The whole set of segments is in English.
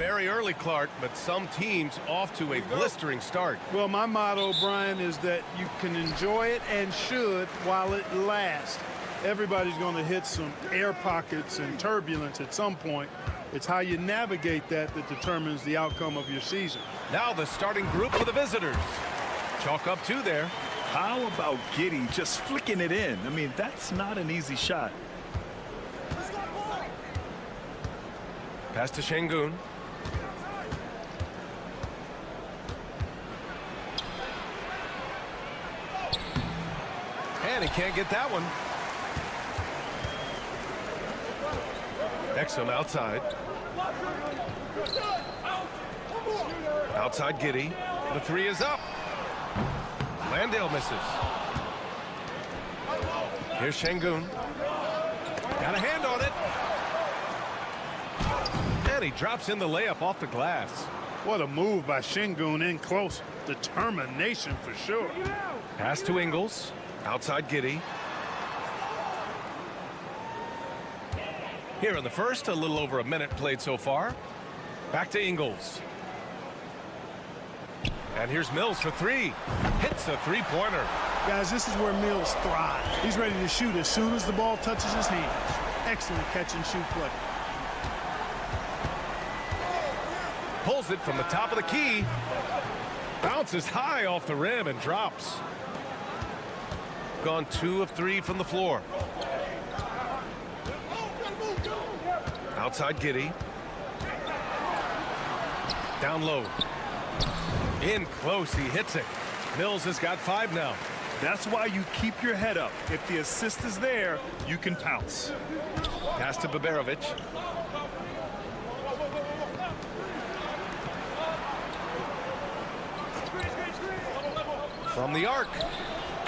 very early, Clark, but some teams off to a blistering start. Well, my motto, Brian, is that you can enjoy it and should while it lasts. Everybody's going to hit some air pockets and turbulence at some point. It's how you navigate that determines the outcome of your season. Now the starting group for the visitors. Chalk up 2 there. How about Giddy just flicking it in? I mean, that's not an easy shot. Pass to Şengün. And he can't get that one. Exum outside. Outside Giddy. The 3 is up. Landale misses. Here's Şengün. Got a hand on it. And he drops in the layup off the glass. What a move by Şengün in close. Determination for sure. Pass to Ingles. Outside Giddy. Here in the first, a little over a minute played so far. Back to Ingles. And here's Mills for 3. Hits a three-pointer. Guys, this is where Mills thrives. He's ready to shoot as soon as the ball touches his hands. Excellent catch-and-shoot play. Pulls it from the top of the key. Bounces high off the rim and drops. Gone 2 of 3 from the floor. Outside Giddy. Down low. In close, he hits it. Mills has got 5 now. That's why you keep your head up. If the assist is there, you can pounce. Pass to Baberovic. From the arc.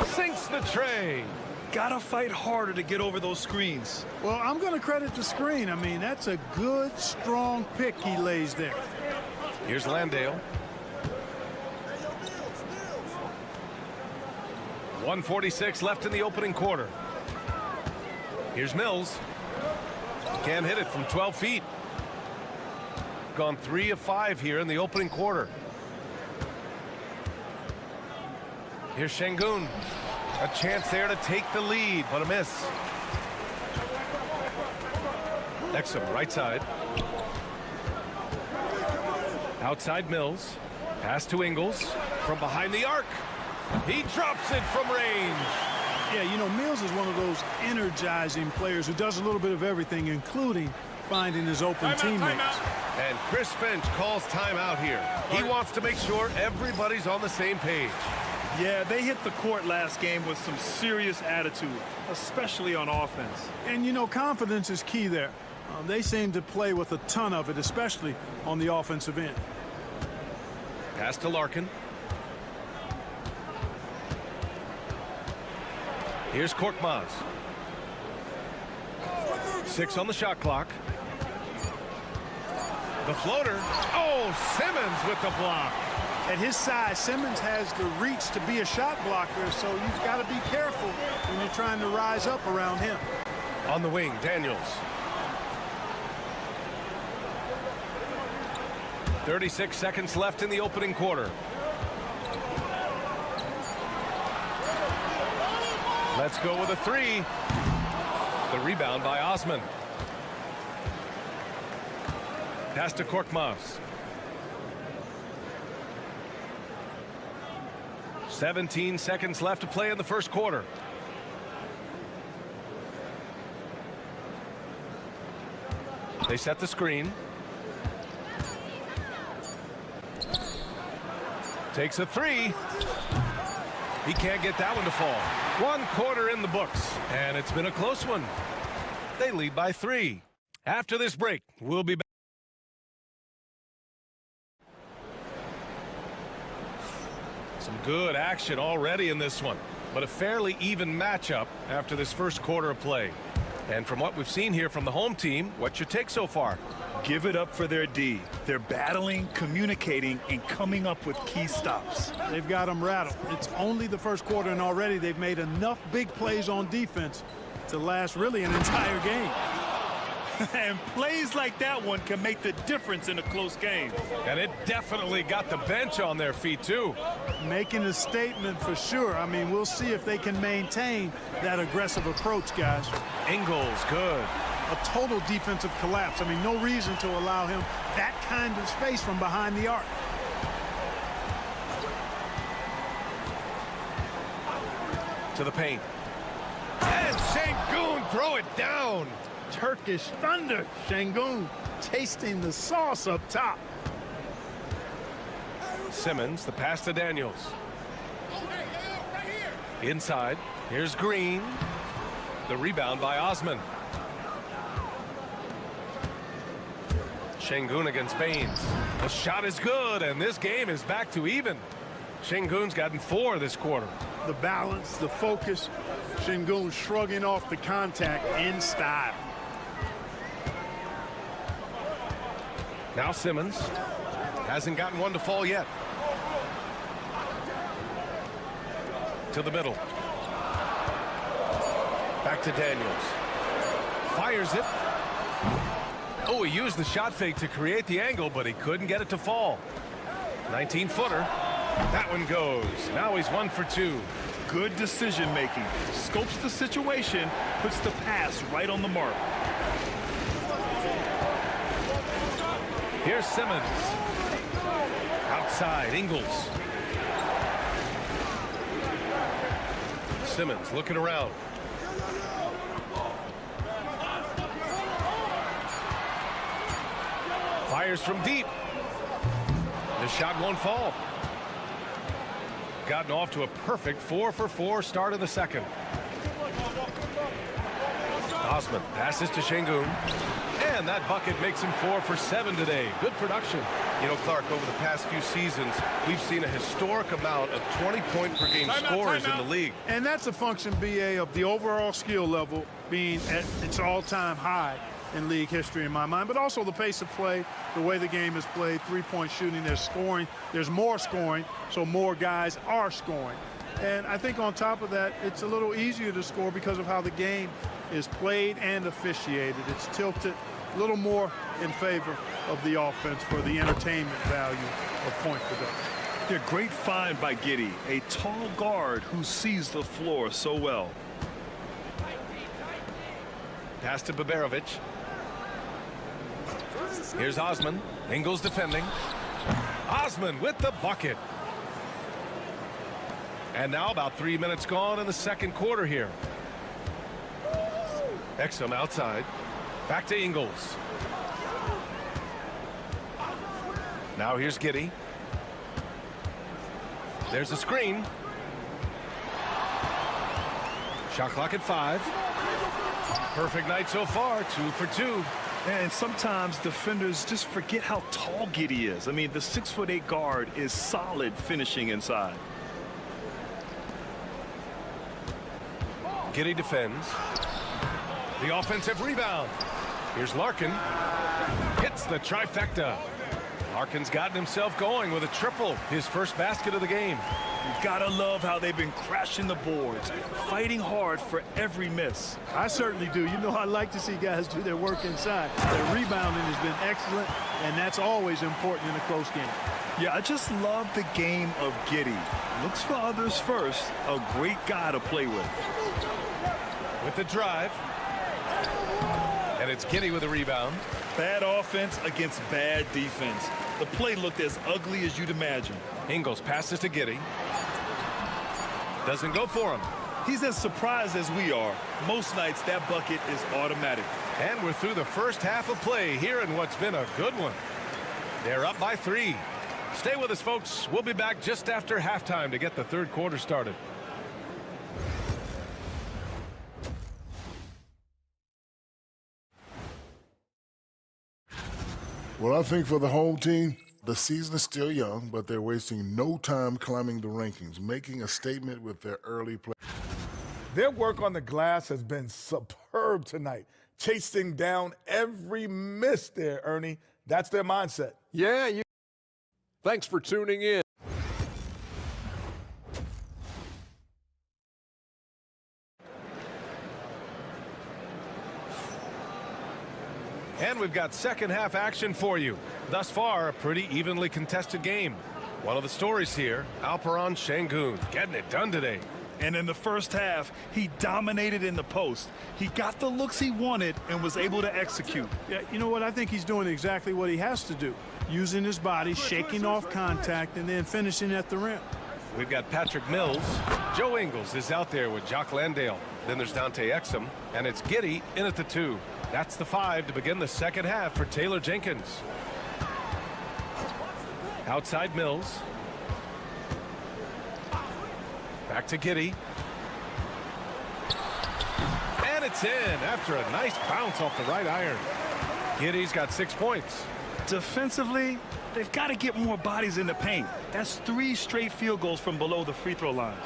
Sinks the tray. Gotta fight harder to get over those screens. Well, I'm going to credit the screen. I mean, that's a good, strong pick he lays there. Here's Landale. 1:46 left in the opening quarter. Here's Mills. Can't hit it from 12 feet. Gone 3 of 5 here in the opening quarter. Here's Şengün. A chance there to take the lead, but a miss. Exum, right side. Outside Mills. Pass to Ingles. From behind the arc. He drops it from range. Yeah, you know, Mills is one of those energizing players who does a little bit of everything, including finding his open teammates. And Chris Finch calls timeout here. He wants to make sure everybody's on the same page. Yeah, they hit the court last game with some serious attitude, especially on offense. And, you know, confidence is key there. They seem to play with a ton of it, especially on the offensive end. Pass to Larkin. Here's Korkmaz. 6 on the shot clock. The floater. Oh, Simmons with the block. At his size, Simmons has the reach to be a shot blocker, so you've got to be careful when you're trying to rise up around him. On the wing, Daniels. 36 seconds left in the opening quarter. Let's go with a 3. The rebound by Osman. Pass to Korkmaz. 17 seconds left to play in the first quarter. They set the screen. Takes a 3. He can't get that one to fall. 1 quarter in the books, and it's been a close one. They lead by 3. After this break, we'll be back. Some good action already in this one, but a fairly even matchup after this first quarter of play. And from what we've seen here from the home team, what's your take so far? Give it up for their D. They're battling, communicating, and coming up with key stops. They've got them rattled. It's only the first quarter, and already they've made enough big plays on defense to last really an entire game. And plays like that one can make the difference in a close game. And it definitely got the bench on their feet, too. Making a statement for sure. I mean, we'll see if they can maintain that aggressive approach, guys. Ingles, good. A total defensive collapse. I mean, no reason to allow him that kind of space from behind the arc. To the paint. And Şengün throw it down. Turkish thunder. Şengün tasting the sauce up top. Simmons, the pass to Daniels. Inside, here's Green. The rebound by Osman. Şengün against Baines. The shot is good, and this game is back to even. Şengün's gotten 4 this quarter. The balance, the focus. Şengün shrugging off the contact in style. Now Simmons hasn't gotten one to fall yet. To the middle. Back to Daniels. Fires it. Oh, he used the shot fake to create the angle, but he couldn't get it to fall. 19-footer. That one goes. Now he's 1 for 2. Good decision making. Scopes the situation, puts the pass right on the mark. Here's Simmons. Outside, Ingles. Simmons looking around. Fires from deep. The shot won't fall. Gotten off to a perfect 4 for 4 start in the second. Osman passes to Şengün. And that bucket makes him 4 for 7 today. Good production. You know, Clark, over the past few seasons, we've seen a historic amount of 20-point-per-game scorers in the league. And that's a function, BA, of the overall skill level being at its all-time high in league history in my mind, but also the pace of play, the way the game is played, three-point shooting, there's scoring, there's more scoring, so more guys are scoring. And I think on top of that, it's a little easier to score because of how the game is played and officiated. It's tilted a little more in favor of the offense for the entertainment value of point production. Yeah, great find by Giddey, a tall guard who sees the floor so well. Pass to Baberovic. Here's Osman. Ingles defending. Osman with the bucket. And now about 3 minutes gone in the second quarter here. Exum outside. Back to Ingles. Now here's Giddey. There's a screen. Shot clock at 5. Perfect night so far, 2 for 2. And sometimes defenders just forget how tall Giddey is. I mean, the 6'8" guard is solid finishing inside. Giddey defends. The offensive rebound. Here's Larkin. Hits the trifecta. Larkin's gotten himself going with a triple, his first basket of the game. You gotta love how they've been crashing the boards, fighting hard for every miss. I certainly do. You know, I like to see guys do their work inside. Their rebounding has been excellent, and that's always important in a close game. Yeah, I just love the game of Giddey. Looks for others first. A great guy to play with. With the drive. And it's Giddey with a rebound. Bad offense against bad defense. The play looked as ugly as you'd imagine. Ingles passes to Giddey. Doesn't go for him. He's as surprised as we are. Most nights that bucket is automatic. And we're through the first half of play here in what's been a good one. They're up by 3. Stay with us, folks. We'll be back just after halftime to get the third quarter started. Well, I think for the home team, the season is still young, but they're wasting no time climbing the rankings, making a statement with their early play. Their work on the glass has been superb tonight, chasing down every miss there, Ernie. That's their mindset. Yeah, thanks for tuning in. And we've got second half action for you. Thus far, a pretty evenly contested game. One of the stories here, Alperon Şengün getting it done today. And in the first half, he dominated in the post. He got the looks he wanted and was able to execute. Yeah, you know what? I think he's doing exactly what he has to do. Using his body, shaking off contact, and then finishing at the rim. We've got Patrick Mills. Joe Ingles is out there with Jock Landale. Then there's Dante Exum, and it's Giddey in at the 2. That's the 5 to begin the second half for Taylor Jenkins. Outside Mills. Back to Giddey. And it's in after a nice bounce off the right iron. Giddey's got 6 points. Defensively, they've got to get more bodies in the paint. That's 3 straight field goals from below the free throw line.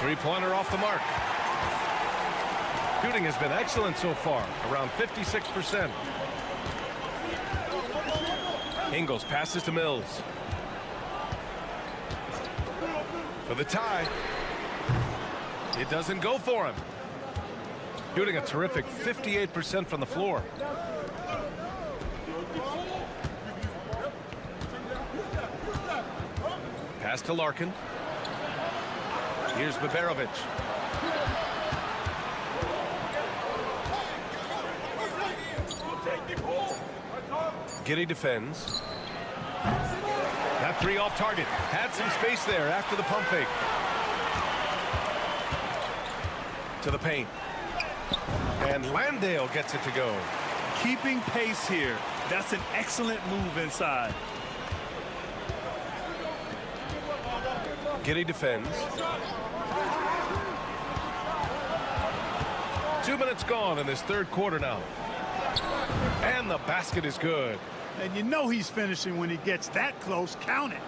Three-pointer off the mark. Shooting has been excellent so far, around 56%. Ingles passes to Mills. For the tie. It doesn't go for him. Shooting a terrific 58% from the floor. Pass to Larkin. Here's Baberovic. Giddey defends. That 3 off target. Had some space there after the pump fake. To the paint. And Landale gets it to go. Keeping pace here. That's an excellent move inside. Giddey defends. 2 minutes gone in this third quarter now. And the basket is good. And you know he's finishing when he gets that close. Count it.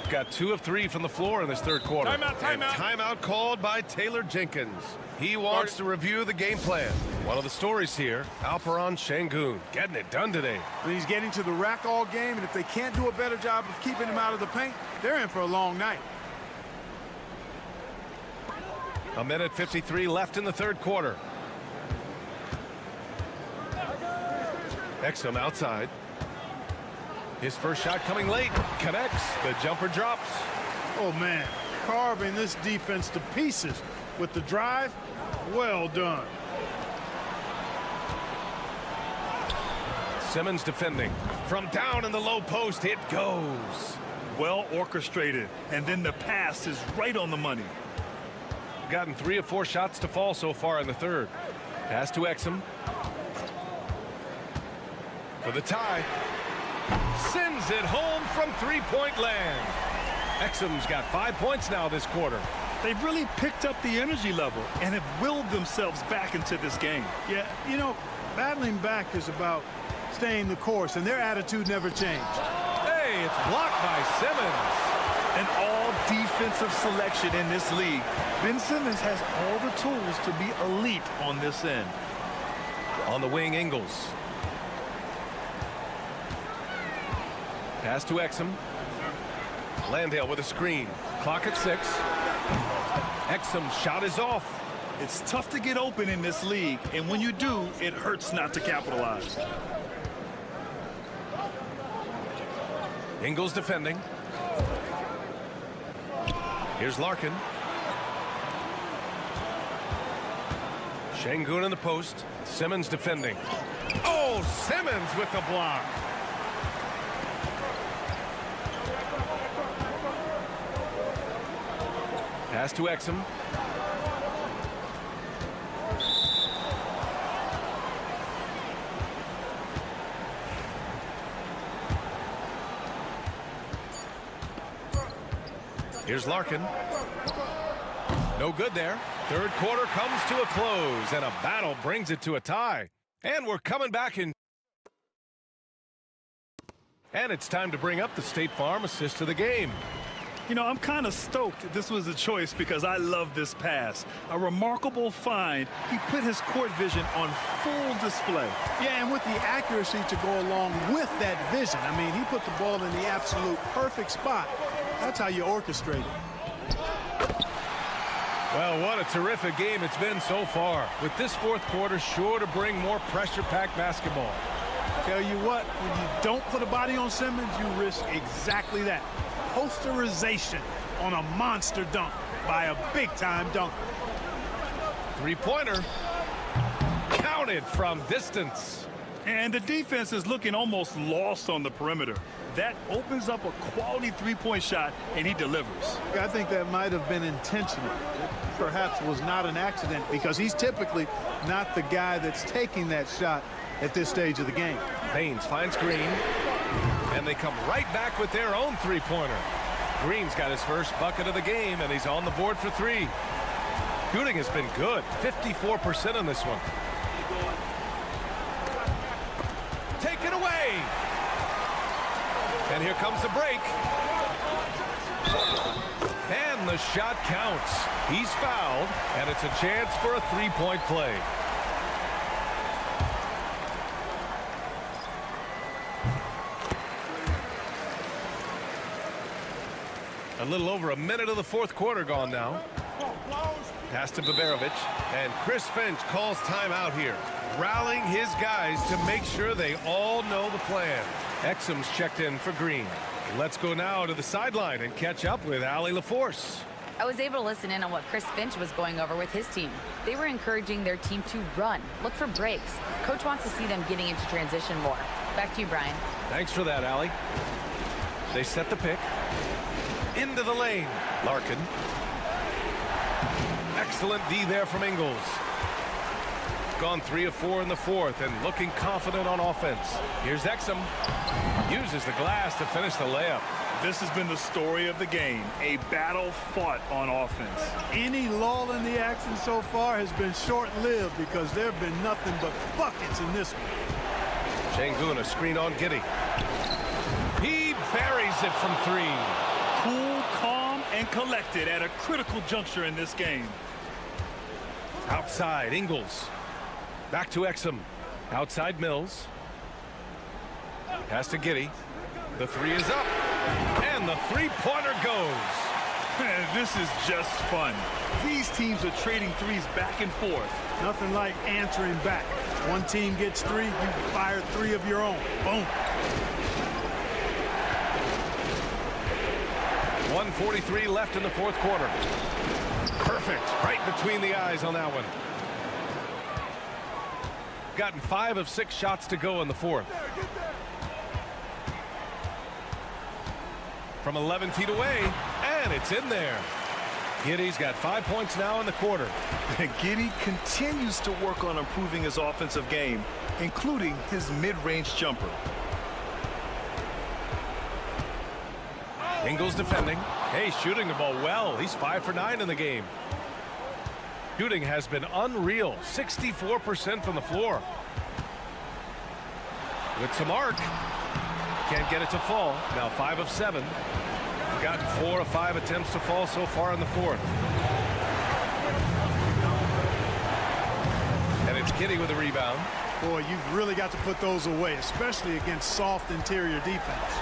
Got 2 of 3 from the floor in this third quarter. Timeout, timeout. And timeout called by Taylor Jenkins. He wants to review the game plan. One of the stories here, Alperon Şengün getting it done today. But he's getting to the rack all game, and if they can't do a better job of keeping him out of the paint, they're in for a long night. A minute 53 left in the third quarter. Exum outside. His first shot coming late. Connects. The jumper drops. Oh, man. Carving this defense to pieces with the drive. Well done. Simmons defending. From down in the low post, it goes. Well orchestrated. And then the pass is right on the money. Gotten 3 of 4 shots to fall so far in the third. Pass to Exum. For the tie. Sends it home from three-point land. Exum's got 5 points now this quarter. They've really picked up the energy level and have willed themselves back into this game. Yeah, you know, battling back is about staying the course, and their attitude never changed. Hey, it's blocked by Simmons. An all-defensive selection in this league. Ben Simmons has all the tools to be elite on this end. On the wing, Ingles. Pass to Exum. Landale with a screen. Clock at 6. Exum's shot is off. It's tough to get open in this league, and when you do, it hurts not to capitalize. Ingles defending. Here's Larkin. Şengün in the post. Simmons defending. Oh, Simmons with the block. Pass to Exum. Here's Larkin. No good there. Third quarter comes to a close, and a battle brings it to a tie. And we're coming back in. And it's time to bring up the State Farm assist of the game. You know, I'm kind of stoked this was a choice because I love this pass. A remarkable find. He put his court vision on full display. Yeah, and with the accuracy to go along with that vision. I mean, he put the ball in the absolute perfect spot. That's how you orchestrate it. Well, what a terrific game it's been so far. With this fourth quarter sure to bring more pressure-packed basketball. Tell you what, when you don't put a body on Simmons, you risk exactly that. Posterization on a monster dunk by a big-time dunker. Three-pointer. Counted from distance. And the defense is looking almost lost on the perimeter. That opens up a quality three-point shot, and he delivers. I think that might have been intentional. It perhaps was not an accident because he's typically not the guy that's taking that shot at this stage of the game. Baines finds Green, and they come right back with their own three-pointer. Green's got his first bucket of the game, and he's on the board for three. Shooting has been good, 54% on this one. Taken away. And here comes the break. And the shot counts. He's fouled, and it's a chance for a three-point play. A little over a minute of the fourth quarter gone now. Pass to Baberovic, and Chris Finch calls timeout here, rallying his guys to make sure they all know the plan. Exum's checked in for Green. Let's go now to the sideline and catch up with Allie LaForce. I was able to listen in on what Chris Finch was going over with his team. They were encouraging their team to run, look for breaks. Coach wants to see them getting into transition more. Back to you, Brian. Thanks for that, Allie. They set the pick. Into the lane. Larkin. Excellent D there from Ingles. Gone 3 of 4 in the fourth and looking confident on offense. Here's Exum. Uses the glass to finish the layup. This has been the story of the game, a battle fought on offense. Any lull in the action so far has been short-lived because there have been nothing but buckets in this one. Şengün, a screen on Giddey. He buries it from three. Cool, calm, and collected at a critical juncture in this game. Outside, Ingles. Back to Exum. Outside, Mills. Pass to Giddey. The three is up. And the three-pointer goes. This is just fun. These teams are trading threes back and forth. Nothing like answering back. One team gets three, you fire three of your own. Boom. 1:43 left in the fourth quarter. Perfect. Right between the eyes on that one. Gotten 5 of 6 shots to go in the fourth. From 11 feet away, and it's in there. Giddey's got 5 points now in the quarter. Giddey continues to work on improving his offensive game, including his mid-range jumper. Ingles defending. Hey, shooting the ball well. He's 5 for 9 in the game. Shooting has been unreal. 64% from the floor. With some arc. Can't get it to fall. Now 5 of 7. Gotten 4 of 5 attempts to fall so far in the fourth. And it's Giddey with a rebound. Boy, you've really got to put those away, especially against soft interior defense.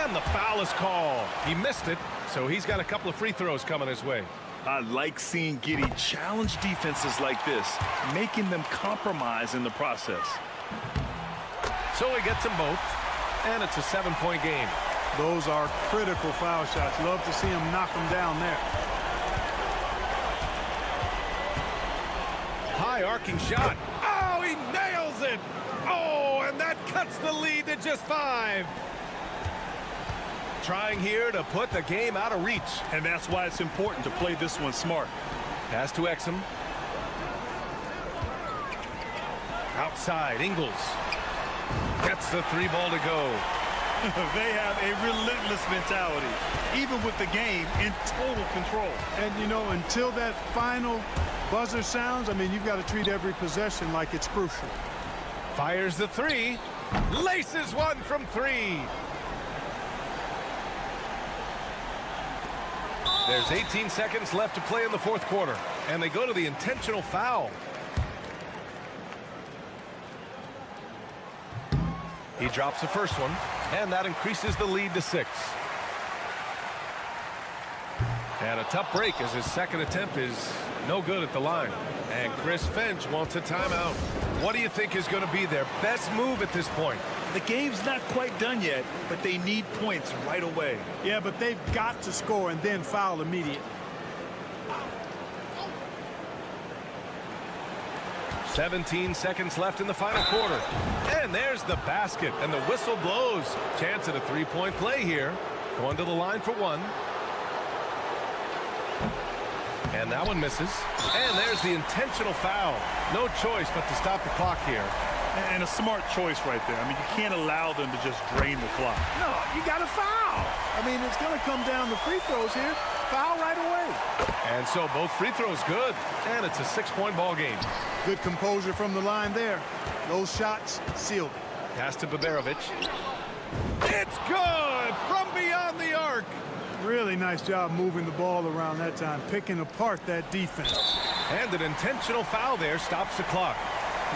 And the foul is called. He missed it, so he's got a couple of free throws coming his way. I like seeing Giddey challenge defenses like this, making them compromise in the process. So he gets them both, and it's a 7-point game. Those are critical foul shots. Love to see him knock them down there. High arcing shot. Oh, he nails it. Oh, and that cuts the lead to just 5. Trying here to put the game out of reach. And that's why it's important to play this one smart. Pass to Exum. Outside, Ingles. Gets the 3 ball to go. They have a relentless mentality, even with the game in total control. And, you know, until that final buzzer sounds, I mean, you've got to treat every possession like it's crucial. Fires the 3. Laces one from 3. There's 18 seconds left to play in the fourth quarter, and they go to the intentional foul. He drops the first one, and that increases the lead to 6. And a tough break as his second attempt is no good at the line. And Chris Finch wants a timeout. What do you think is going to be their best move at this point? The game's not quite done yet, but they need points right away. Yeah, but they've got to score and then foul immediately. 17 seconds left in the final quarter. And there's the basket, and the whistle blows. Chance at a three-point play here. Going to the line for one. And that one misses. And there's the intentional foul. No choice but to stop the clock here. And a smart choice right there. I mean, you can't allow them to just drain the clock. No, you got to foul. I mean, it's going to come down to free throws here. Foul right away. And so both free throws good. And it's a 6-point ball game. Good composure from the line there. Those shots sealed it. Pass to Baberovic. It's good from beyond the arc. Really nice job moving the ball around that time, picking apart that defense. And an intentional foul there stops the clock.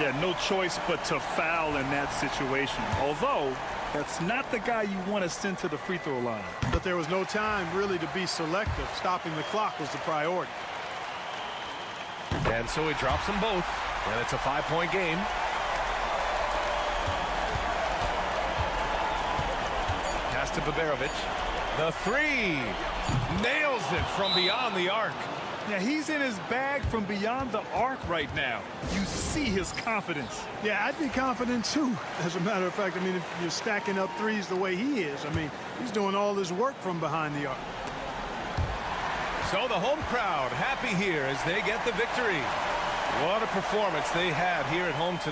Yeah, no choice but to foul in that situation. Although, that's not the guy you want to send to the free throw line. But there was no time really to be selective. Stopping the clock was the priority. And so he drops them both. And it's a 5-point game. Pass to Baberovic. The three. Nails it from beyond the arc. Yeah, he's in his bag from beyond the arc right now. You see his confidence. Yeah, I'd be confident too. As a matter of fact, I mean, if you're stacking up threes the way he is, I mean, he's doing all his work from behind the arc. So the home crowd happy here as they get the victory. What a performance they had here at home today.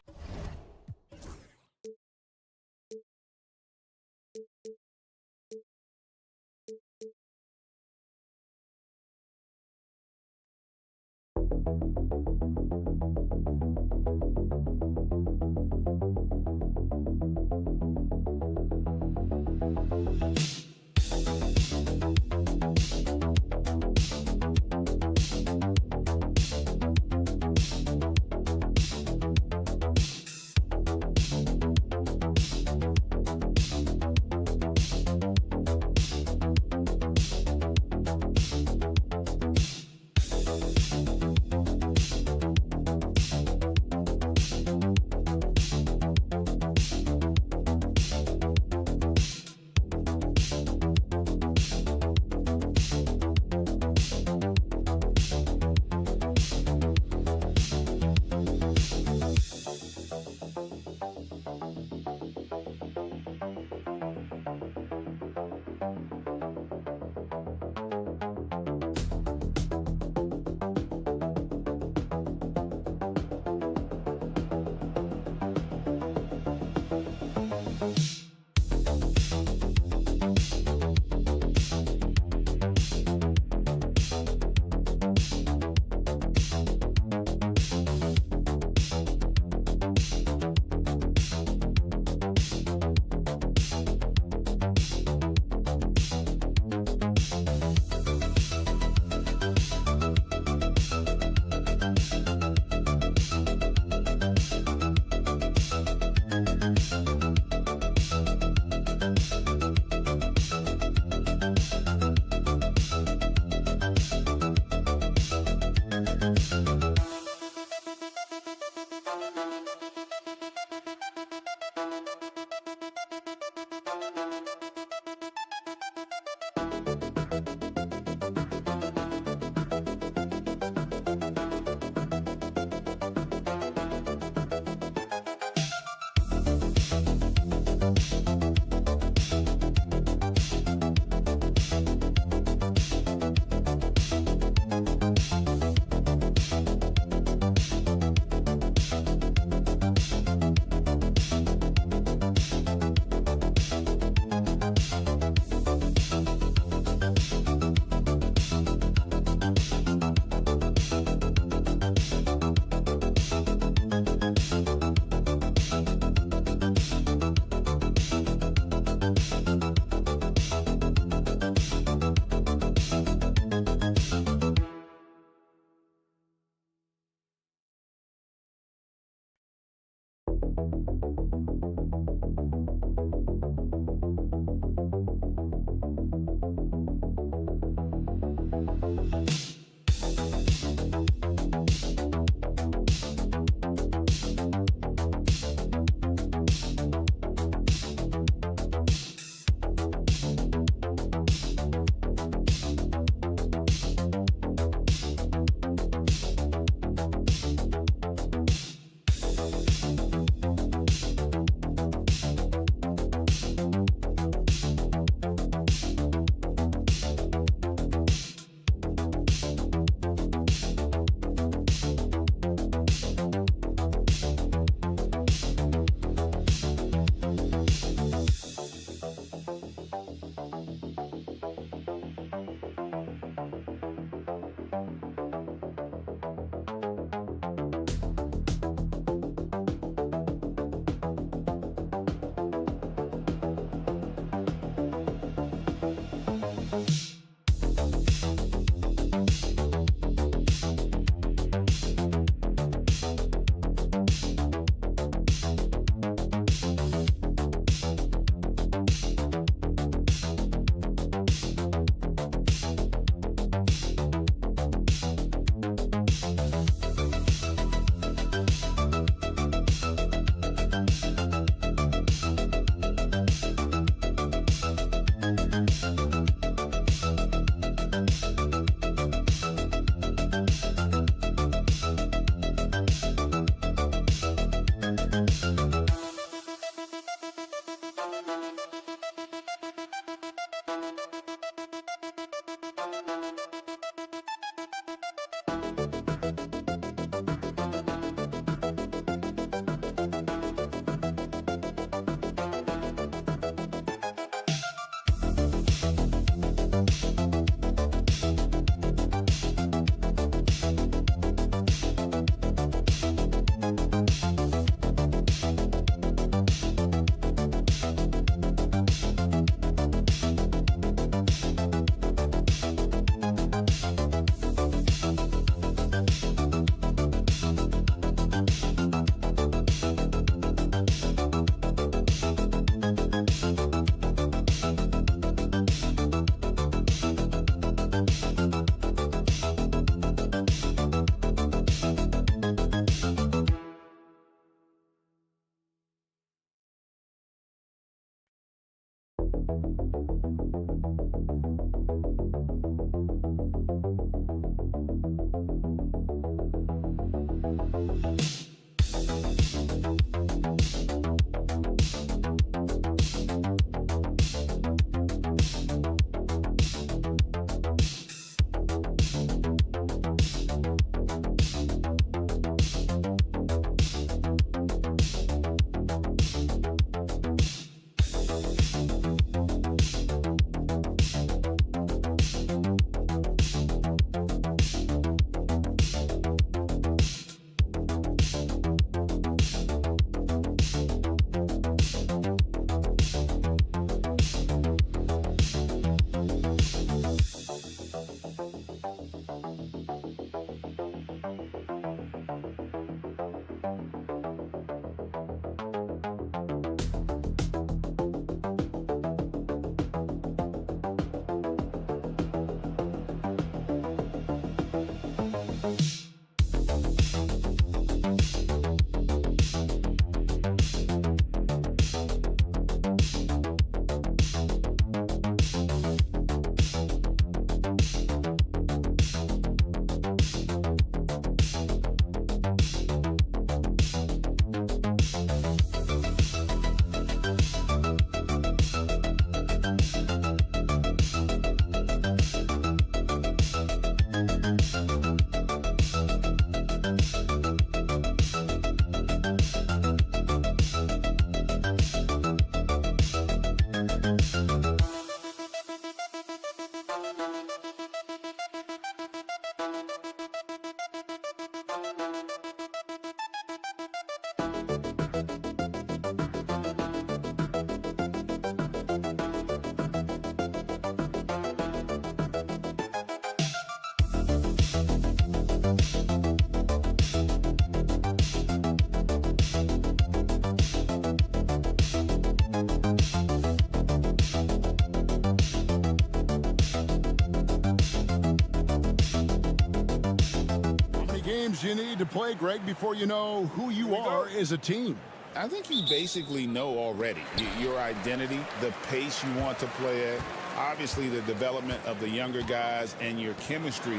You need to play, Greg, before you know who you are as a team. I think you basically know already your identity, the pace you want to play at, obviously the development of the younger guys, and your chemistry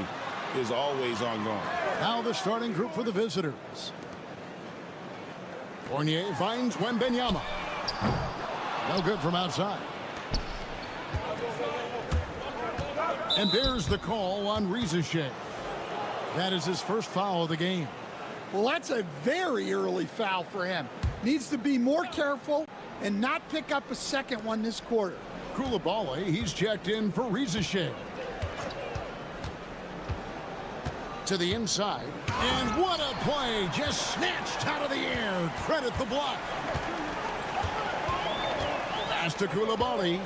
is always ongoing. Now the starting group for the visitors. Fournier finds Wembenyama. No good from outside. And there's the call on Rizeshe. That is his first foul of the game. Well, that's a very early foul for him. Needs to be more careful and not pick up a second one this quarter. Koulibaly, he's checked in for Rizeshe. To the inside. And what a play! Just snatched out of the air. Credit the block. Pass to Koulibaly.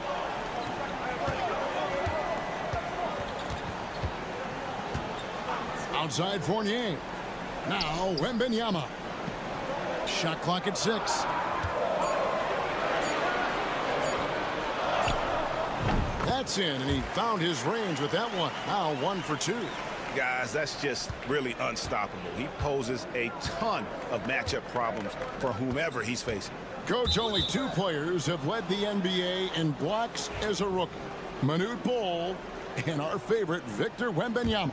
Outside Fournier. Now Wembenyama. Shot clock at 6. That's in, and he found his range with that one. Now 1 for 2. Guys, that's just really unstoppable. He poses a ton of matchup problems for whomever he's facing. Coach, only 2 players have led the NBA in blocks as a rookie. Manute Bol and our favorite Victor Wembanyama.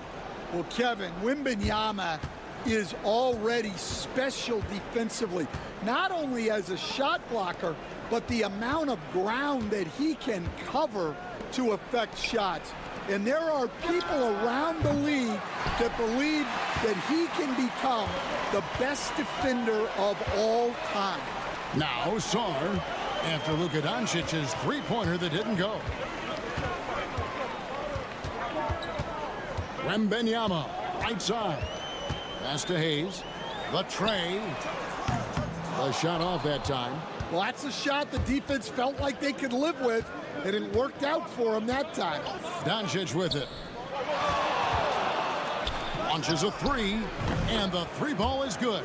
Well, Kevin, Wembanyama is already special defensively, not only as a shot blocker, but the amount of ground that he can cover to affect shots. And there are people around the league that believe that he can become the best defender of all time. Now Sarr, after Luka Doncic's three-pointer that didn't go. Wembenyama, right side. Pass to Hayes. The tray. The shot off that time. Well, that's a shot the defense felt like they could live with, and it worked out for him that time. Doncic with it. Launches a 3, and the 3-ball is good.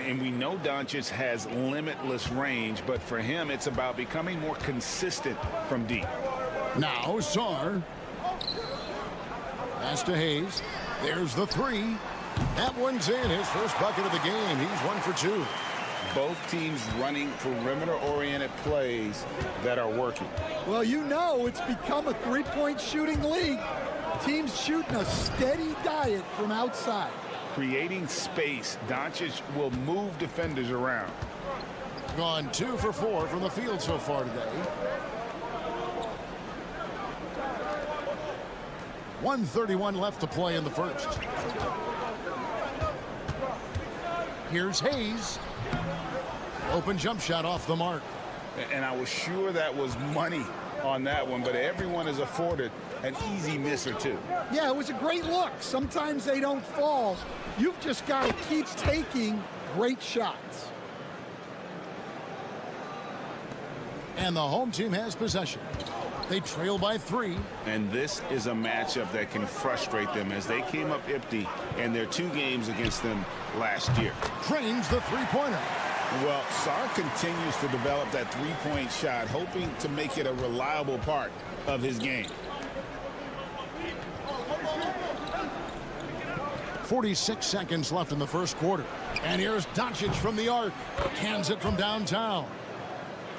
And we know Doncic has limitless range, but for him, it's about becoming more consistent from deep. Now Sarr. Pass to Hayes. There's the 3. That one's in, his first bucket of the game. He's 1 for 2. both teams running perimeter-oriented plays that are working. Well, you know it's become a three-point shooting league. Teams shooting a steady diet from outside. Creating space, Doncic will move defenders around. Gone 2 for 4 from the field so far today. 1:31 left to play in the first. Here's Hayes. Open jump shot off the mark. And I was sure that was money on that one, but everyone is afforded an easy miss or two. Yeah, it was a great look. Sometimes they don't fall. You've just got to keep taking great shots. And the home team has possession. They trail by 3. And this is a matchup that can frustrate them as they came up empty in their 2 games against them last year. Drains the three-pointer. Well, Sarr continues to develop that three-point shot, hoping to make it a reliable part of his game. 46 seconds left in the first quarter. And here's Doncic from the arc. Cans it from downtown.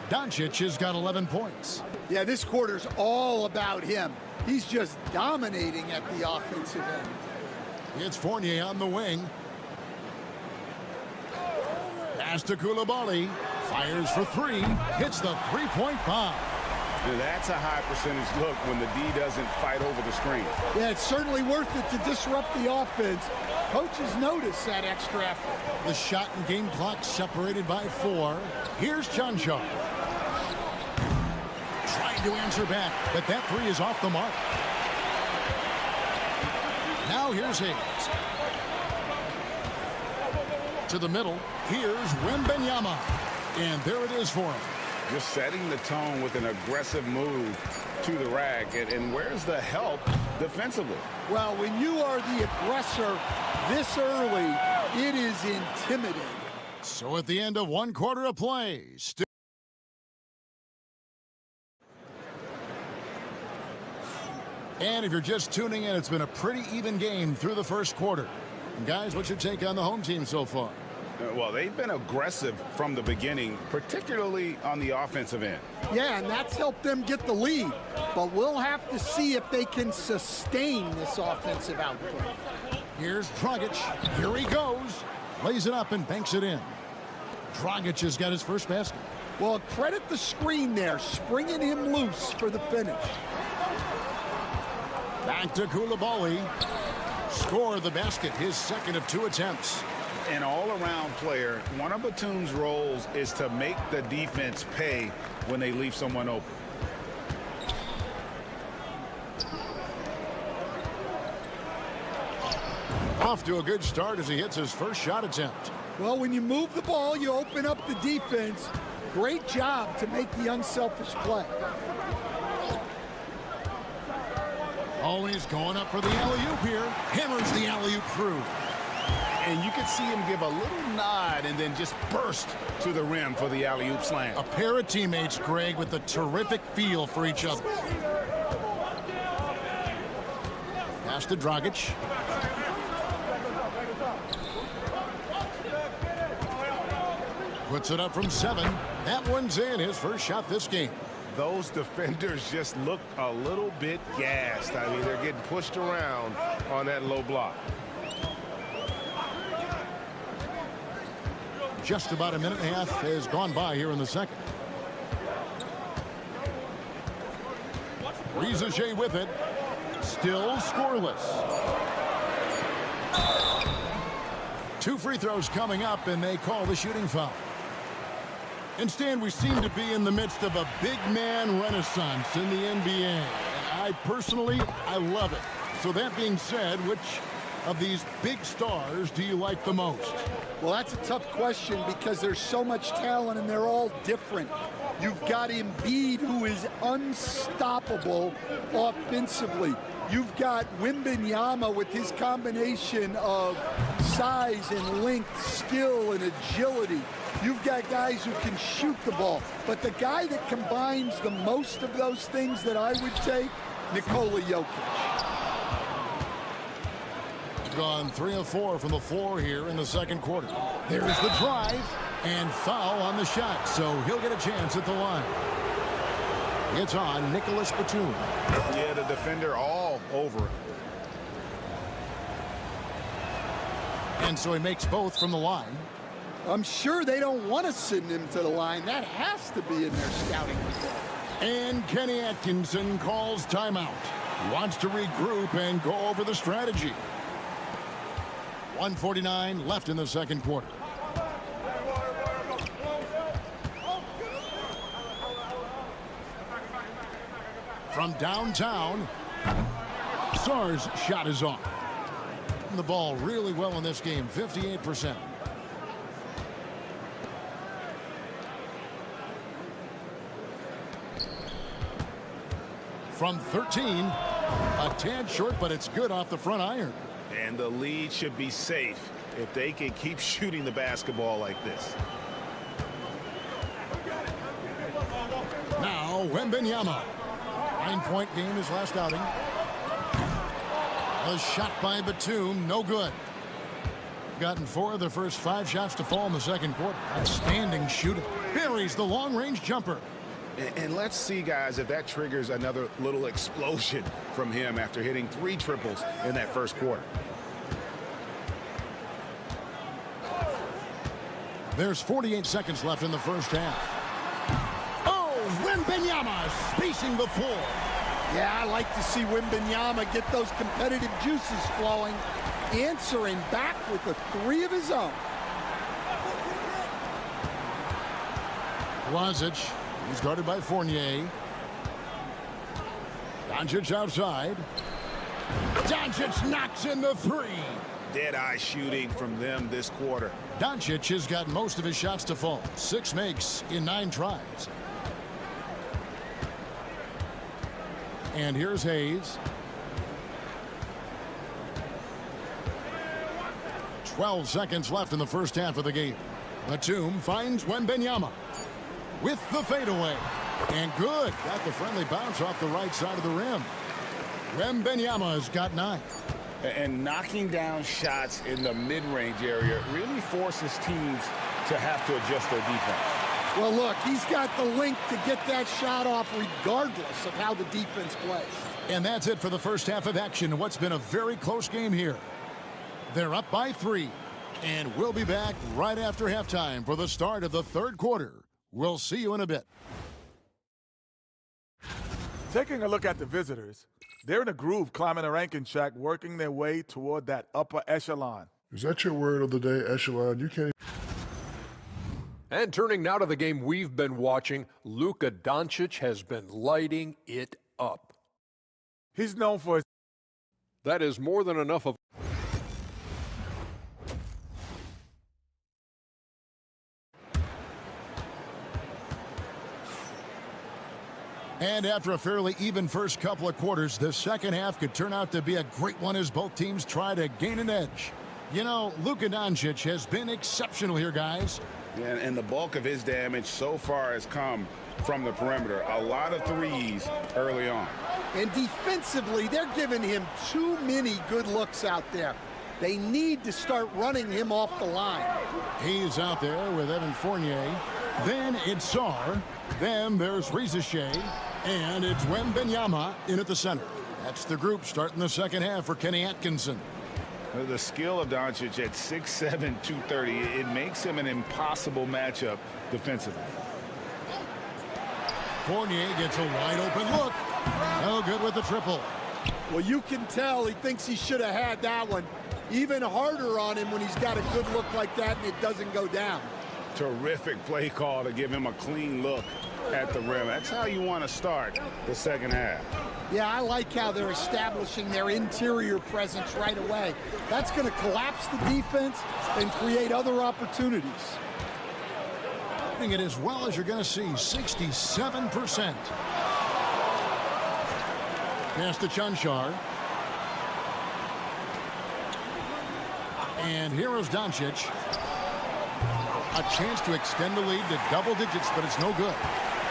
Doncic has got 11 points. Yeah, this quarter's all about him. He's just dominating at the offensive end. It's Fournier on the wing. Pass to Coulibaly. Fires for 3. Hits the three-point bomb. That's a high percentage look when the D doesn't fight over the screen. Yeah, it's certainly worth it to disrupt the offense. Coaches notice that extra effort. The shot and game clock separated by 4. Here's Chancho. Trying to answer back, but that 3 is off the mark. Now here's Hayes. To the middle. Here's Wembanyama. And there it is for him. Just setting the tone with an aggressive move to the rack. And where's the help defensively? Well, when you are the aggressor this early, it is intimidating. So at the end of 1 quarter of play, and if you're just tuning in, it's been a pretty even game through the first quarter. And guys, what's your take on the home team so far? Well, they've been aggressive from the beginning, particularly on the offensive end. Yeah, and that's helped them get the lead. But we'll have to see if they can sustain this offensive output. Here's Dragic. Here he goes. Lays it up and banks it in. Dragic has got his first basket. Well, credit the screen there, springing him loose for the finish. Back to Coulibaly. Score the basket, his second of 2 attempts. An all-around player, one of Batum's roles is to make the defense pay when they leave someone open. Off to a good start as he hits his first shot attempt. Well, when you move the ball, you open up the defense. Great job to make the unselfish play. Oh, and he's going up for the alley-oop here. Hammers the alley-oop through. And you could see him give a little nod and then just burst to the rim for the alley-oop slam. A pair of teammates, Greg, with a terrific feel for each other. Pass to Dragic. Puts it up from 7. That one's in, his first shot this game. Those defenders just look a little bit gassed. I mean, they're getting pushed around on that low block. Just about a minute and a half has gone by here in the second. Riza with it. Still scoreless. 2 free throws coming up, and they call the shooting foul. And Stan, we seem to be in the midst of a big man renaissance in the NBA. I personally love it. So that being said, which of these big stars do you like the most? Well, that's a tough question because there's so much talent and they're all different. You've got Embiid, who is unstoppable offensively. You've got Wembanyama with his combination of size and length, skill and agility. You've got guys who can shoot the ball. But the guy that combines the most of those things that I would take, Nikola Jokic. Gone 3 of 4 from the floor here in the second quarter. There's the drive, And foul on the shot, so he'll get a chance at the line. It's on Nicholas Batum. Yeah, the defender all over it. And so he makes both from the line. I'm sure they don't want to send him to the line. That has to be in their scouting report. And Kenny Atkinson calls timeout. He wants to regroup and go over the strategy. 1:49 left in the second quarter. From downtown, Sarr's shot is off. The ball really well in this game, 58%. From 13, a tad short, but it's good off the front iron. And the lead should be safe if they can keep shooting the basketball like this. Now, Wembanyama. 9-point game his last outing. A shot by Batum, no good. Gotten 4 of the first 5 shots to fall in the second quarter. Outstanding shooting. Buries the long-range jumper. And let's see, guys, if that triggers another little explosion from him after hitting 3 triples in that first quarter. There's 48 seconds left in the first half. Wembanyama spacing the floor. Yeah, I like to see Wembanyama get those competitive juices flowing, answering back with a 3 of his own. Lazic, he's guarded by Fournier. Doncic outside. Doncic knocks in the 3. Dead-eye shooting from them this quarter. Doncic has got most of his shots to fall. 6 makes in 9 tries. And here's Hayes. 12 seconds left in the first half of the game. Batum finds Wembanyama with the fadeaway. And good. Got the friendly bounce off the right side of the rim. Wembanyama has got 9. And knocking down shots in the mid-range area really forces teams to have to adjust their defense. Well, look, he's got the length to get that shot off regardless of how the defense plays. And that's it for the first half of action. What's been a very close game here. They're up by 3. And we'll be back right after halftime for the start of the third quarter. We'll see you in a bit. Taking a look at the visitors, they're in a groove climbing the ranking track, working their way toward that upper echelon. Is that your word of the day, echelon? You can't. And turning now to the game we've been watching, Luka Doncic has been lighting it up. He's known for his... That is more than enough of... And after a fairly even first couple of quarters, the second half could turn out to be a great one as both teams try to gain an edge. You know, Luka Doncic has been exceptional here, guys. And the bulk of his damage so far has come from the perimeter. A lot of threes early on. And defensively, they're giving him too many good looks out there. They need to start running him off the line. He's out there with Evan Fournier. Then it's Sarr. Then there's Rizachet. And it's Wembanyama in at the center. That's the group starting the second half for Kenny Atkinson. The skill of Doncic at 6'7", 230, it makes him an impossible matchup defensively. Fournier gets a wide open look. No good with the triple. Well, you can tell he thinks he should have had that one. Even harder on him when he's got a good look like that and it doesn't go down. Terrific play call to give him a clean look at the rim. That's how you want to start the second half. Yeah, I like how they're establishing their interior presence right away. That's going to collapse the defense and create other opportunities. Doing it as well as you're going to see, 67%. Pass to Chanchar. And here is Doncic. A chance to extend the lead to double digits, but it's no good.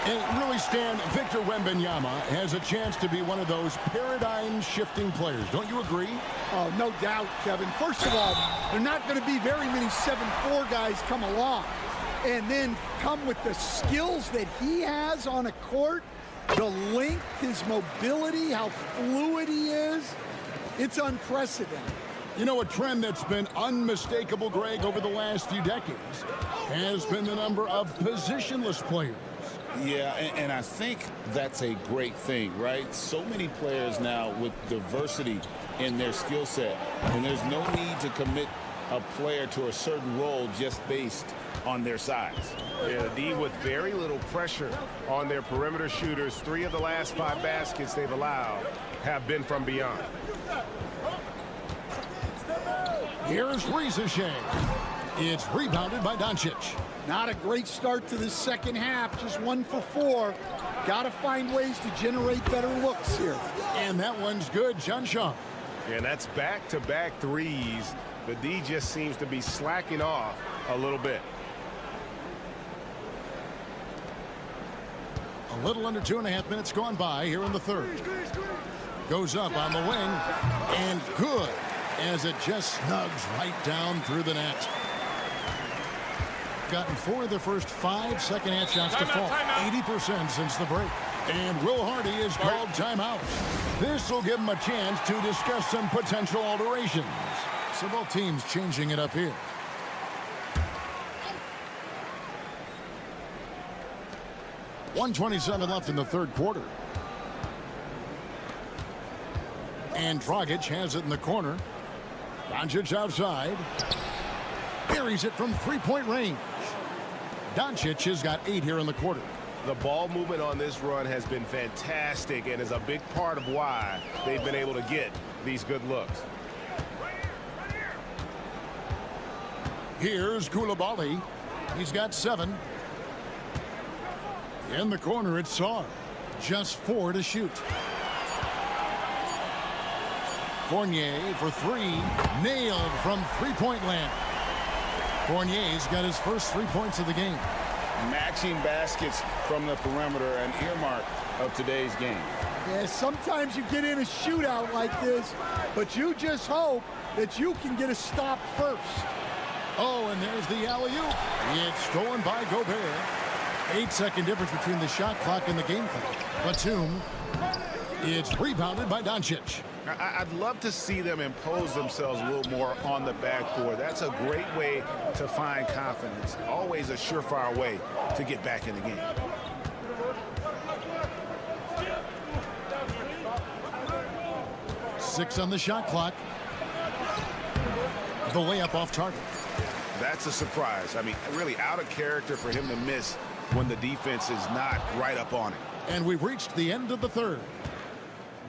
And really, Stan, Victor Wembanyama has a chance to be one of those paradigm-shifting players. Don't you agree? Oh, no doubt, Kevin. First of all, there are not going to be very many 7'4" guys come along. and then come with the skills that he has on a court, the length, his mobility, how fluid he is, it's unprecedented. You know, a trend that's been unmistakable, Greg, over the last few decades has been the number of positionless players. Yeah, and I think that's a great thing, right? So many players now with diversity in their skill set, and there's no need to commit a player to a certain role just based on their size. Yeah, the D with very little pressure on their perimeter shooters. 3 of the last 5 baskets they've allowed have been from beyond. Here's Rizashane. It's rebounded by Doncic. Not a great start to the second half, just 1 for 4. Got to find ways to generate better looks here. And that one's good, John Shaw. And that's back-to-back threes. The D just seems to be slacking off a little bit. A little under 2.5 minutes gone by here in the third. Goes up on the wing, and good, as it just snugs right down through the net. Gotten 4 of the first 5 second-half shots to fall. 80% since the break. And Will Hardy is called timeout. This will give him a chance to discuss some potential alterations. So both teams changing it up here. .127 left in the third quarter. And Dragic has it in the corner. Doncic outside. Buries it from three-point range. Doncic has got 8 here in the quarter. The ball movement on this run has been fantastic and is a big part of why they've been able to get these good looks. Here's Koulibaly. He's got 7. In the corner, it's Sarr. Just 4 to shoot. Fournier for 3. Nailed from three-point land. Fournier's got his first 3 points of the game. Matching baskets from the perimeter, an earmark of today's game. Yeah, sometimes you get in a shootout like this, but you just hope that you can get a stop first. Oh, and there's the alley-oop. It's stolen by Gobert. 8-second difference between the shot clock and the game clock. Batum. It's rebounded by Doncic. I'd love to see them impose themselves a little more on the backboard. That's a great way to find confidence. Always a surefire way to get back in the game. Six on the shot clock. The layup off target. That's a surprise. I mean, really out of character for him to miss when the defense is not right up on it. And we've reached the end of the third.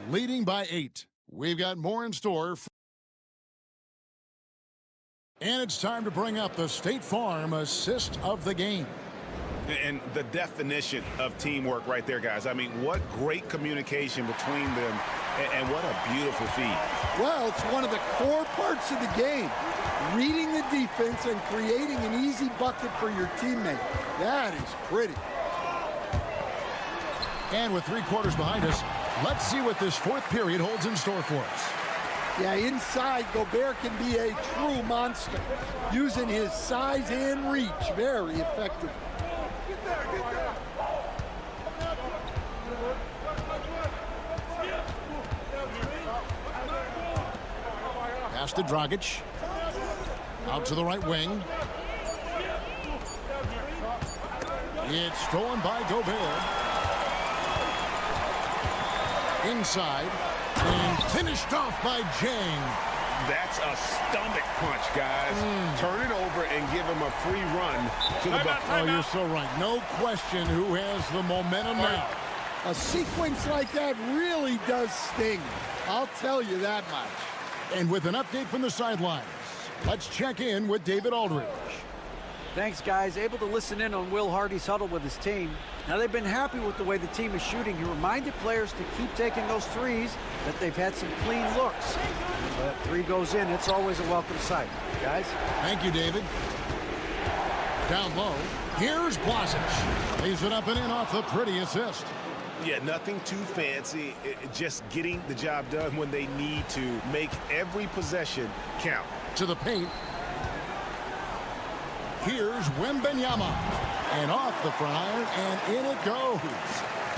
Leading by 8. We've got more in store. And it's time to bring up the State Farm assist of the game. And the definition of teamwork right there, guys. I mean, what great communication between them, and what a beautiful feed. Well, it's one of the core parts of the game. Reading the defense and creating an easy bucket for your teammate. That is pretty. And with 3 quarters behind us, let's see what this fourth period holds in store for us. Yeah, inside, Gobert can be a true monster, using his size and reach very effectively. Pass to Dragic. Out to the right wing. It's stolen by Gobert. Inside. And finished off by Jang. That's a stomach punch, guys. Turn it over and give him a free run to the bucket. Oh, you're so right. No question who has the momentum now. A sequence like that really does sting. I'll tell you that much. And with an update from the sidelines, let's check in with David Aldridge. Thanks, guys. Able to listen in on Will Hardy's huddle with his team. Now, they've been happy with the way the team is shooting. He reminded players to keep taking those threes, that they've had some clean looks. When that 3 goes in, it's always a welcome sight. Guys? Thank you, David. Down low, here's Blasic. Lays it up and in off the pretty assist. Yeah, nothing too fancy. Just getting the job done when they need to. Make every possession count. To the paint. Here's Wembenyama. And off the front iron, and in it goes.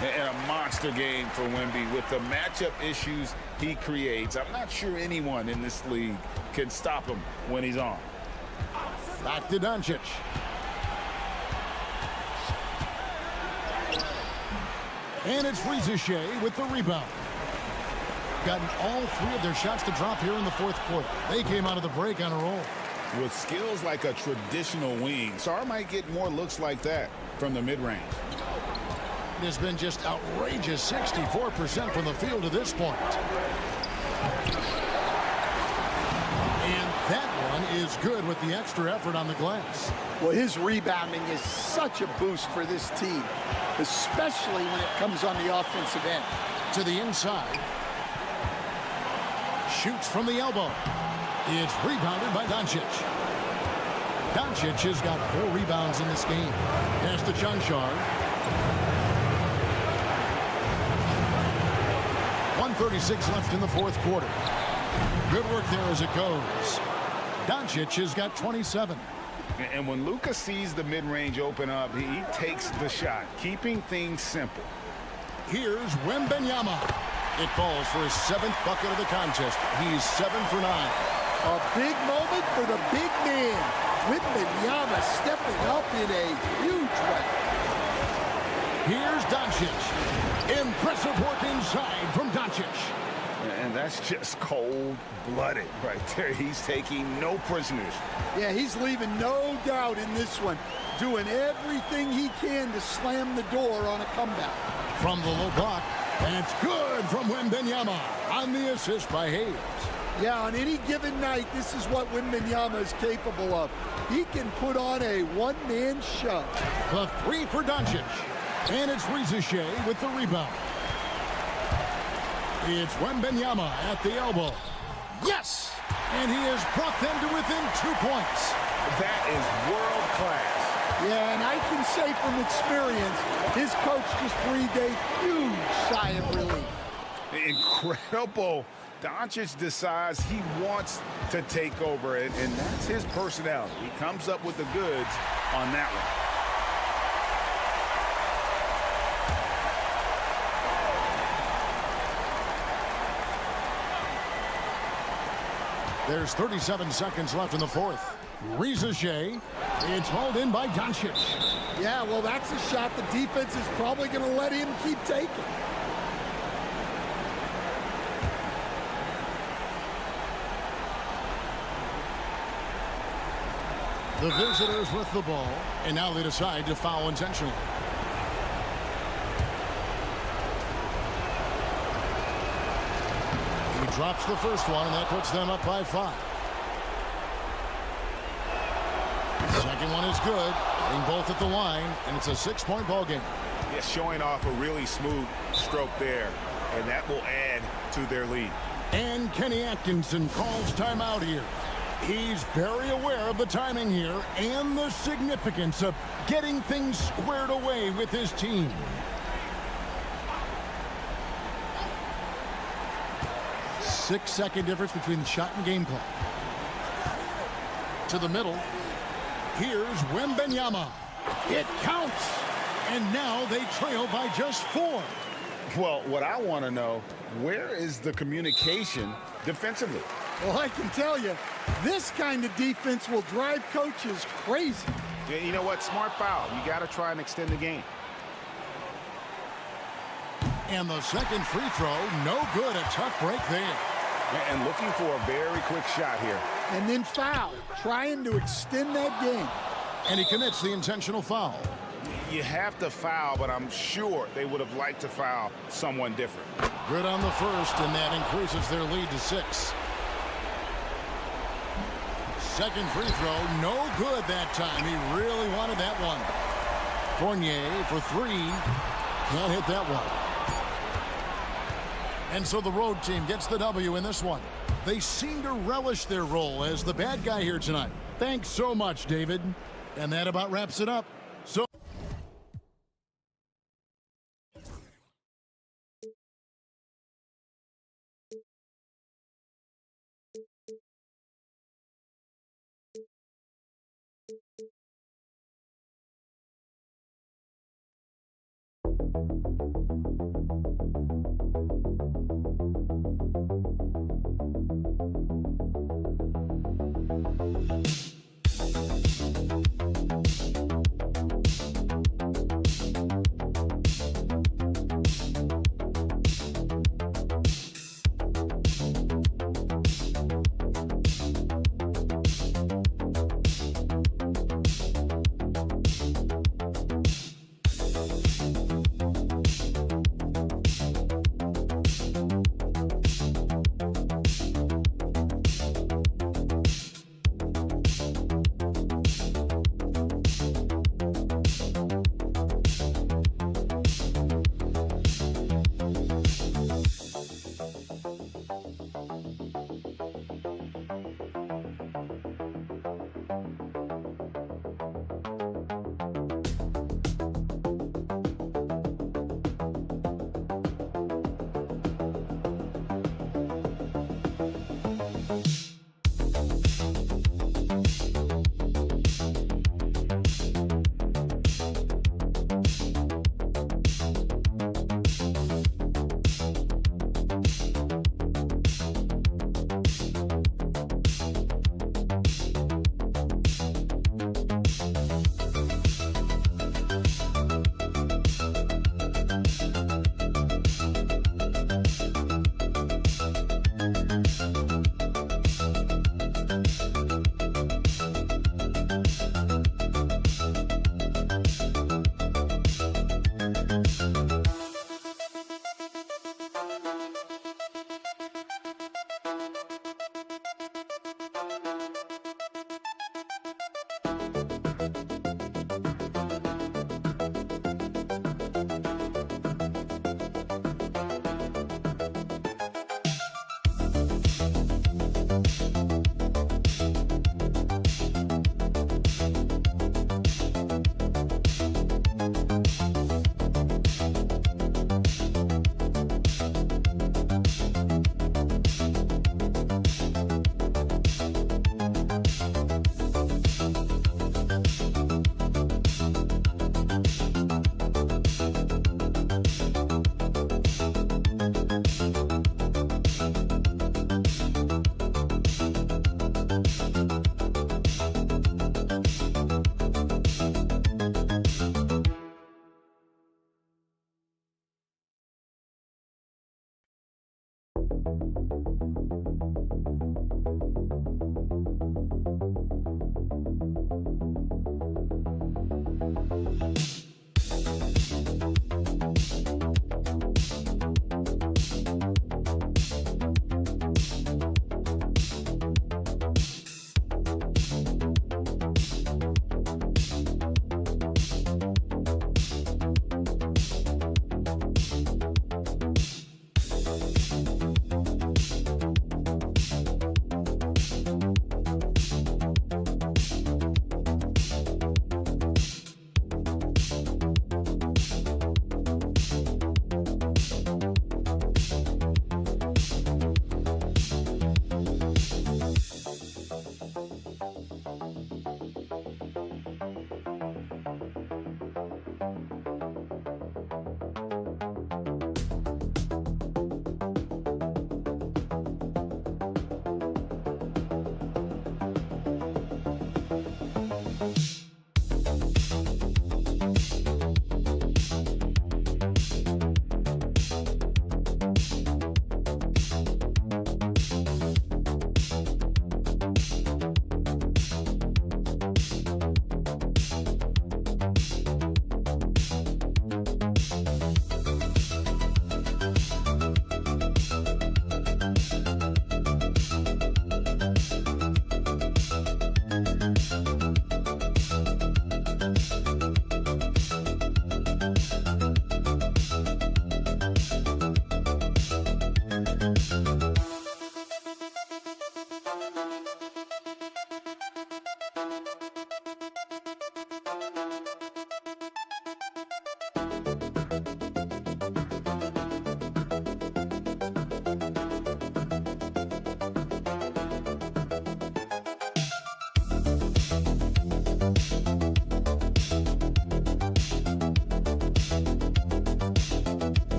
And a monster game for Wemby with the matchup issues he creates. I'm not sure anyone in this league can stop him when he's on. Back to Doncic. And it's Riziche with the rebound. Gotten all three of their shots to drop here in the fourth quarter. They came out of the break on a roll. With skills like a traditional wing, Sarr might get more looks like that from the mid-range. It's been just outrageous 64% from the field to this point. And that one is good with the extra effort on the glass. Well, his rebounding is such a boost for this team, especially when it comes on the offensive end. To the inside. Shoots from the elbow. It's rebounded by Doncic. Doncic has got 4 rebounds in this game. Pass to Chanchar. 1:36 left in the fourth quarter. Good work there as it goes. Doncic has got 27. And when Luka sees the mid-range open up, he takes the shot, keeping things simple. Here's Wembenyama. It falls for his 7th bucket of the contest. He's 7 for 9. A big moment for the big man. Wembenyama stepping up in a huge way. Here's Doncic. Impressive work inside from Doncic. And that's just cold-blooded right there. He's taking no prisoners. Yeah, he's leaving no doubt in this one. Doing everything he can to slam the door on a comeback. From the low block. That's good from Wembenyama on the assist by Hayes. Yeah, on any given night, this is what Wembenyama is capable of. He can put on a one-man show. The 3 for Doncic. And it's Riziche with the rebound. It's Wembenyama at the elbow. Yes! And he has brought them to within 2 points. That is world class. Yeah, and I can say from experience, his coach just breathed a huge sigh of relief. Incredible. Doncic decides he wants to take over it, and that's his personality. He comes up with the goods on that one. There's 37 seconds left in the fourth. Riziche. It's hauled in by Doncic. Yeah, well, that's a shot the defense is probably going to let him keep taking. The visitors with the ball, and now they decide to foul intentionally. He drops the first one, and that puts them up by 5. Second one is good. Getting both at the line, and it's a 6-point ball game. Yeah, showing off a really smooth stroke there, and that will add to their lead. And Kenny Atkinson calls timeout here. He's very aware of the timing here and the significance of getting things squared away with his team. Six-second difference between the shot and game clock. To the middle. Here's Wembenyama. It counts. And now they trail by just 4. Well, what I want to know, where is the communication defensively? Well, I can tell you, this kind of defense will drive coaches crazy. Yeah, you know what? Smart foul. You got to try and extend the game. And the second free throw, no good. A tough break there. And looking for a very quick shot here. And then foul, trying to extend that game. And he commits the intentional foul. You have to foul, but I'm sure they would have liked to foul someone different. Good on the first, and that increases their lead to 6. Second free throw, no good that time. He really wanted that one. Fournier for 3. Can't hit that one. And so the road team gets the W in this one. They seem to relish their role as the bad guy here tonight. Thanks so much, David. And that about wraps it up. So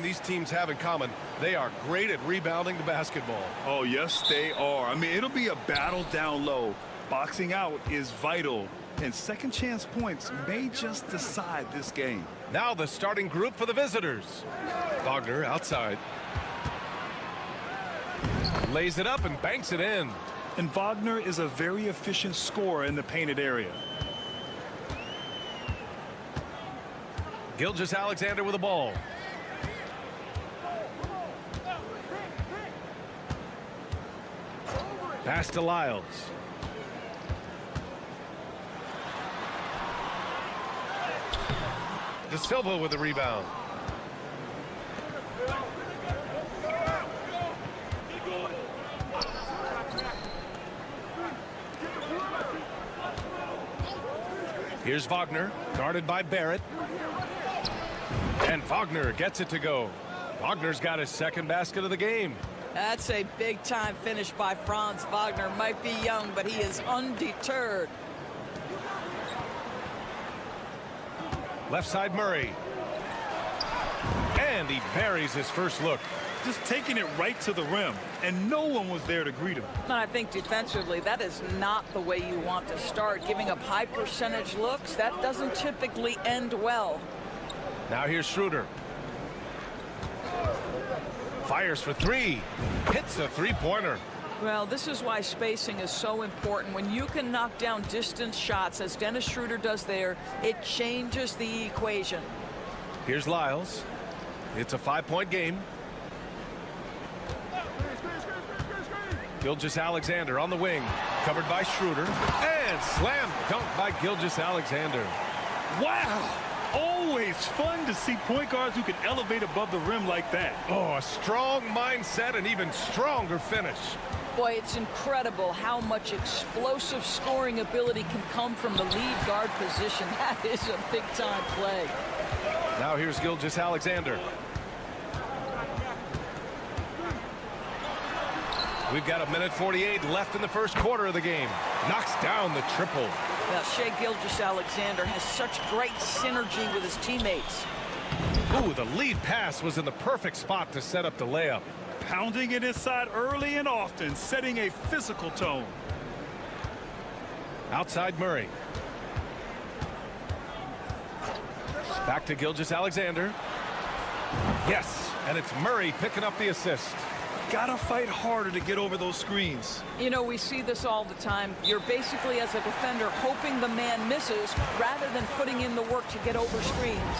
These teams have in common, they are great at rebounding the basketball. Oh, yes, they are. I mean, it'll be a battle down low. Boxing out is vital, and second chance points may just decide this game. Now the starting group for the visitors. Wagner outside. Lays it up and banks it in. And Wagner is a very efficient scorer in the painted area. Gilgeous-Alexander with the ball. Pass to Lyles. De Silva with the rebound. Here's Wagner, guarded by Barrett. And Wagner gets it to go. Wagner's got his second basket of the game. That's a big-time finish by Franz Wagner. Might be young, but he is undeterred. Left side Murray. And he buries his first look. Just taking it right to the rim, and no one was there to greet him. And I think defensively, that is not the way you want to start. Giving up high percentage looks, that doesn't typically end well. Now here's Schroeder. Fires for three. Hits a three-pointer. Well, this is why spacing is so important. When you can knock down distance shots, as Dennis Schroeder does there, it changes the equation. Here's Lyles. It's a 5-point game. Gilgeous-Alexander on the wing. Covered by Schroeder. And slam dunk by Gilgeous-Alexander. Wow! Always fun to see point guards who can elevate above the rim like that. Oh, a strong mindset and even stronger finish. Boy, it's incredible how much explosive scoring ability can come from the lead guard position. That is a big-time play. Now here's Gilgeous-Alexander. We've got 1:48 left in the first quarter of the game. Knocks down the triple. Now, Shai Gilgeous-Alexander has such great synergy with his teammates. Ooh, the lead pass was in the perfect spot to set up the layup. Pounding it inside early and often, setting a physical tone. Outside Murray. Back to Gilgeous-Alexander. Yes, and it's Murray picking up the assist. Gotta fight harder to get over those screens. You know, we see this all the time. You're basically, as a defender, hoping the man misses rather than putting in the work to get over screens.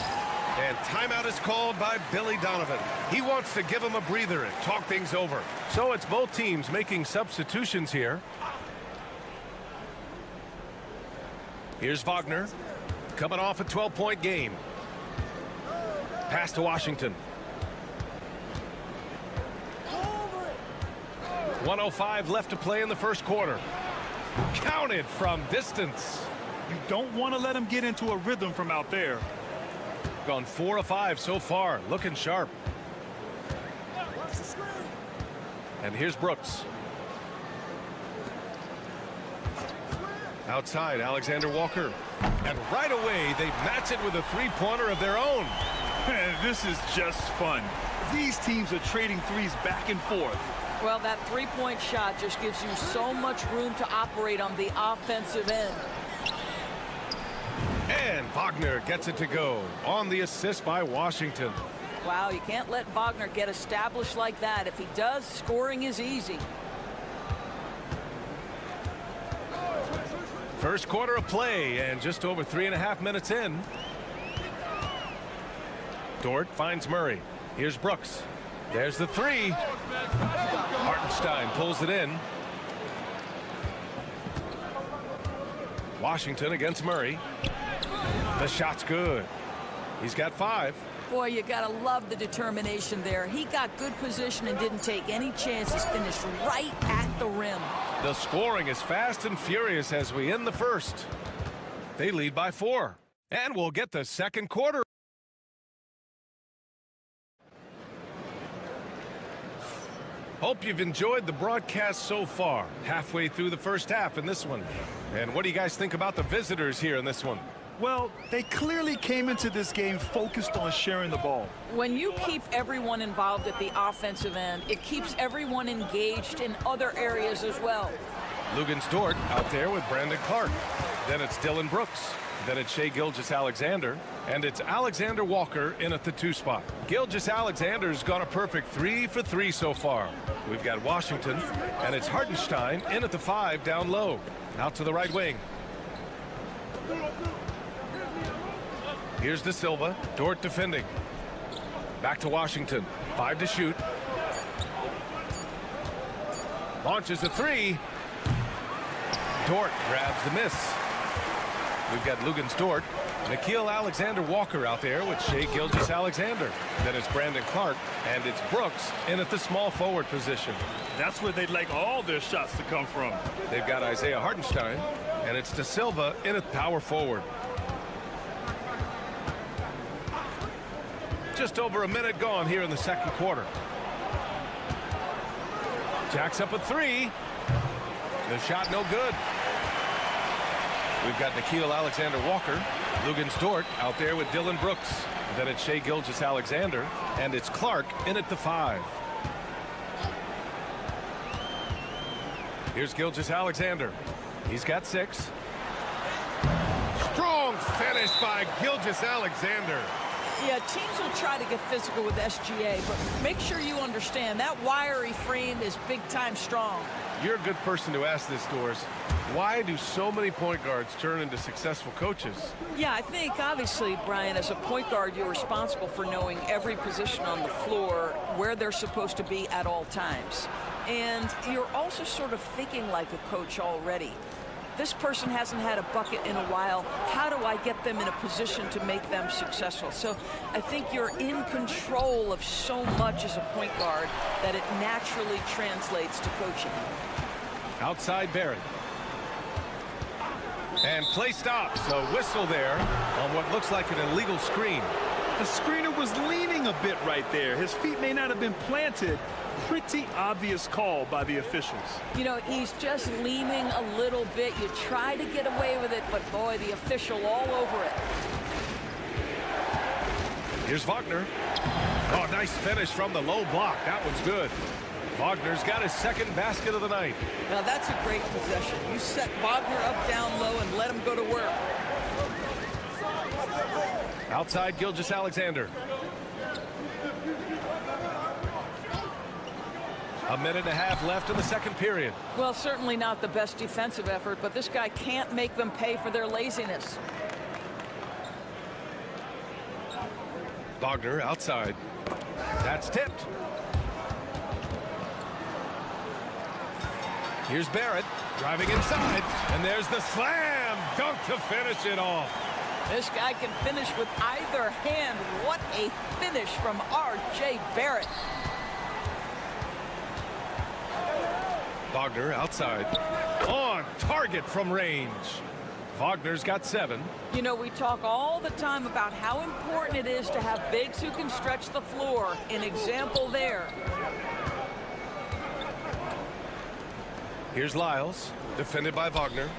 And timeout is called by Billy Donovan. He wants to give him a breather and talk things over. So it's both teams making substitutions here. Here's Wagner, coming off a 12-point game. Pass to Washington. 1:05 left to play in the first quarter. Counted from distance. You don't want to let him get into a rhythm from out there. Gone 4 of 5 so far. Looking sharp. And here's Brooks. Outside, Alexander Walker. And right away, they match it with a three-pointer of their own. This is just fun. These teams are trading threes back and forth. Well, that three-point shot just gives you so much room to operate on the offensive end. And Wagner gets it to go on the assist by Washington. Wow, you can't let Wagner get established like that. If he does, scoring is easy. First quarter of play and just over 3.5 minutes in. Dort finds Murray. Here's Brooks. There's the three. Hartenstein pulls it in. Washington against Murray. The shot's good. He's got 5. Boy, you gotta love the determination there. He got good position and didn't take any chances. Finished right at the rim. The scoring is fast and furious as we end the first. They lead by 4. And we'll get the second quarter. Hope you've enjoyed the broadcast so far. Halfway through the first half in this one. And what do you guys think about the visitors here in this one? Well, they clearly came into this game focused on sharing the ball. When you keep everyone involved at the offensive end, it keeps everyone engaged in other areas as well. Lugens Dort out there with Brandon Clark. Then it's Dylan Brooks. Then it's Shai Gilgeous-Alexander. And it's Alexander Walker in at the 2 spot. Gilgeous-Alexander's got a perfect 3 for 3 so far. We've got Washington, and it's Hartenstein in at the 5 down low. Out to the right wing. Here's De Silva. Dort defending. Back to Washington. 5 to shoot. Launches a 3. Dort grabs the miss. We've got Lugens Dort. Nickeil Alexander-Walker out there with Shai Gilgeous-Alexander. Then it's Brandon Clark, and it's Brooks in at the small forward position. That's where they'd like all their shots to come from. They've got Isaiah Hartenstein, and it's De Silva in at power forward. Just over a minute gone here in the second quarter. Jacks up a 3. The shot no good. We've got Nickeil Alexander-Walker. Lugens Dort out there with Dylan Brooks. Then it's Shai Gilgeous-Alexander. And it's Clark in at the 5. Here's Gilgeous-Alexander. He's got 6. Strong finish by Gilgeous-Alexander. Yeah, teams will try to get physical with SGA, but make sure you understand that wiry frame is big-time strong. You're a good person to ask this, Doris. Why do so many point guards turn into successful coaches? Yeah, I think, obviously, Brian, as a point guard, you're responsible for knowing every position on the floor, where they're supposed to be at all times. And you're also sort of thinking like a coach already. This person hasn't had a bucket in a while. How do I get them in a position to make them successful? So I think you're in control of so much as a point guard that it naturally translates to coaching. Outside Barrett. And play stops. A whistle there on what looks like an illegal screen. The screener was leaning a bit right there. His feet may not have been planted. Pretty obvious call by the officials. You know, he's just leaning a little bit. You try to get away with it, but boy, the official all over it. Here's Wagner. Oh, nice finish from the low block. That one's good. Wagner's got his second basket of the night. Now that's a great possession. You set Wagner up down low and let him go to work. Outside Gilgeous-Alexander. A minute and a half left in the second period. Well, certainly not the best defensive effort, but this guy can't make them pay for their laziness. Wagner outside. That's tipped. Here's Barrett driving inside, and there's the slam dunk to finish it off. This guy can finish with either hand. What a finish from R.J. Barrett. Wagner outside. On target from range. Wagner's got 7. You know, we talk all the time about how important it is to have bigs who can stretch the floor. An example there. Here's Lyles, defended by Wagner.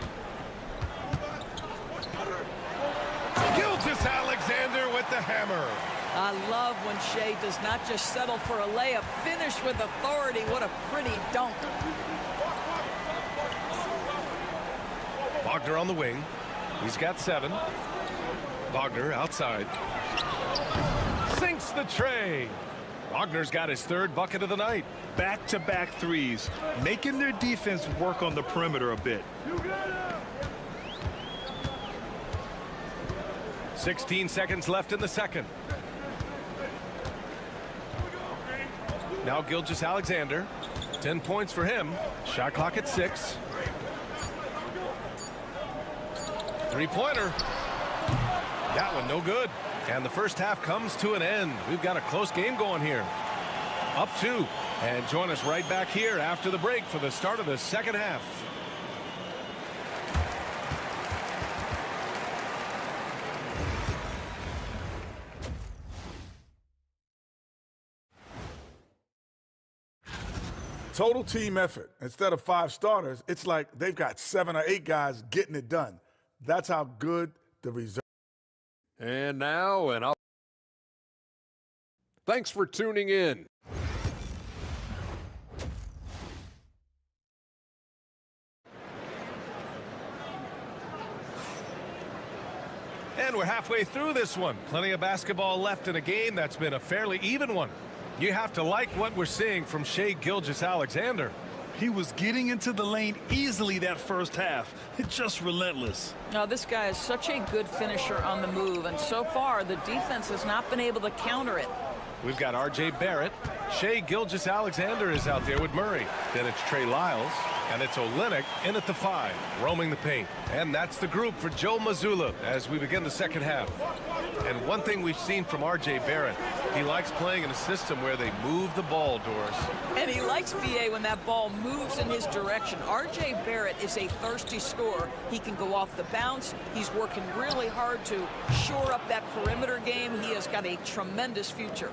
Gilgeous-Alexander with the hammer. I love when Shea does not just settle for a layup. Finish with authority. What a pretty dunk. Wagner on the wing. He's got 7. Wagner outside. Sinks the tray. Wagner's got his 3rd bucket of the night. Back-to-back threes, making their defense work on the perimeter a bit. 16 seconds left in the second. Now Gilgeous-Alexander. 10 points for him. Shot clock at 6. Three-pointer. That one no good. And the first half comes to an end. We've got a close game going here. Up 2. And join us right back here after the break for the start of the second half. Total team effort. Instead of 5 starters, it's like they've got 7 or 8 guys getting it done. That's how good the result. And now, thanks for tuning in. And we're halfway through this one. Plenty of basketball left in a game that's been a fairly even one. You have to like what we're seeing from Shai Gilgeous-Alexander. He was getting into the lane easily that first half. It's just relentless. Now, this guy is such a good finisher on the move, and so far the defense has not been able to counter it. We've got R.J. Barrett. Shai Gilgeous-Alexander is out there with Murray. Then it's Trey Lyles, and it's Olynyk in at the 5, roaming the paint. And that's the group for Joe Mazzulla as we begin the second half. And one thing we've seen from R.J. Barrett, he likes playing in a system where they move the ball, Doris. And he likes BA when that ball moves in his direction. R.J. Barrett is a thirsty scorer. He can go off the bounce. He's working really hard to shore up that perimeter game. He has got a tremendous future.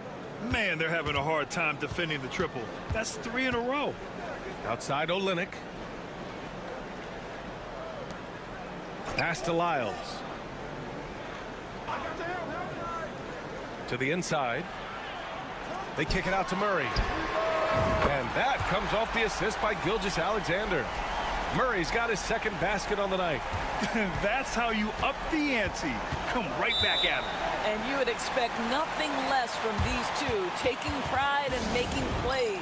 Man, they're having a hard time defending the triple. That's 3 in a row. Outside Olynyk. Pass to Lyles. To the inside. They kick it out to Murray. And that comes off the assist by Gilgeous-Alexander. Murray's got his second basket on the night. That's how you up the ante. Come right back at him. And you would expect nothing less from these two, taking pride and making plays.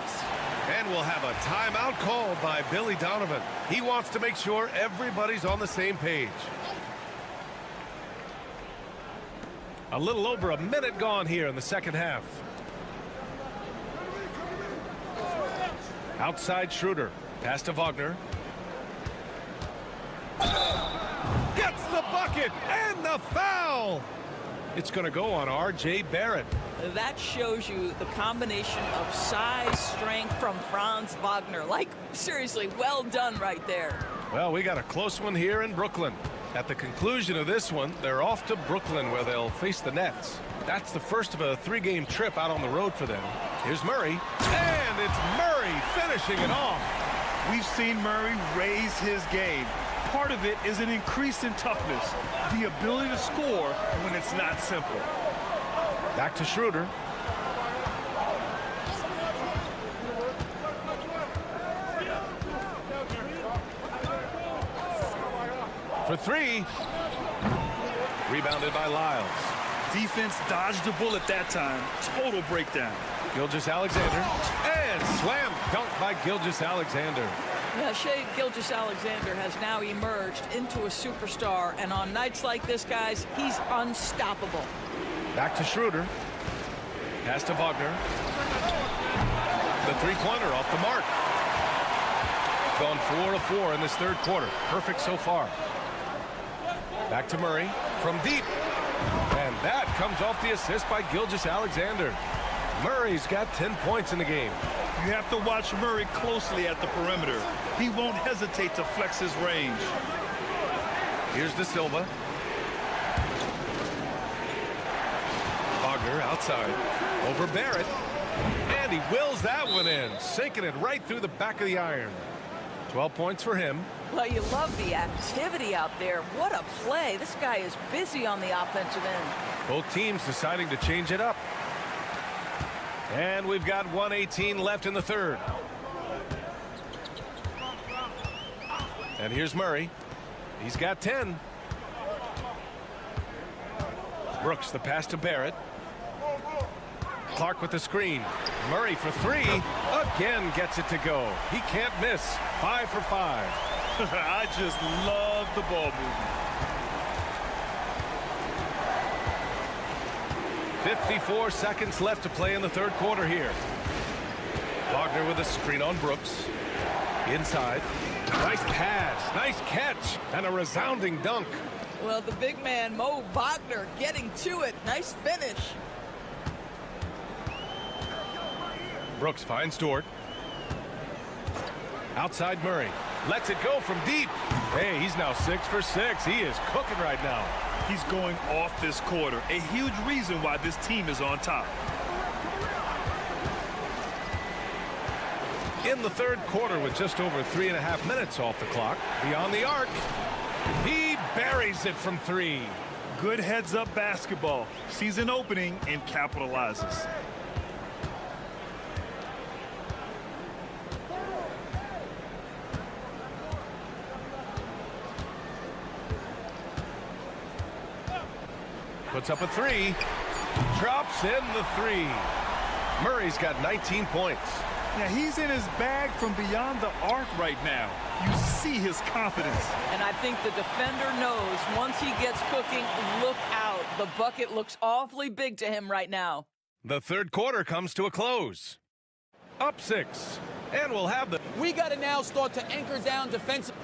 And we'll have a timeout called by Billy Donovan. He wants to make sure everybody's on the same page. A little over a minute gone here in the second half. Outside Schroeder. Pass to Wagner. Gets the bucket and the foul. It's going to go on R.J. Barrett. That shows you the combination of size, strength from Franz Wagner. Like, seriously, well done right there. Well, we got a close one here in Brooklyn. At the conclusion of this one, they're off to Brooklyn where they'll face the Nets. That's the first of a 3-game trip out on the road for them. Here's Murray. And it's Murray finishing it off. We've seen Murray raise his game. Part of it is an increase in toughness, the ability to score when it's not simple. Back to Schroeder. For 3. Rebounded by Lyles. Defense dodged the bullet that time. Total breakdown. Gilgeous-Alexander. And slam dunk by Gilgeous-Alexander. Yeah, Shai Gilgeous-Alexander has now emerged into a superstar, and on nights like this, guys, he's unstoppable. Back to Schroeder. Pass to Wagner. The 3-pointer off the mark. Gone 4 of 4 in this third quarter. Perfect so far. Back to Murray from deep. That comes off the assist by Gilgeous-Alexander. Murray's got 10 points in the game. You have to watch Murray closely at the perimeter. He won't hesitate to flex his range. Here's De Silva. Wagner outside. Over Barrett. And he wills that one in, sinking it right through the back of the iron. 12 points for him. Well, you love the activity out there. What a play. This guy is busy on the offensive end. Both teams deciding to change it up. And we've got 1:18 left in the third. And here's Murray. He's got 10. Brooks, the pass to Barrett. Clark with the screen. Murray for three. Again gets it to go. He can't miss. 5 for 5. I just love the ball movement. 54 seconds left to play in the third quarter here. Wagner with a screen on Brooks. Inside. Nice pass. Nice catch. And a resounding dunk. Well, the big man, Mo Wagner, getting to it. Nice finish. Brooks finds Dort. Outside Murray. Lets it go from deep. Hey, he's now 6 for 6. He is cooking right now. He's going off this quarter. A huge reason why this team is on top. In the third quarter with just over 3.5 minutes off the clock. Beyond the arc. He buries it from 3. Good heads-up basketball. Sees an opening and capitalizes. Puts up a 3. Drops in the 3. Murray's got 19 points. Yeah, he's in his bag from beyond the arc right now. You see his confidence. And I think the defender knows once he gets cooking, look out. The bucket looks awfully big to him right now. The third quarter comes to a close. Up 6. And we'll have the... We got to now start to anchor down defensive.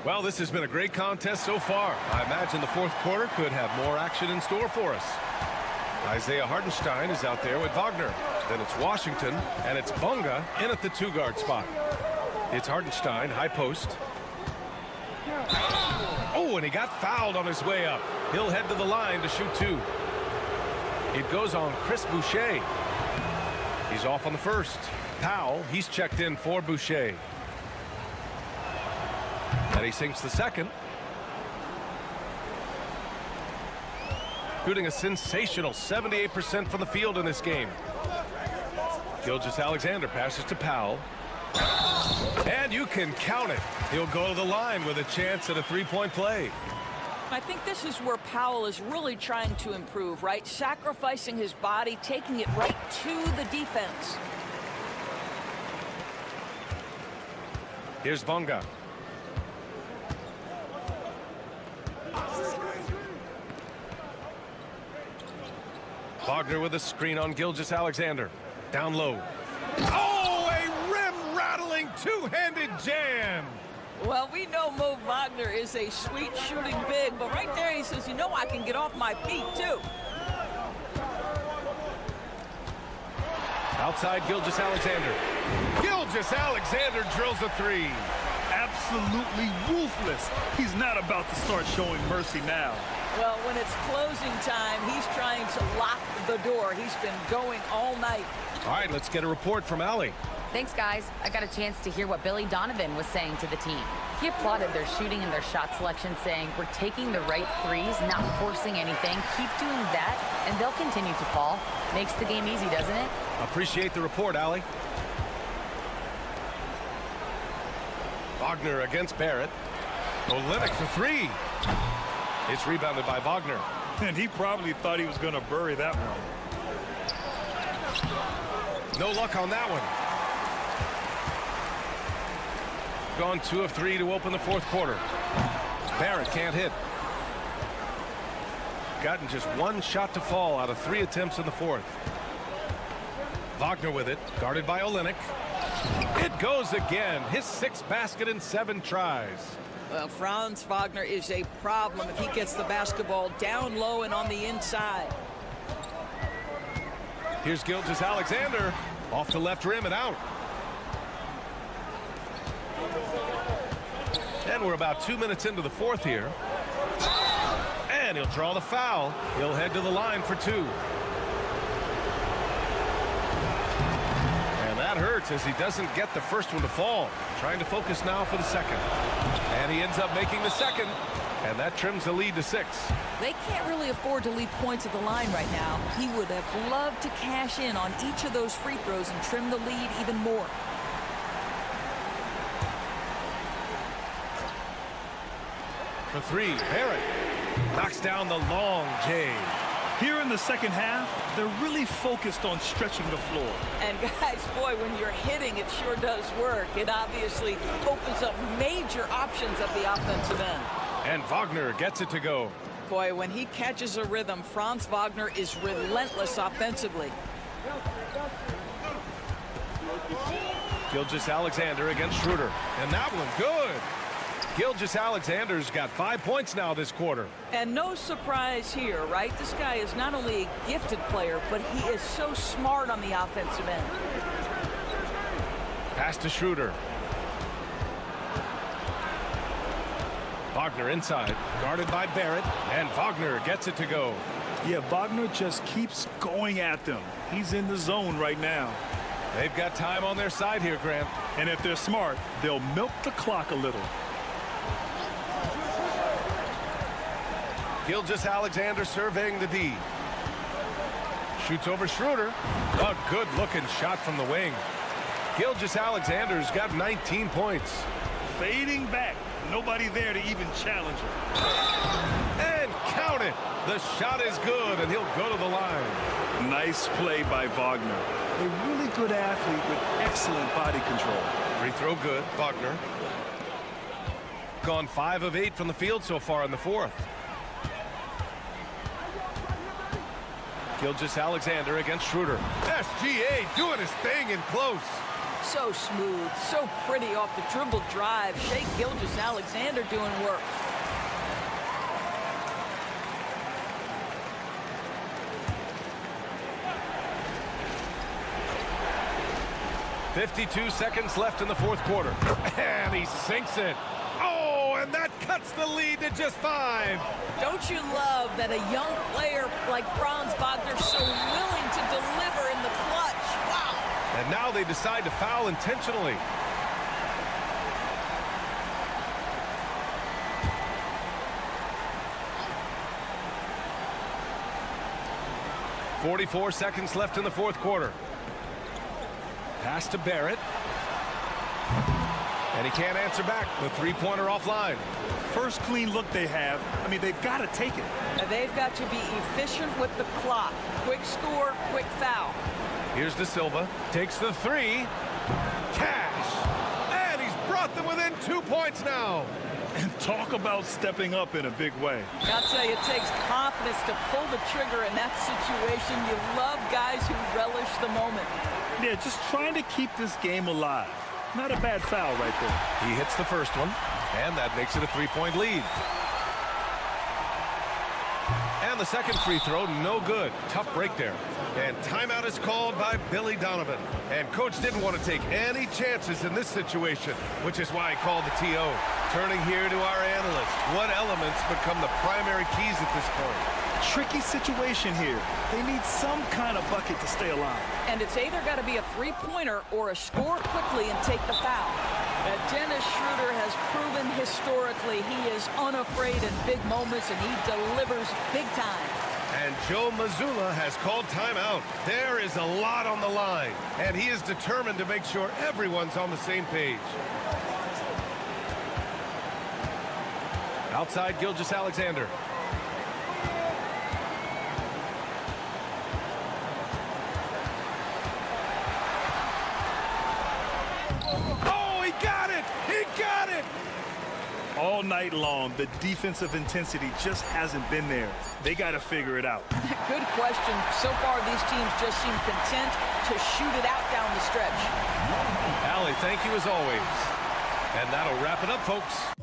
Well, this has been a great contest so far. I imagine the fourth quarter could have more action in store for us. Isaiah Hartenstein is out there with Wagner. Then it's Washington, and it's Bunga in at the 2-guard spot. It's Hartenstein, high post. Oh, and he got fouled on his way up. He'll head to the line to shoot 2. It goes on Chris Boucher. He's off on the first. Powell, he's checked in for Boucher. And he sinks the second. Shooting a sensational 78% from the field in this game. Gilgeous-Alexander passes to Powell. And you can count it. He'll go to the line with a chance at a 3-point play. I think this is where Powell is really trying to improve, right? Sacrificing his body, taking it right to the defense. Here's Bunga. Wagner with a screen on Gilgeous-Alexander. Down low. Oh, a rim-rattling two-handed jam. Well, we know Mo Wagner is a sweet shooting big, but right there he says, you know, I can get off my feet, too. Outside Gilgeous-Alexander. Gilgeous-Alexander drills a 3. Absolutely ruthless. He's not about to start showing mercy now. Well, when it's closing time, he's trying to lock the door. He's been going all night. All right, let's get a report from Allie. Thanks, guys. I got a chance to hear what Billy Donovan was saying to the team. He applauded their shooting and their shot selection, saying, we're taking the right threes, not forcing anything. Keep doing that, and they'll continue to fall. Makes the game easy, doesn't it? Appreciate the report, Allie. Wagner against Barrett. Olynyk for 3. It's rebounded by Wagner. And he probably thought he was going to bury that one. No luck on that one. Gone 2 of 3 to open the fourth quarter. Barrett can't hit. Gotten just 1 shot to fall out of 3 attempts in the fourth. Wagner with it, guarded by Olynyk. It goes again. His 6th basket in 7 tries. Well, Franz Wagner is a problem if he gets the basketball down low and on the inside. Here's Gilgeous-Alexander off the left rim and out. And we're about 2 minutes into the fourth here. And he'll draw the foul. He'll head to the line for two. And that hurts as he doesn't get the first one to fall. Trying to focus now for the second. And he ends up making the second. And that trims the lead to 6. They can't really afford to leave points at the line right now. He would have loved to cash in on each of those free throws and trim the lead even more. For three, Barrett knocks down the long J. Here in the second half, they're really focused on stretching the floor. And guys, boy, when you're hitting, it sure does work. It obviously opens up major options at the offensive end. And Wagner gets it to go. Boy, when he catches a rhythm, Franz Wagner is relentless offensively. Gilgeous-Alexander against Schroeder. And that one good. Gilgeous-Alexander's got 5 points now this quarter. And no surprise here, right? This guy is not only a gifted player, but he is so smart on the offensive end. Pass to Schroeder. Wagner inside, guarded by Barrett, and Wagner gets it to go. Yeah, Wagner just keeps going at them. He's in the zone right now. They've got time on their side here, Grant. And if they're smart, they'll milk the clock a little. Gilgeous-Alexander surveying the D. Shoots over Schroeder. A good-looking shot from the wing. Gilgeous-Alexander's got 19 points. Fading back. Nobody there to even challenge him. And count it. The shot is good, and he'll go to the line. Nice play by Wagner. A really good athlete with excellent body control. Free throw good, Wagner. Gone 5 of 8 from the field so far in the fourth. Gilgeous-Alexander against Schroeder. SGA doing his thing in close. So smooth, so pretty off the dribble drive. Shai Gilgeous-Alexander doing work. .52 seconds left in the fourth quarter. And he sinks it. Oh, and that cuts the lead to just 5. Don't you love that a young player like Franz Wagner so willing to deliver in the clutch? Wow. And now they decide to foul intentionally. .44 seconds left in the fourth quarter. Pass to Barrett. And he can't answer back. The three-pointer offline. First clean look they have. I mean, they've got to take it. And they've got to be efficient with the clock. Quick score, quick foul. Here's De Silva. Takes the three. Cash. And he's brought them within 2 points now. And talk about stepping up in a big way. I'll tell you, it takes confidence to pull the trigger in that situation. You love guys who relish the moment. Yeah, just trying to keep this game alive. Not a bad foul right there. He hits the first one, and that makes it a 3-point lead. And the second free throw, no good. Tough break there. And timeout is called by Billy Donovan. And coach didn't want to take any chances in this situation, which is why he called the TO. Turning here to our analyst. What elements become the primary keys at this point? Tricky situation here. They need some kind of bucket to stay alive. And it's either got to be a three-pointer or a score quickly and take the foul. Dennis Schroeder has proven historically he is unafraid in big moments, and he delivers big time. And Joe Mazzulla has called timeout. There is a lot on the line, and he is determined to make sure everyone's on the same page. Outside, Gilgeous-Alexander. All night long, the defensive intensity just hasn't been there. They got to figure it out. Good question. So far, these teams just seem content to shoot it out down the stretch. Allie, thank you as always. And that'll wrap it up, folks.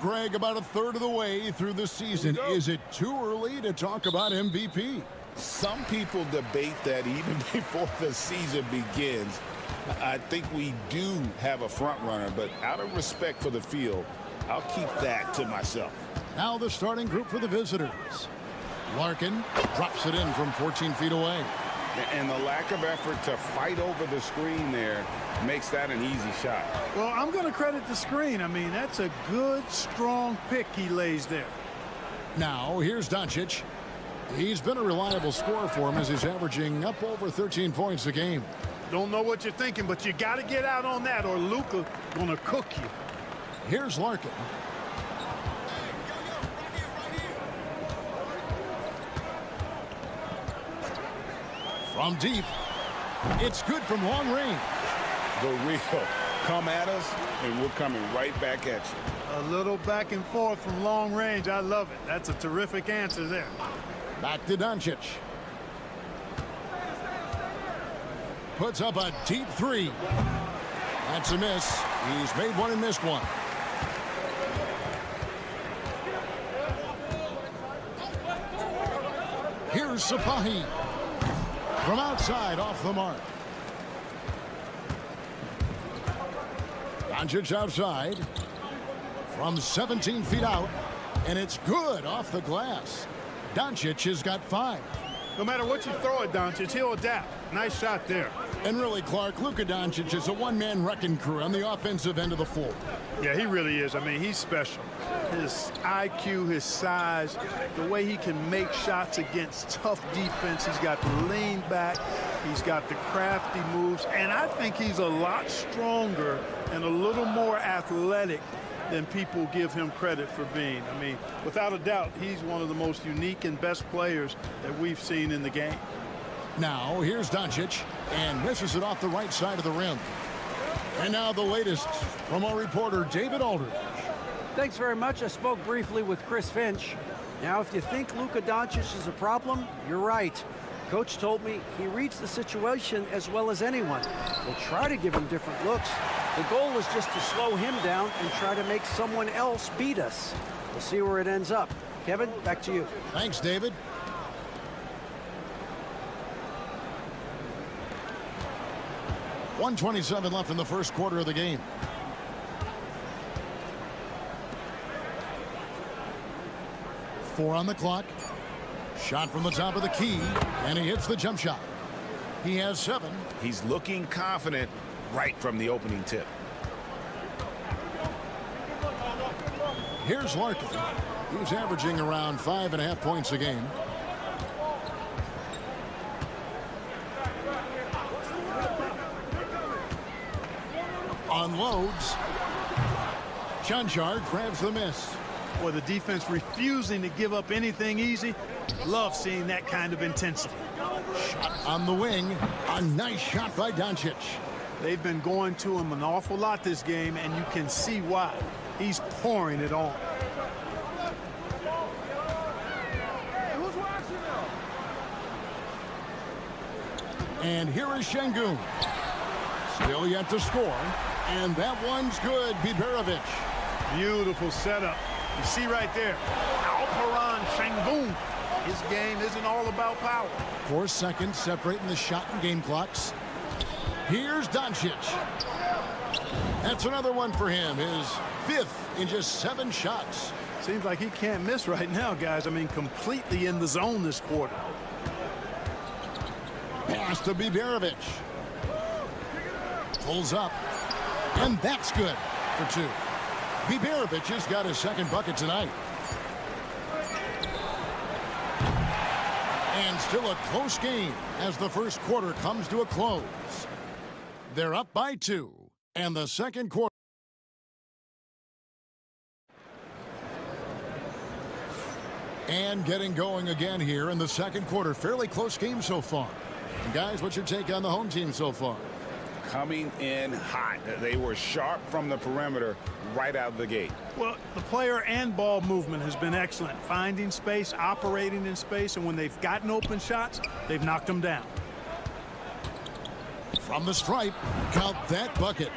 Greg, about a third of the way through the season. Is it too early to talk about MVP? Some people debate that even before the season begins. I think we do have a front runner, but out of respect for the field, I'll keep that to myself. Now the starting group for the visitors. Larkin drops it in from 14 feet away. And the lack of effort to fight over the screen there makes that an easy shot. Well, I'm going to credit the screen. I mean, that's a good, strong pick he lays there. Now, here's Doncic. He's been a reliable scorer for him as he's averaging up over 13 points a game. Don't know what you're thinking, but you got to get out on that or Luka going to cook you. Here's Larkin. From deep, it's good from long range. The real come at us, and we're coming right back at you. A little back and forth from long range. I love it. That's a terrific answer there. Back to Doncic. Puts up a deep three. That's a miss. He's made one and missed one. Here's Sapahi. From outside, off the mark. Doncic outside. From 17 feet out. And it's good off the glass. Doncic has got 5. No matter what you throw at Doncic, he'll adapt. Nice shot there. And really, Clark, Luka Doncic is a one-man wrecking crew on the offensive end of the floor. Yeah, he really is. I mean, he's special. His IQ, his size, the way he can make shots against tough defense. He's got the lean back. He's got the crafty moves. And I think he's a lot stronger and a little more athletic than people give him credit for being. I mean, without a doubt, he's one of the most unique and best players that we've seen in the game. Now, here's Doncic, and misses it off the right side of the rim. And now the latest from our reporter, David Aldridge. Thanks very much. I spoke briefly with Chris Finch. Now, if you think Luka Doncic is a problem, you're right. Coach told me he reads the situation as well as anyone. We'll try to give him different looks. The goal is just to slow him down and try to make someone else beat us. We'll see where it ends up. Kevin, back to you. Thanks, David. .127 left in the first quarter of the game. Four on the clock. Shot from the top of the key, and he hits the jump shot. He has 7. He's looking confident right from the opening tip. Here's Larkin. He's averaging around 5.5 points a game. Unloads. Chanchar grabs the miss. Boy, the defense refusing to give up anything easy. Love seeing that kind of intensity. Shot on the wing. A nice shot by Doncic. They've been going to him an awful lot this game, and you can see why. He's pouring it on. And here is Şengün. Still yet to score. And that one's good, Biberovic. Beautiful setup. You see right there, Alperen Şengün. His game isn't all about power. 4 seconds separating the shot and game clocks. Here's Doncic. That's another one for him, his 5th in just 7 shots. Seems like he can't miss right now, guys. I mean, completely in the zone this quarter. Pass to Biberovic. Pulls up. And that's good for 2. Biberovic has got his 2nd bucket tonight. And still a close game as the first quarter comes to a close. They're up by 2. And the second quarter. And getting going again here in the second quarter. Fairly close game so far. And guys, what's your take on the home team so far? Coming in hot. They were sharp from the perimeter right out of the gate. Well, the player and ball movement has been excellent. Finding space, operating in space, and when they've gotten open shots, they've knocked them down. From the stripe, count that bucket.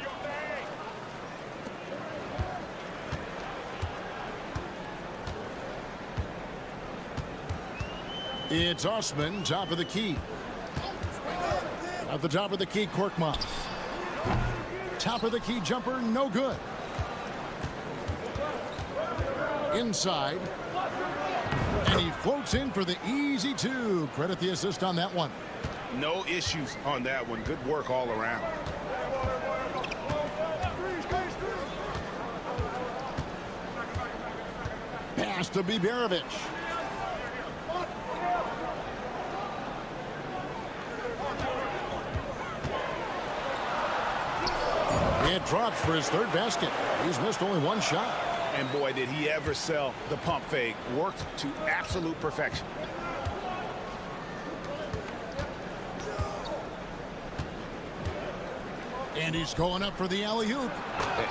It's Osman, top of the key. At the top of the key, Korkmaz. Top of the key jumper, no good. Inside. And he floats in for the easy 2. Credit the assist on that one. No issues on that one. Good work all around. Pass to Biberovic. It drops for his 3rd basket. He's missed only 1 shot. And boy, did he ever sell the pump fake. Worked to absolute perfection. And he's going up for the alley-oop.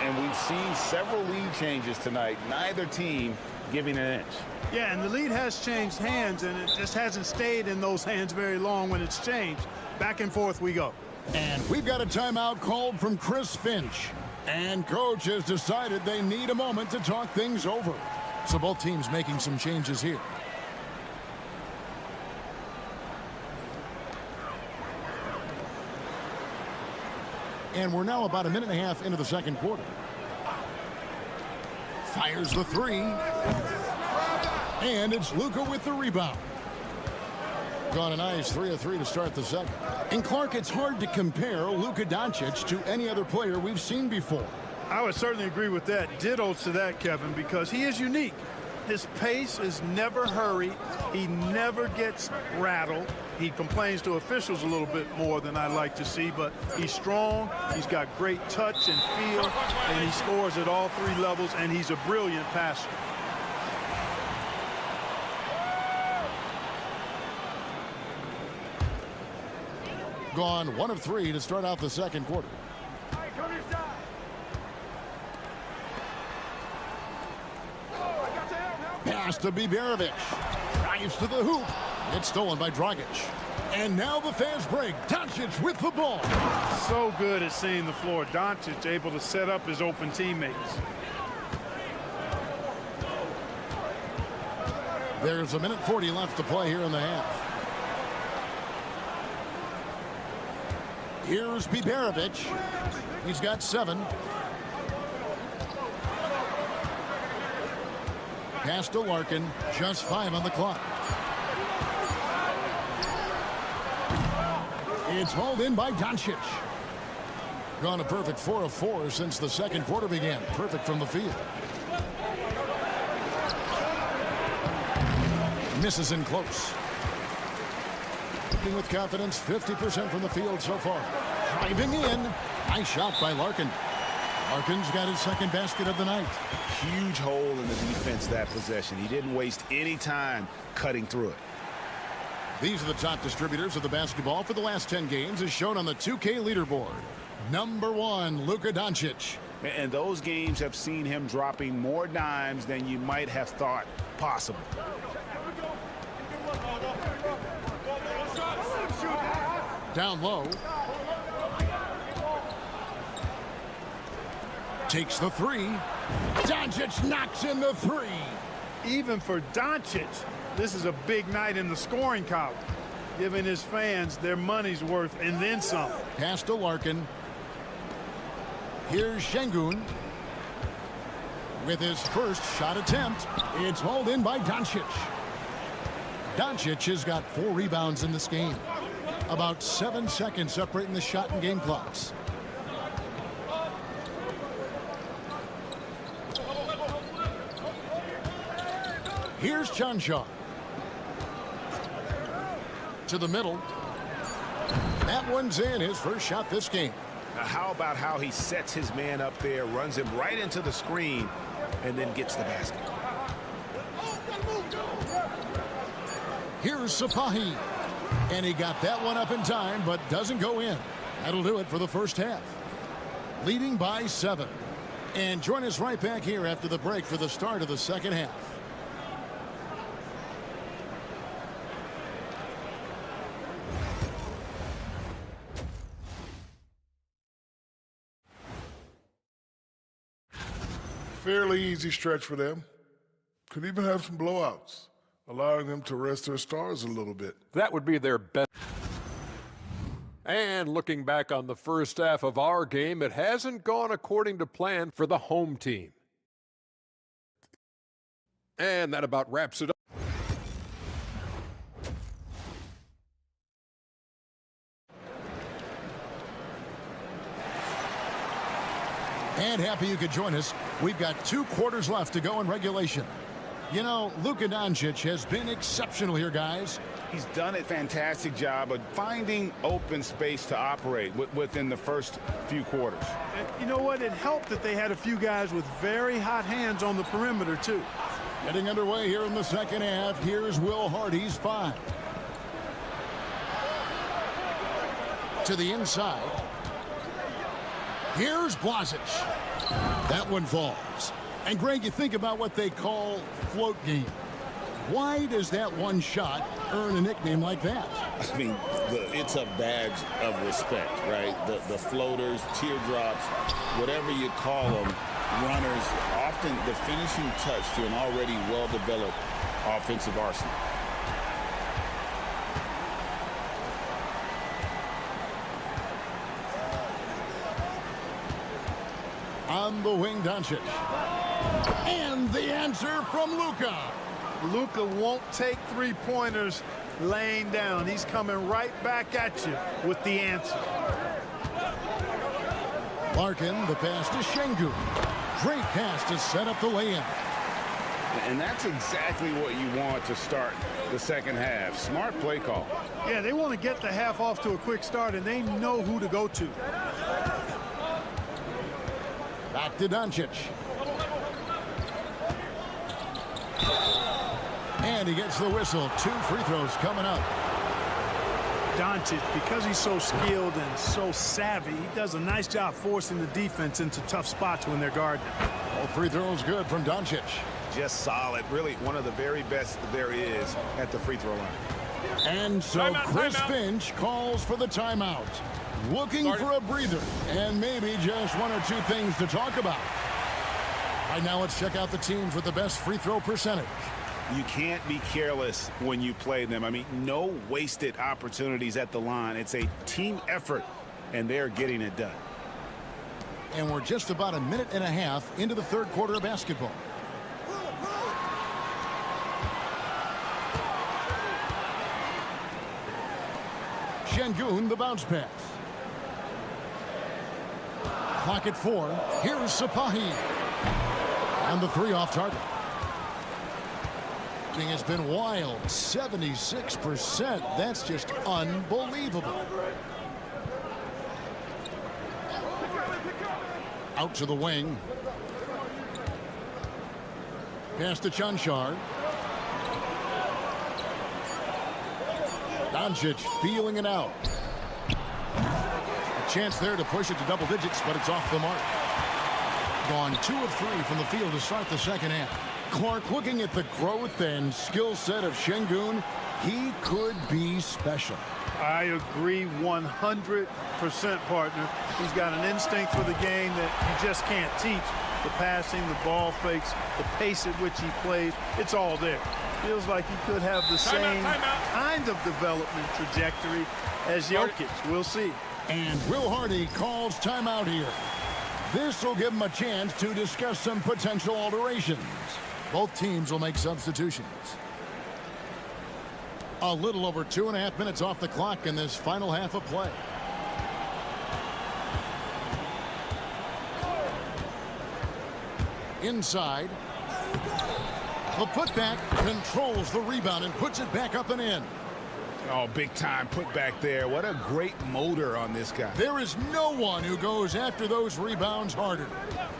And we've seen several lead changes tonight. Neither team giving an inch. Yeah, and the lead has changed hands, and it just hasn't stayed in those hands very long when it's changed. Back and forth we go. And we've got a timeout called from Chris Finch. And coach has decided they need a moment to talk things over. So both teams making some changes here. And we're now about a minute and a half into the second quarter. Fires the 3. And it's Luka with the rebound. Gone a nice 3 of 3 to start the second. And Clark, it's hard to compare Luka Doncic to any other player we've seen before. I would certainly agree with that. Ditto to that, Kevin, because he is unique. His pace is never hurried. He never gets rattled. He complains to officials a little bit more than I like to see, but he's strong. He's got great touch and feel, and he scores at all 3 levels, and he's a brilliant passer. Gone 1 of 3 to start out the second quarter. Pass to Biberovic. Drives to the hoop. It's stolen by Dragic. And now the fast break. Doncic with the ball. So good at seeing the floor. Doncic able to set up his open teammates. There's a minute 40 left to play here in the half. Here's Biberovic. He's got 7. Pass to Larkin. Just 5 on the clock. It's hauled in by Doncic. Gone a perfect 4 of 4 since the second quarter began. Perfect from the field. Misses in close. With confidence, 50% from the field so far. Driving in. Nice shot by Larkin. Larkin's got his 2nd basket of the night. Huge hole in the defense that possession. He didn't waste any time cutting through it. These are the top distributors of the basketball for the last 10 games as shown on the 2K leaderboard. Number 1, Luka Doncic. And those games have seen him dropping more dimes than you might have thought possible. Down low. Takes the 3. Doncic knocks in the 3. Even for Doncic, this is a big night in the scoring column, giving his fans their money's worth and then some. Pass to Larkin. Here's Şengün. With his first shot attempt, it's hauled in by Doncic. Doncic has got 4 rebounds in this game. About 7 seconds separating the shot and game clocks. Here's Cancar. To the middle. That one's in, his first shot this game. Now how about how he sets his man up there, runs him right into the screen, and then gets the basket. Here's SportyfAI. And he got that one up in time, but doesn't go in. That'll do it for the first half. Leading by 7. And join us right back here after the break for the start of the second half. Fairly easy stretch for them. Could even have some blowouts, allowing them to rest their stars a little bit. That would be their best. And looking back on the first half of our game, it hasn't gone according to plan for the home team. And that about wraps it up. And happy you could join us. We've got 2 quarters left to go in regulation. You know, Luka Doncic has been exceptional here, guys. He's done a fantastic job of finding open space to operate within the first few quarters. And you know what? It helped that they had a few guys with very hot hands on the perimeter, too. Getting underway here in the second half. Here's Will Hardy's 5. To the inside. Here's Blasic. That one falls. And Greg, you think about what they call float game. Why does that one shot earn a nickname like that? I mean, it's a badge of respect, right? The floaters, teardrops, whatever you call them, runners, often the finishing touch to an already well-developed offensive arsenal. On the wing, Doncic. And the answer from Luka. Luka won't take 3-pointers laying down. He's coming right back at you with the answer. Larkin, the pass to Şengün. Great pass to set up the lay-in. And that's exactly what you want to start the second half. Smart play call. Yeah, they want to get the half off to a quick start, and they know who to go to. Back to Doncic. And he gets the whistle. 2 free throws coming up. Doncic, because he's so skilled and so savvy, he does a nice job forcing the defense into tough spots when they're guarding. All free throws good from Doncic. Just solid. Really one of the very best there is at the free throw line. And so Chris Finch calls for the timeout. Looking for a breather and maybe just 1 or 2 things to talk about. Right now, let's check out the teams with the best free throw percentage. You can't be careless when you play them. I mean, no wasted opportunities at the line. It's a team effort, and they're getting it done. And we're just about a minute and a half into the third quarter of basketball. Şengün, the bounce pass. Clock at 4. Here's SportyfAI. And the 3 off target. Has been wild. 76%. That's just unbelievable. Out to the wing. Pass to Cancar. Doncic feeling it out. A chance there to push it to double digits, but it's off the mark. Gone 2 of 3 from the field to start the second half. Clark, looking at the growth and skill set of Şengün, he could be special. I agree 100%, partner. He's got an instinct for the game that you just can't teach. The passing, the ball fakes, the pace at which he plays, it's all there. Feels like he could have the same kind of development trajectory as Jokic. We'll see. And Will Hardy calls timeout here. This will give them a chance to discuss some potential alterations. Both teams will make substitutions. A little over 2.5 minutes off the clock in this final half of play. Inside. The putback controls the rebound and puts it back up and in. Oh, big time put back there. What a great motor on this guy. There is no one who goes after those rebounds harder.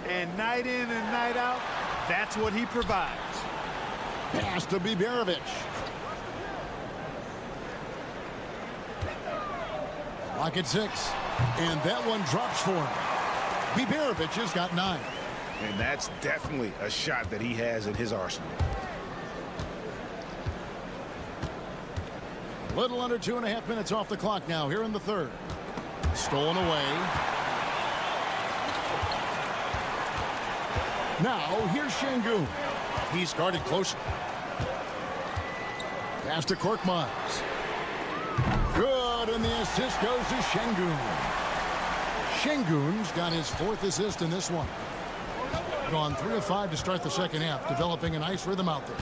And night in and night out, that's what he provides. Pass to Biberovic. Lock at 6. And that one drops for him. Biberovic has got 9. And that's definitely a shot that he has in his arsenal. A little under 2.5 minutes off the clock now here in the third. Stolen away. Now here's Şengün. He's guarded closely. Pass to Korkmaz. Good, and the assist goes to Şengün. Şengün's got his 4th assist in this one. Gone 3 of 5 to start the second half, developing a nice rhythm out there.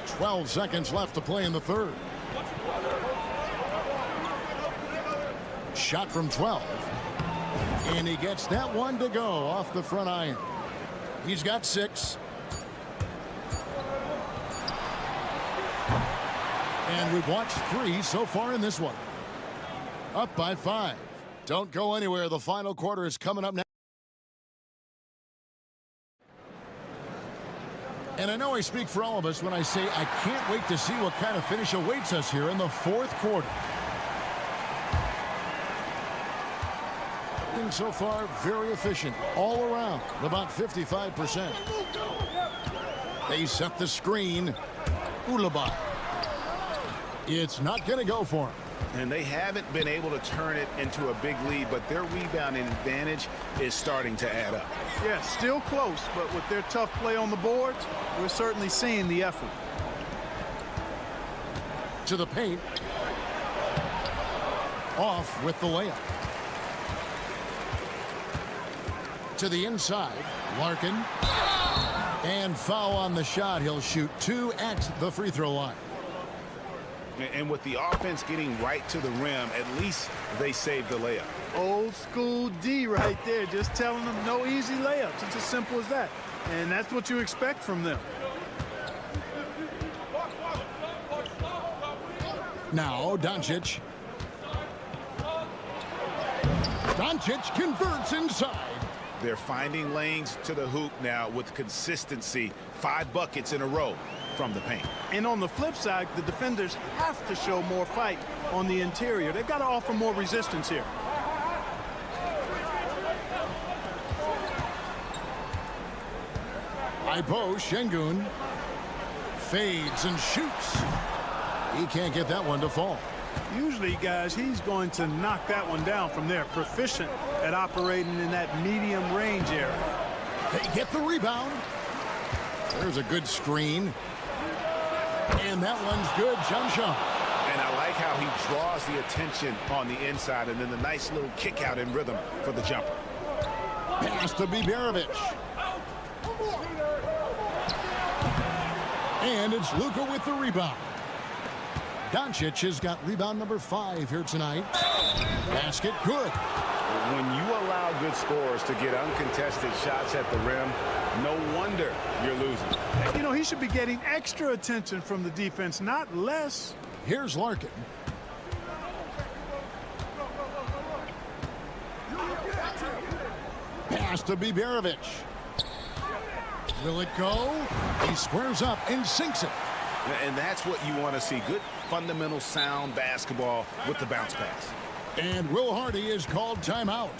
Twelve seconds left to play in the third. Shot from 12. And he gets that one to go off the front iron. He's got 6. And we've watched 3 so far in this one. Up by 5. Don't go anywhere. The final quarter is coming up now. And I know I speak for all of us when I say I can't wait to see what kind of finish awaits us here in the fourth quarter. So far, very efficient all around, about 55%. They set the screen. Ulaba. It's not going to go for him. And they haven't been able to turn it into a big lead, but their rebounding advantage is starting to add up. Yeah, still close, but with their tough play on the boards, we're certainly seeing the effort. To the paint. Off with the layup. To the inside. Larkin. And foul on the shot. He'll shoot 2 at the free throw line. And with the offense getting right to the rim, at least they saved the layup. Old school D right there, just telling them no easy layups. It's as simple as that. And that's what you expect from them. Now Doncic. Doncic converts inside. They're finding lanes to the hoop now with consistency. 5 buckets in a row from the paint. And on the flip side, the defenders have to show more fight on the interior. They've got to offer more resistance here. Ipo Şengün fades and shoots. He can't get that one to fall. Usually, guys, he's going to knock that one down from there. Proficient at operating in that medium range area. They get the rebound. There's a good screen. And that one's good. Junshon. And I like how he draws the attention on the inside, and then the nice little kick out in rhythm for the jumper. Pass to Biberovic. And it's Luka with the rebound. Doncic has got rebound number 5 here tonight. Basket good. When you allow good scorers to get uncontested shots at the rim, no wonder you're losing. You know, he should be getting extra attention from the defense, not less. Here's Larkin. Pass to Biberovic. Will it go? He squares up and sinks it. And that's what you want to see. Good, fundamental, sound basketball with the bounce pass. And Will Hardy is called timeout.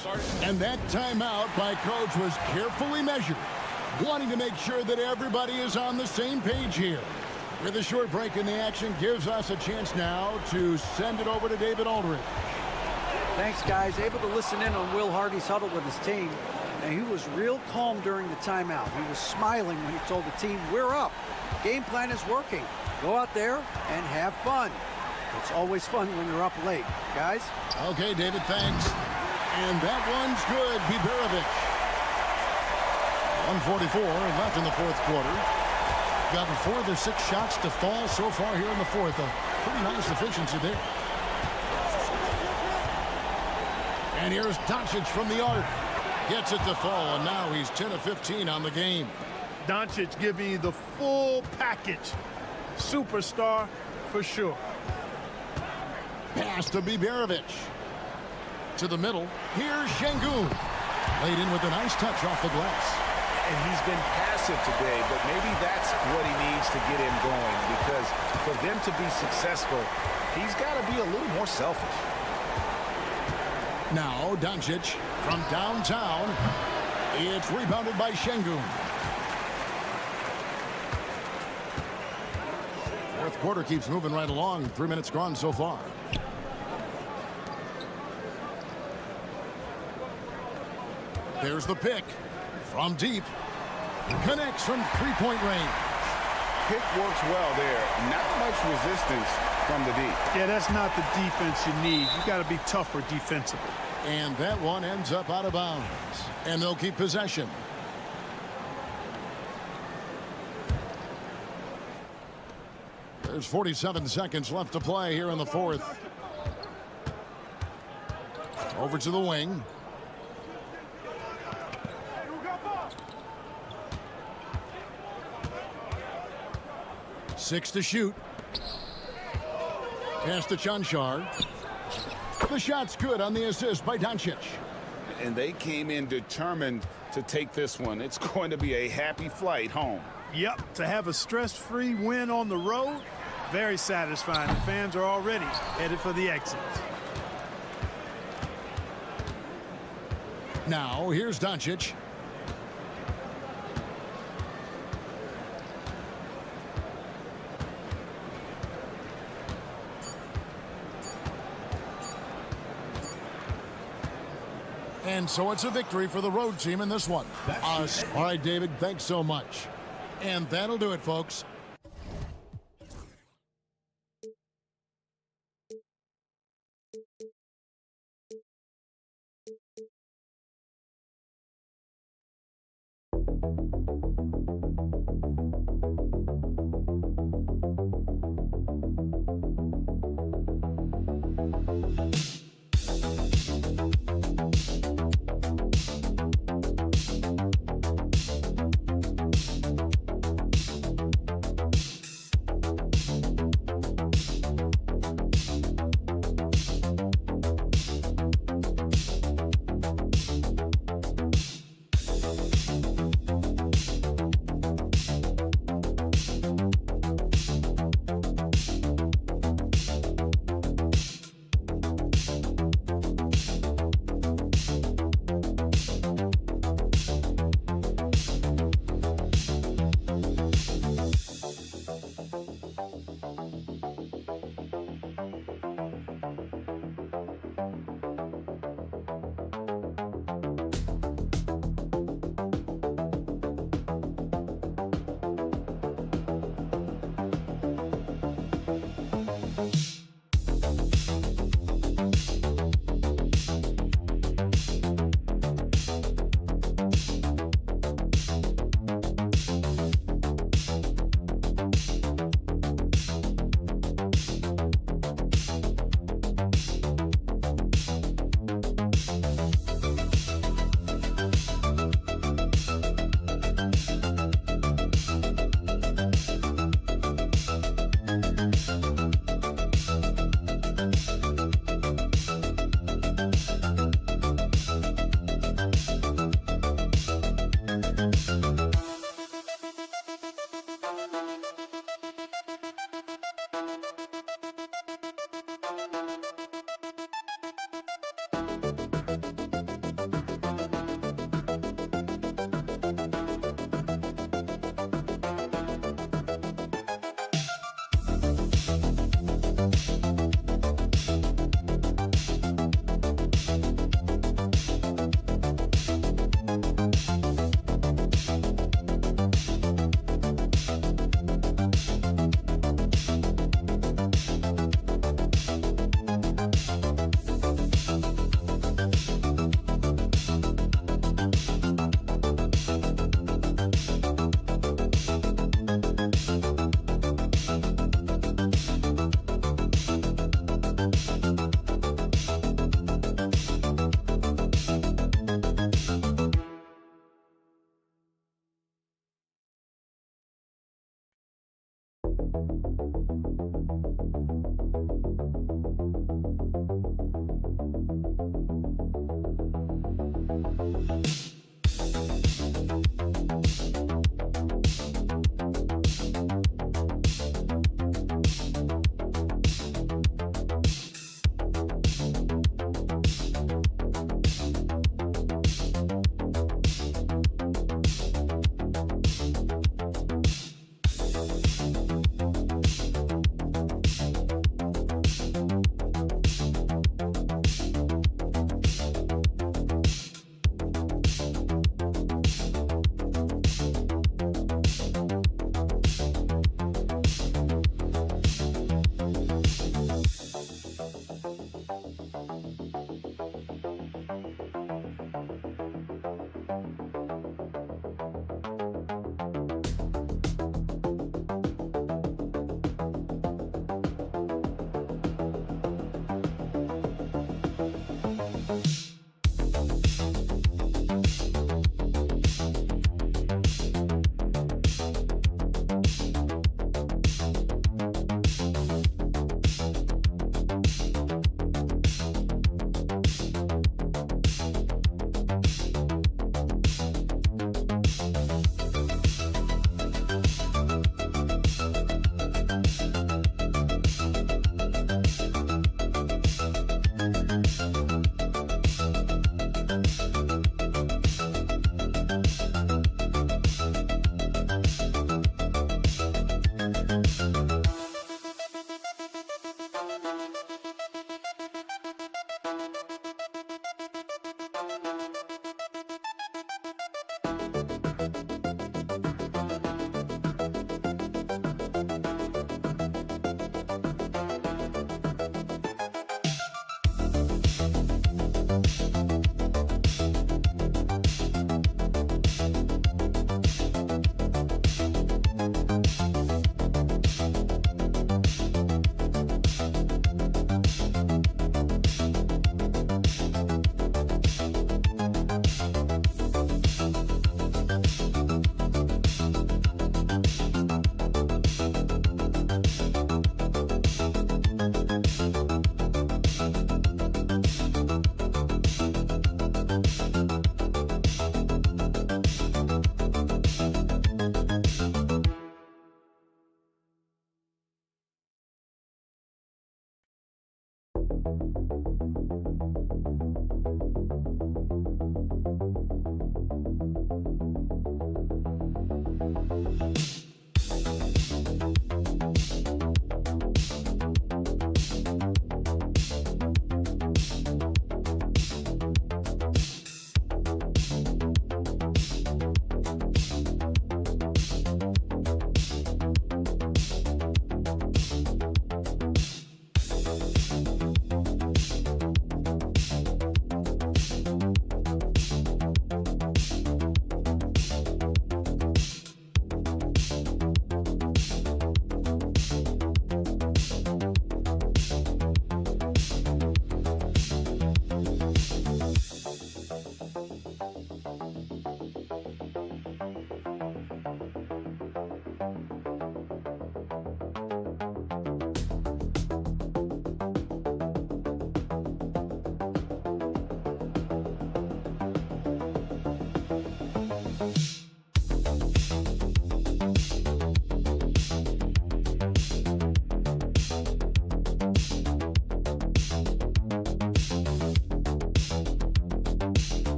And that timeout by coach was carefully measured, wanting to make sure that everybody is on the same page here. With a short break in the action gives us a chance now to send it over to David Aldridge. Thanks, guys. Able to listen in on Will Hardy's huddle with his team. And he was real calm during the timeout. He was smiling when he told the team, we're up. Game plan is working. Go out there and have fun. It's always fun when you're up late. Guys? Okay, David, thanks. And that one's good. Biberovic. 1:44 left in the fourth quarter. Gotten 4 of their 6 shots to fall so far here in the fourth. A pretty nice efficiency there. And here's Doncic from the arc. Gets it to fall, and now he's 10 of 15 on the game. Doncic giving you the full package. Superstar for sure. Pass to Biberovic. To the middle. Here's Şengün. Laid in with a nice touch off the glass. And he's been passive today, but maybe that's what he needs to get him going, because for them to be successful, he's got to be a little more selfish. Now Doncic from downtown. It's rebounded by Şengün. Fourth quarter keeps moving right along. 3 minutes gone so far. There's the pick. From deep. Connects from three-point range. Pick works well there. Not much resistance from the deep. Yeah, that's not the defense you need. You got to be tougher defensively. And that one ends up out of bounds. And they'll keep possession. There's 47 seconds left to play here in the fourth. Over to the wing. Six to shoot. Pass to Cancar. The shot's good on the assist by Doncic. And they came in determined to take this one. It's going to be a happy flight home. Yep, to have a stress-free win on the road, very satisfying. The fans are already headed for the exits. Now, here's Doncic. And so it's a victory for the road team in this one. All right, David, thanks so much. And that'll do it, folks.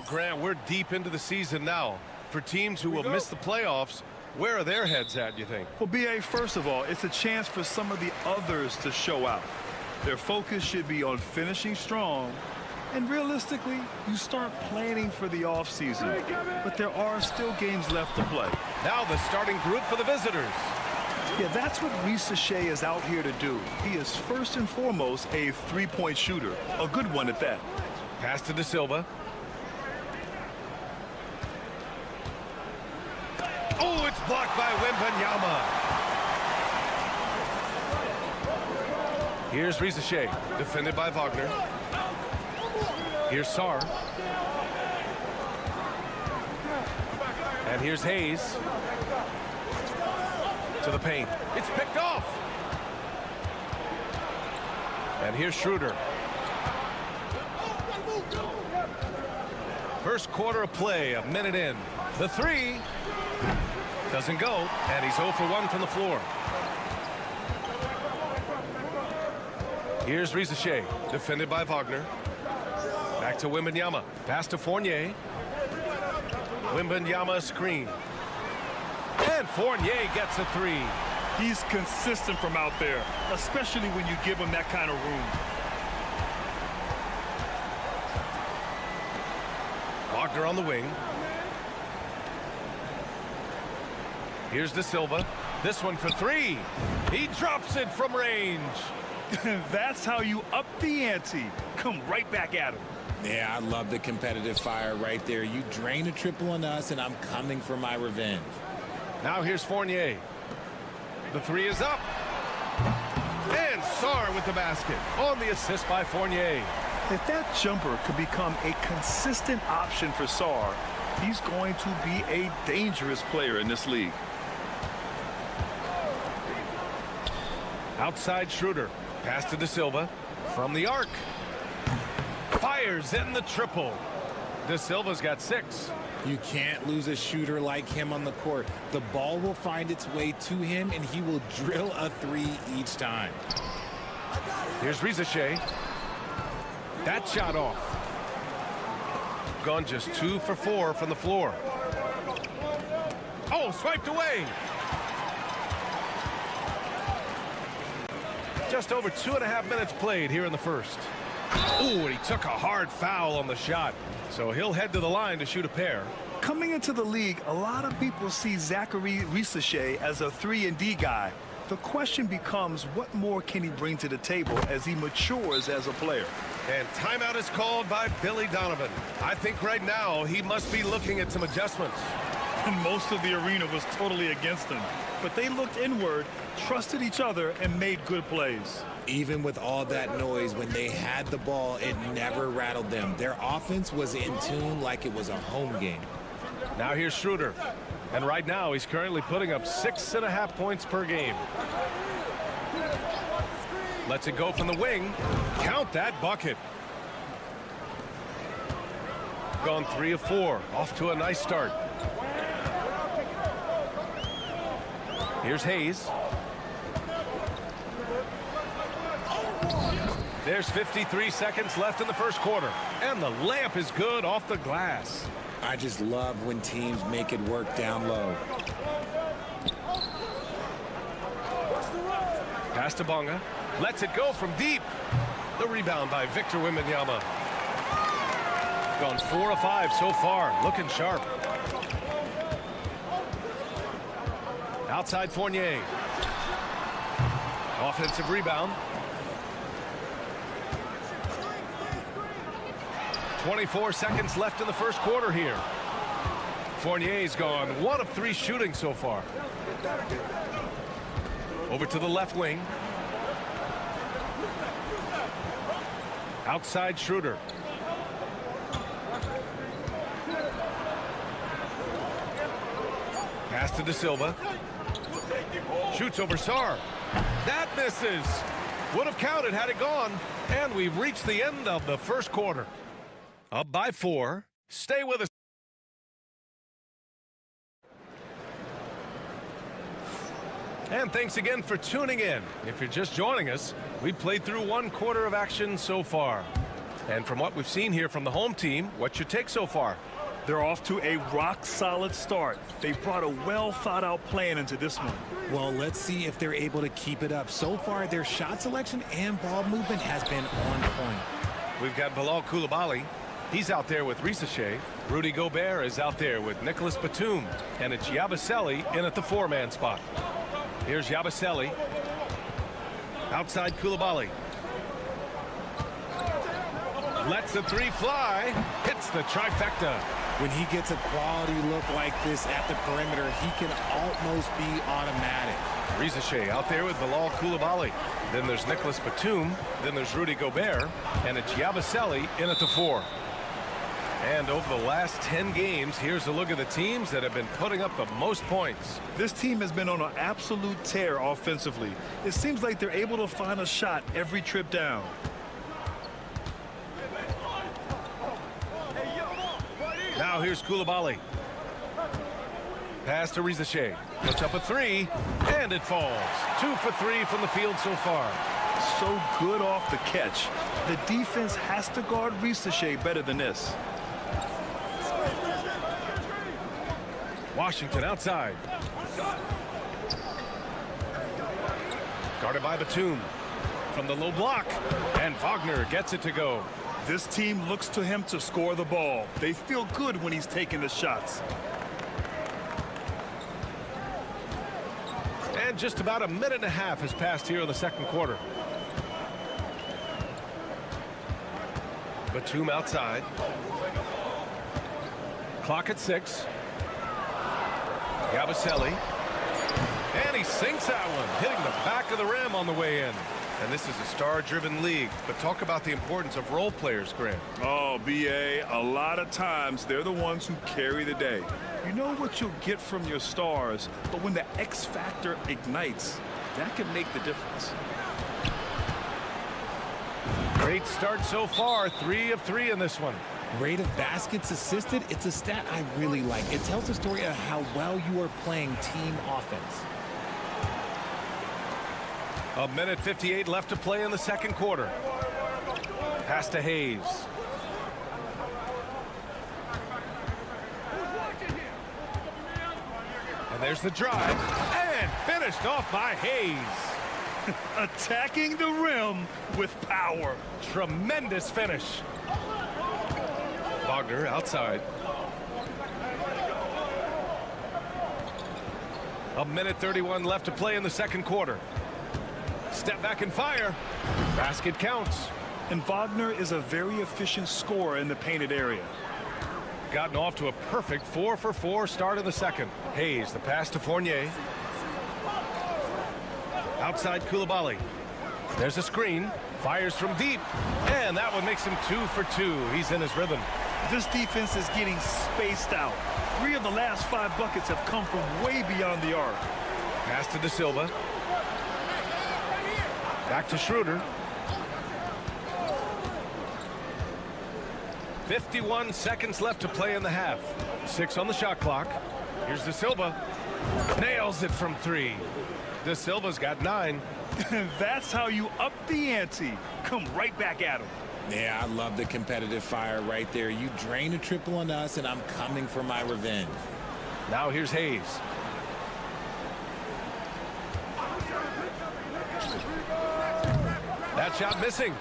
Well, Grant, we're deep into the season now. For teams who will miss the playoffs, where are their heads at, you think? Well, B.A., first of all, it's a chance for some of the others to show out. Their focus should be on finishing strong. And realistically, you start planning for the offseason. But there are still games left to play. Now the starting group for the visitors. Yeah, that's what Shea is out here to do. He is first and foremost a three-point shooter. A good one at that. Pass to De Silva. Oh, it's blocked by Wembanyama. Here's Shea, defended by Wagner. Here's Sarr. And here's Hayes. To the paint. It's picked off. And here's Schroeder. First quarter of play, a minute in. The three doesn't go, and he's 0 for 1 from the floor. Here's Rizachet, defended by Wagner. Back to Wembanyama. Pass to Fournier. Wembanyama screen. And Fournier gets a three. He's consistent from out there, especially when you give him that kind of room. Wagner on the wing. Here's De Silva. This one for three. He drops it from range. That's how you up the ante. Come right back at him. Yeah, I love the competitive fire right there. You drain a triple on us, and I'm coming for my revenge. Now here's Fournier. The three is up. And Sarr with the basket on the assist by Fournier. If that jumper could become a consistent option for Sarr, he's going to be a dangerous player in this league. Outside Schroeder. Pass to De Silva from the arc. Fires in the triple. De Silva's got 6. You can't lose a shooter like him on the court. The ball will find its way to him, and he will drill a three each time. Here's Rizachet. That shot off. Gone just 2 for 4 from the floor. Oh, swiped away. Just over 2.5 minutes played here in the first. Ooh, and he took a hard foul on the shot. So he'll head to the line to shoot a pair. Coming into the league, a lot of people see Zachary Rizachet as a 3-and-D guy. The question becomes, what more can he bring to the table as he matures as a player? And timeout is called by Billy Donovan. I think right now he must be looking at some adjustments. And most of the arena was totally against him. But they looked inward, trusted each other, and made good plays. Even with all that noise, when they had the ball, it never rattled them. Their offense was in tune like it was a home game. Now here's Schroeder. And right now he's currently putting up 6.5 points per game. Lets it go from the wing. Count that bucket. Gone 3 of 4. Off to a nice start. Here's Hayes. There's 53 seconds left in the first quarter. And the layup is good off the glass. I just love when teams make it work down low. Pass to Bonga. Lets it go from deep. The rebound by Victor Wembanyama. Gone 4 of 5 so far. Looking sharp. Outside Fournier. Offensive rebound. 24 seconds left in the first quarter here. Fournier's gone 1 of 3 shooting so far. Over to the left wing. Outside Schroeder. Pass to De Silva. Shoots over Sarr. That misses. Would have counted had it gone. And we've reached the end of the first quarter. Up by 4. Stay with us. And thanks again for tuning in. If you're just joining us, we played through 1 quarter of action so far. And from what we've seen here from the home team, what's your take so far? They're off to a rock-solid start. They brought a well-thought-out plan into this one. Well, let's see if they're able to keep it up. So far, their shot selection and ball movement has been on point. We've got Bilal Coulibaly. He's out there with Rizachet. Rudy Gobert is out there with Nicholas Batum. And it's Yabusele in at the 4-man spot. Here's Yabusele. Outside Coulibaly. Lets the 3 fly. Hits the trifecta. When he gets a quality look like this at the perimeter, he can almost be automatic. Rizachet out there with Bilal Coulibaly. Then there's Nicholas Batum. Then there's Rudy Gobert. And it's Yabusele in at the 4. And over the last 10 games, here's a look at the teams that have been putting up the most points. This team has been on an absolute tear offensively. It seems like they're able to find a shot every trip down. Now here's Koulibaly. Pass to Rizichet. Puts up a three, and it falls. 2 for 3 from the field so far. So good off the catch. The defense has to guard Rizichet better than this. Washington outside. Guarded by Batum. From the low block, and Wagner gets it to go. This team looks to him to score the ball. They feel good when he's taking the shots. And just about a minute and a half has passed here in the second quarter. Batum outside. Clock at 6. Yabusele. And he sinks that one, hitting the back of the rim on the way in. And this is a star-driven league, but talk about the importance of role players, Grant. Oh, B.A., a lot of times they're the ones who carry the day. You know what you'll get from your stars, but when the X factor ignites, that can make the difference. Great start so far, 3 of 3 in this one. Rate of baskets assisted, it's a stat I really like. It tells a story of how well you are playing team offense. A minute 58 left to play in the second quarter. Pass to Hayes. And there's the drive. And finished off by Hayes. Attacking the rim with power. Tremendous finish. Wagner outside. A minute 31 left to play in the second quarter. Step back and fire. Basket counts. And Wagner is a very efficient scorer in the painted area. Gotten off to a perfect 4 for 4 start of the second. Hayes, the pass to Fournier. Outside Koulibaly. There's a screen. Fires from deep. And that one makes him 2 for 2. He's in his rhythm. This defense is getting spaced out. 3 of the last 5 buckets have come from way beyond the arc. Pass to De Silva. Back to Schroeder. 51 seconds left to play in the half. 6 on the shot clock. Here's De Silva. Nails it from 3. De Silva's got 9. That's how you up the ante. Come right back at him. Yeah, I love the competitive fire right there. You drain a triple on us, and I'm coming for my revenge. Now here's Hayes. That shot missing.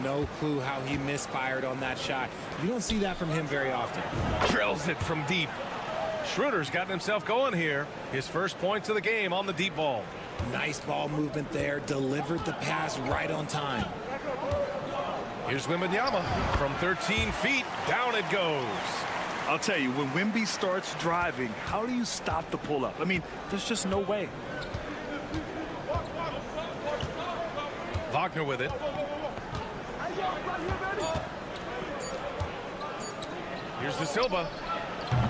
No clue how he misfired on that shot. You don't see that from him very often. Drills it from deep. Schroeder's gotten himself going here. His first points of the game on the deep ball. Nice ball movement there. Delivered the pass right on time. Here's Wembanyama from 13 feet. Down it goes. I'll tell you, when Wemby starts driving, how do you stop the pull-up? I mean, there's just no way. Wagner with it. Here's De Silva.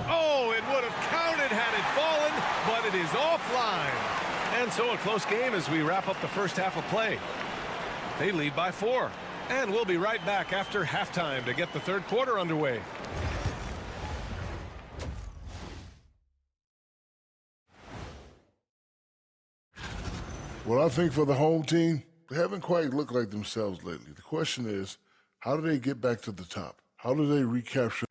Oh, it would have counted had it fallen, but it is offline. And so a close game as we wrap up the first half of play. They lead by 4. And we'll be right back after halftime to get the third quarter underway. Well, I think for the home team, they haven't quite looked like themselves lately. The question is, how do they get back to the top? How do they recapture?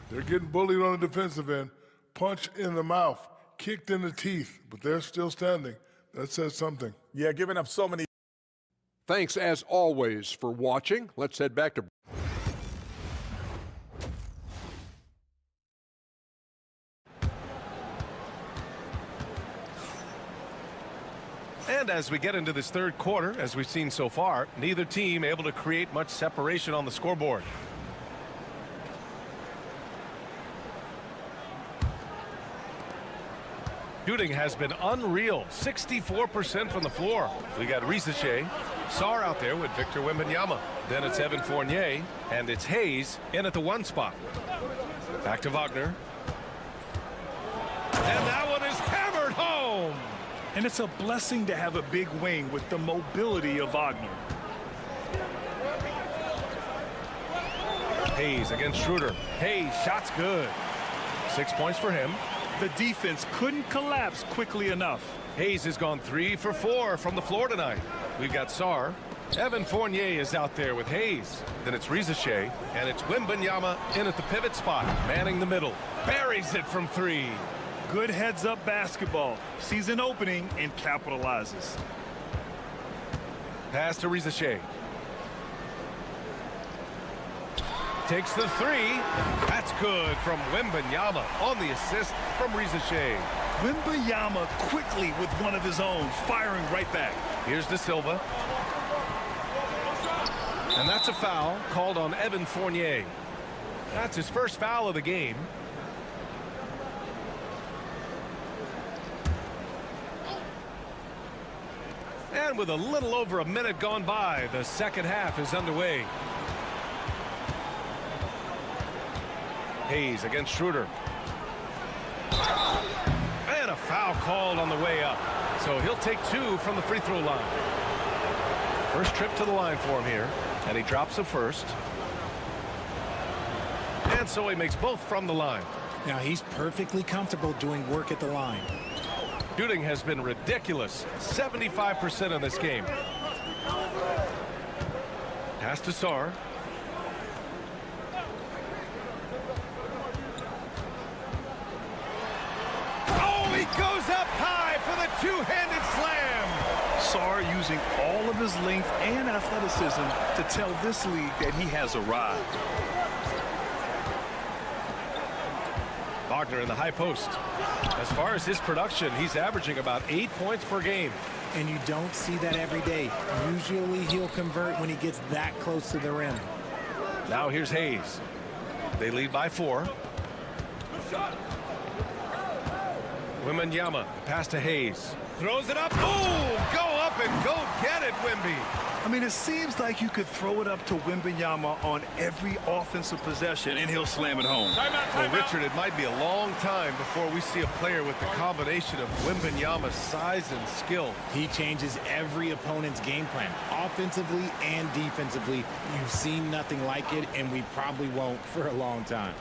They're getting bullied on the defensive end, punched in the mouth, kicked in the teeth, but they're still standing. That says something. Yeah, giving up so many. Thanks, as always, for watching. Let's head back to... And as we get into this third quarter, as we've seen so far, neither team able to create much separation on the scoreboard. Shooting has been unreal, 64% from the floor. We got Rizichet, Sarr out there with Victor Wembanyama. Then it's Evan Fournier, and it's Hayes in at the 1 spot. Back to Wagner. And that one is hammered home. And it's a blessing to have a big wing with the mobility of Wagner. Hayes against Schroeder. Hayes, shot's good. 6 points for him. The defense couldn't collapse quickly enough. Hayes has gone 3 for 4 from the floor tonight. We've got Sarr. Evan Fournier is out there with Hayes. Then it's Rizashay, and it's Wembanyama in at the pivot spot, manning the middle. Buries it from 3. Good heads-up basketball. Sees an opening and capitalizes. Pass to Rizashay. Takes the 3. That's good from Wembanyama on the assist from Rizashay. Wembanyama quickly with one of his own, firing right back. Here's De Silva. And that's a foul called on Evan Fournier. That's his first foul of the game. And with a little over a minute gone by, the second half is underway. Hayes against Schroeder. And a foul called on the way up. So he'll take 2 from the free throw line. First trip to the line for him here. And he drops a first. And so he makes both from the line. Now he's perfectly comfortable doing work at the line. Shooting has been ridiculous. 75% in this game. Pass to Sarr. Oh, he goes up high for the two-handed slam. Sarr using all of his length and athleticism to tell this league that he has arrived. Wagner in the high post. As far as his production, he's averaging about 8 points per game. And you don't see that every day. Usually he'll convert when he gets that close to the rim. Now here's Hayes. They lead by 4. Wembanyama, pass to Hayes. Throws it up. Oh, go up and go get it, Wemby. I mean, it seems like you could throw it up to Wembanyama on every offensive possession, and he'll slam it home. Well, Richard, it might be a long time before we see a player with the combination of Wembanyama's size and skill. He changes every opponent's game plan, offensively and defensively. You've seen nothing like it, and we probably won't for a long time.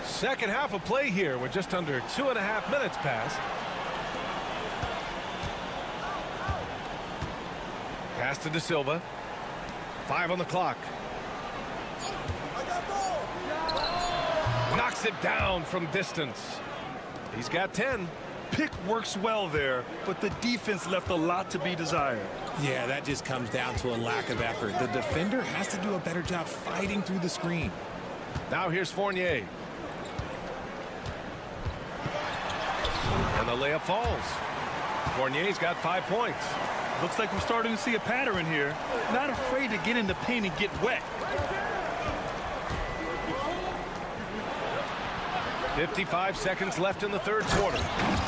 Second half of play here with just under 2.5 minutes passed. Pass to De Silva. 5 on the clock. Knocks it down from distance. He's got 10. Pick works well there, but the defense left a lot to be desired. Yeah, that just comes down to a lack of effort. The defender has to do a better job fighting through the screen. Now here's Fournier. And the layup falls. Fournier's got 5 points. Looks like we're starting to see a pattern here. Not afraid to get in the paint and get wet. 55 seconds left in the third quarter.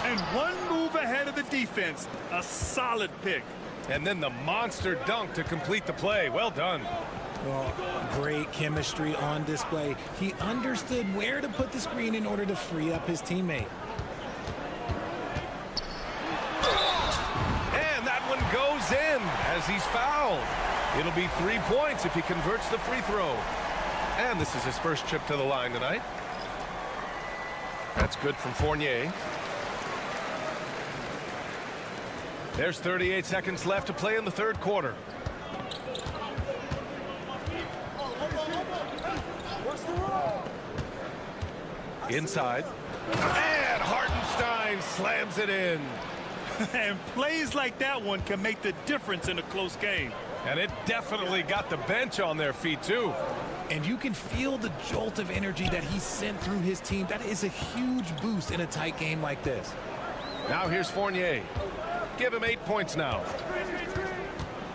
And one move ahead of the defense. A solid pick. And then the monster dunk to complete the play. Well done. Well, great chemistry on display. He understood where to put the screen in order to free up his teammate. Goes in as he's fouled. It'll be 3 points if he converts the free throw. And this is his first trip to the line tonight. That's good from Fournier. There's 38 seconds left to play in the third quarter. Inside. And Hartenstein slams it in. And plays like that one can make the difference in a close game. And it definitely got the bench on their feet, too. And you can feel the jolt of energy that he sent through his team. That is a huge boost in a tight game like this. Now here's Fournier. Give him 8 points now.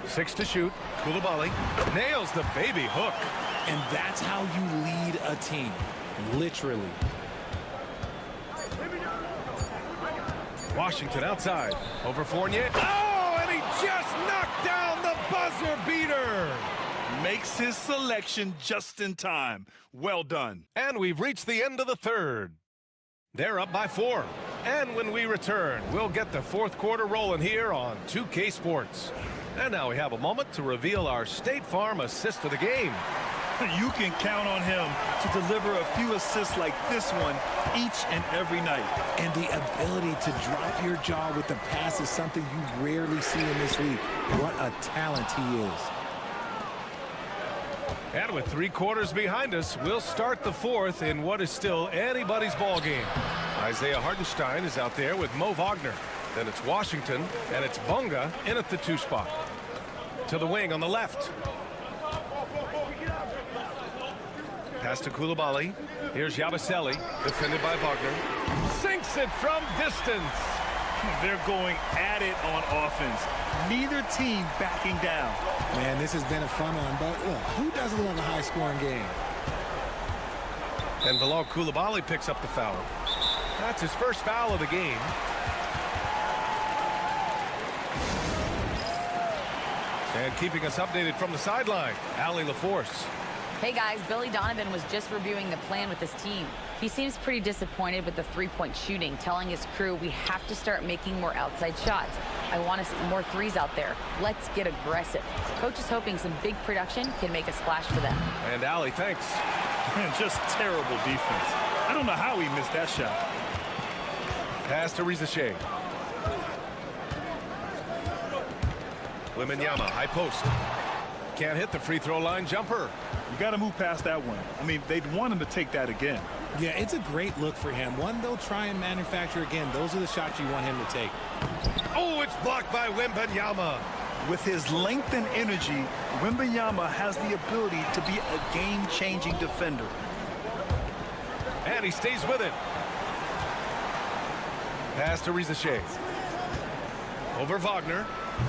6 to shoot. Koulibaly nails the baby hook. And that's how you lead a team. Literally. Washington outside. Over Fournier. Oh, and he just knocked down the buzzer beater. Makes his selection just in time. Well done. And we've reached the end of the third. They're up by 4. And when we return, we'll get the fourth quarter rolling here on 2K Sports. And now we have a moment to reveal our State Farm assist of the game. You can count on him to deliver a few assists like this one each and every night. And the ability to drop your jaw with the pass is something you rarely see in this league. What a talent he is. And with 3 quarters behind us, we'll start the 4th in what is still anybody's ball game. Isaiah Hartenstein is out there with Mo Wagner. Then it's Washington, and it's Bunga in at the 2 spot. To the wing on the left. Pass to Koulibaly. Here's Yabusele, defended by Wagner. Sinks it from distance. They're going at it on offense. Neither team backing down. Man, this has been a fun one, but look, who doesn't love a high-scoring game? And Bilal Koulibaly picks up the foul. That's his first foul of the game. And keeping us updated from the sideline, Allie LaForce. Hey guys, Billy Donovan was just reviewing the plan with his team. He seems pretty disappointed with the 3-point shooting, telling his crew we have to start making more outside shots. I want to see more threes out there. Let's get aggressive. Coach is hoping some big production can make a splash for them. And Allie, thanks. Just terrible defense. I don't know how he missed that shot. Pass to Rizache. Wembanyama, high post. Can't hit the free throw line jumper. You got to move past that one. I mean, they'd want him to take that again. Yeah, it's a great look for him. One they'll try and manufacture again. Those are the shots you want him to take. Oh, it's blocked by Wembanyama. With his length and energy, Wembanyama has the ability to be a game-changing defender. And he stays with it. Pass to Rizache. Over Wagner.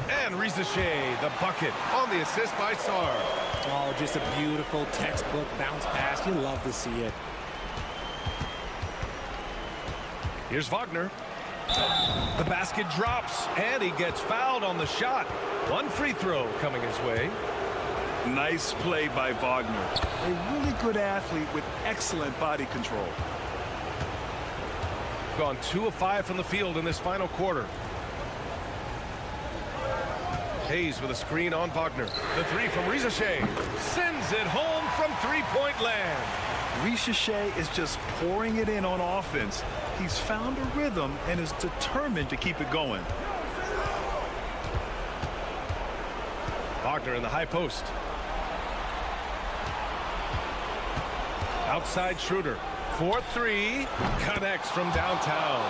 And Rizache, the bucket, on the assist by Sarr. Oh, just a beautiful textbook bounce pass. You love to see it. Here's Wagner. The basket drops, and he gets fouled on the shot. 1 free throw coming his way. Nice play by Wagner. A really good athlete with excellent body control. Gone 2 of 5 from the field in this final quarter. Hayes with a screen on Wagner. The 3 from Rizache. Sends it home from 3-point land. Rizache is just pouring it in on offense. He's found a rhythm and is determined to keep it going. Wagner in the high post. Outside Schroeder. 4-3. Connects from downtown.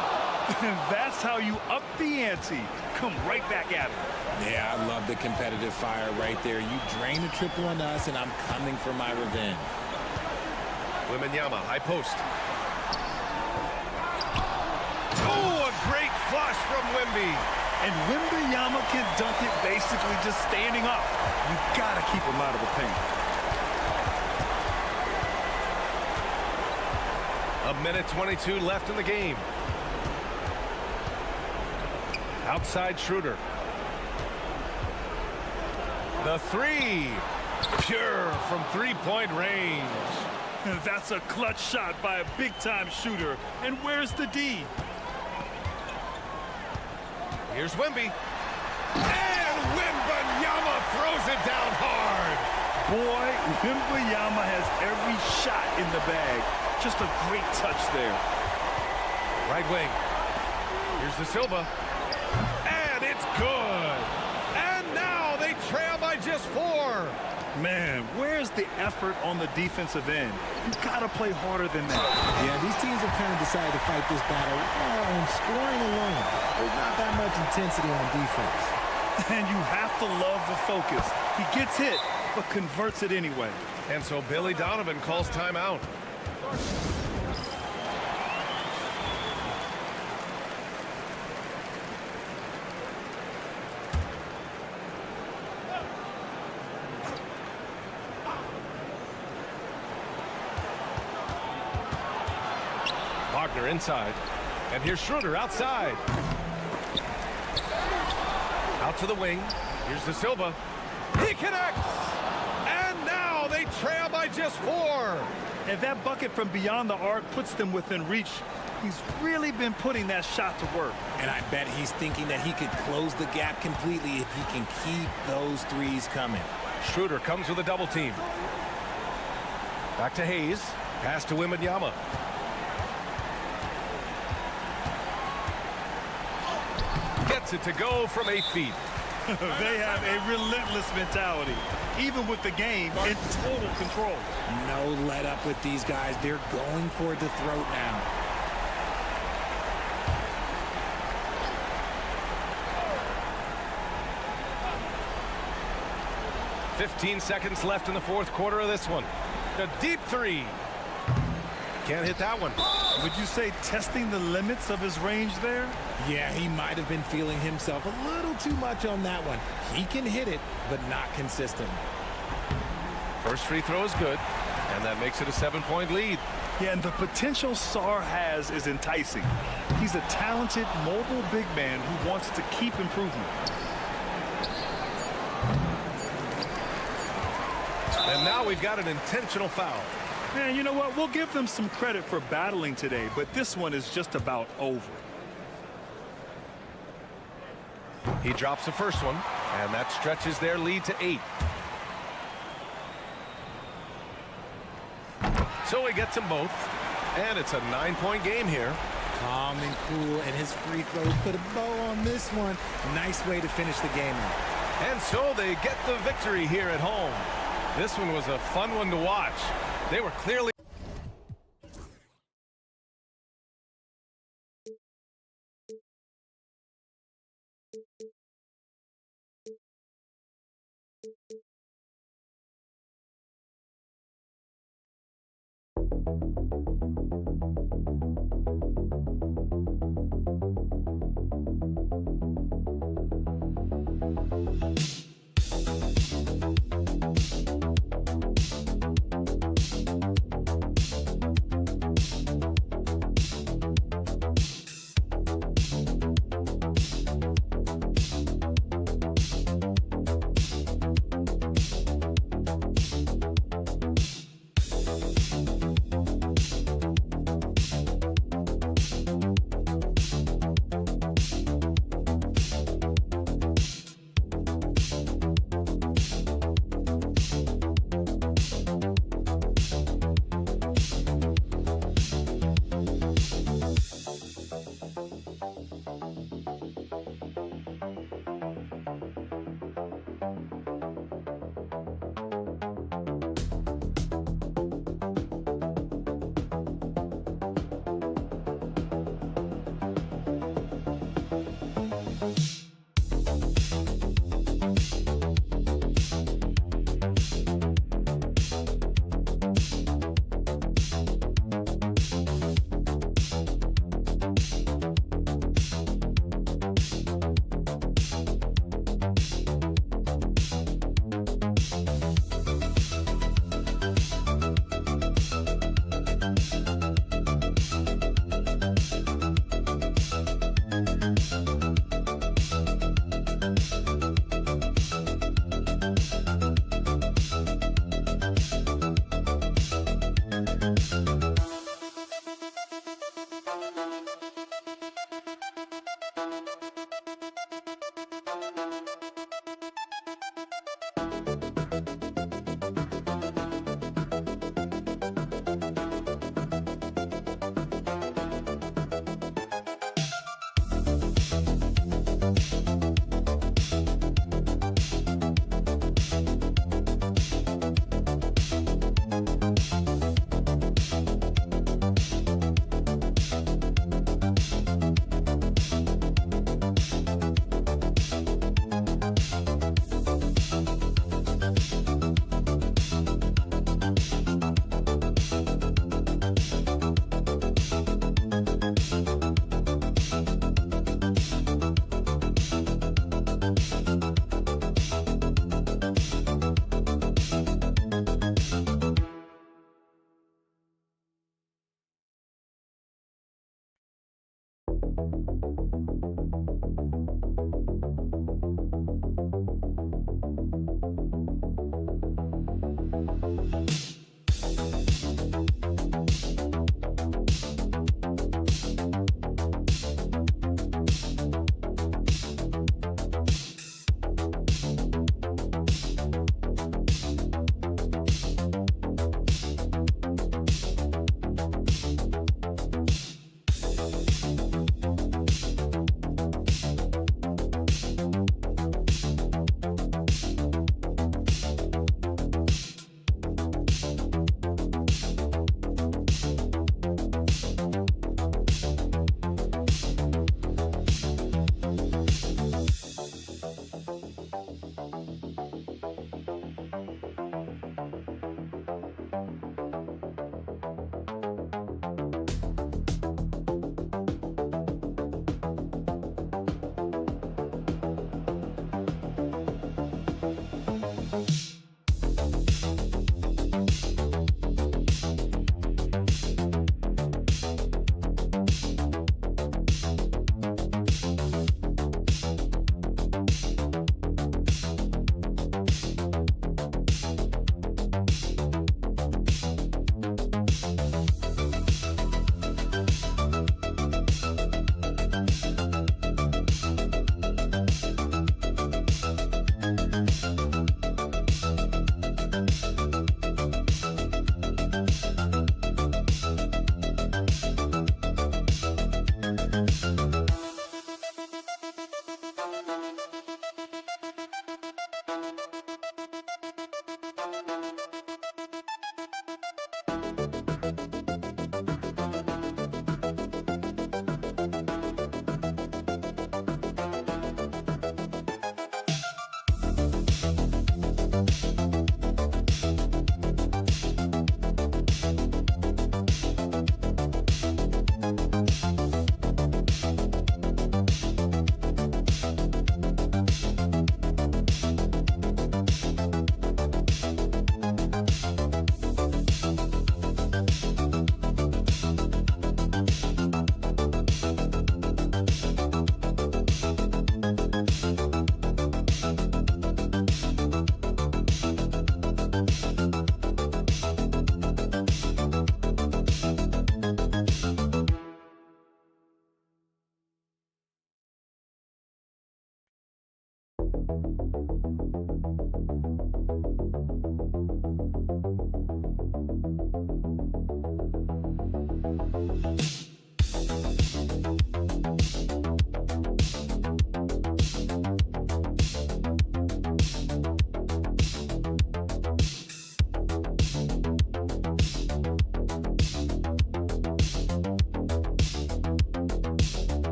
That's how you up the ante. Come right back at him. Yeah, I love the competitive fire right there. You drain a triple on us, and I'm coming for my revenge. Wembanyama, high post. Oh, a great flush from Wemby. And Wembanyama can dunk it basically just standing up. You got to keep him out of the paint. 1:22 left in the game. Outside Schroeder. The 3. Pure from 3-point range. That's a clutch shot by a big-time shooter. And where's the D? Here's Wemby. And Wembanyama throws it down hard. Boy, Wembanyama has every shot in the bag. Just a great touch there. Right wing. Here's the Silva. And it's good. And now they trail by just 4. Man, where's the effort on the defensive end? You got to play harder than that. Yeah, these teams have kind of decided to fight this battle on scoring alone. There's not that much intensity on defense. And you have to love the focus. He gets hit, but converts it anyway. And so Billy Donovan calls timeout. Wagner inside. And here's Schroeder outside. Out to the wing. Here's the Silva. He connects! And now they trail by just 4. And that bucket from beyond the arc puts them within reach. He's really been putting that shot to work. And I bet he's thinking that he could close the gap completely if he can keep those threes coming. Schroeder comes with a double team. Back to Hayes. Pass to Wembanyama. Gets it to go from 8 feet. They have a relentless mentality, even with the game in total control. No let up with these guys. They're going for the throat now. "15 seconds left in the fourth quarter of this one. A deep three. Can't hit that one. Would you say testing the limits of his range there? Yeah, he might have been feeling himself a little too much on that one. He can hit it, but not consistently. First free throw is good, and that makes it a 7-point lead. Yeah, and the potential Sarr has is enticing. He's a talented, mobile big man who wants to keep improving. And now we've got an intentional foul. Man, you know what? We'll give them some credit for battling today, but this one is just about over. He drops the first one, and that stretches their lead to 8. So he gets them both, and it's a 9-point game here. Calm and cool, and his free throws put a bow on this one. Nice way to finish the game off. And so they get the victory here at home. This one was a fun one to watch. They were clearly...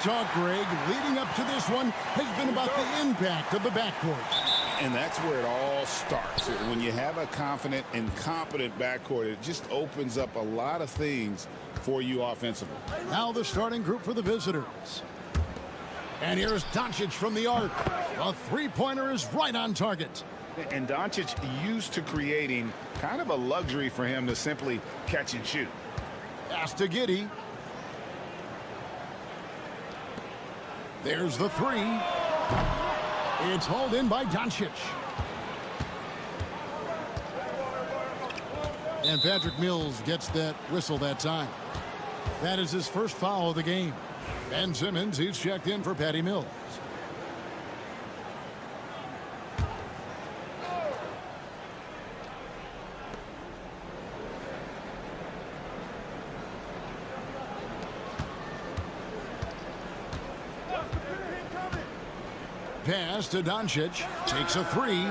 talk, Greg, leading up to this one has been about the impact of the backcourt. And that's where it all starts. When you have a confident and competent backcourt, it just opens up a lot of things for you offensively. Now the starting group for the visitors. And here's Doncic from the arc. A three-pointer is right on target. And Doncic used to creating kind of a luxury for him to simply catch and shoot. Pass to Giddey. There's the three. It's hauled in by Doncic. And Patrick Mills gets that whistle that time. That is his first foul of the game. Ben Simmons, he's checked in for Patty Mills. Pass to Doncic. Takes a three.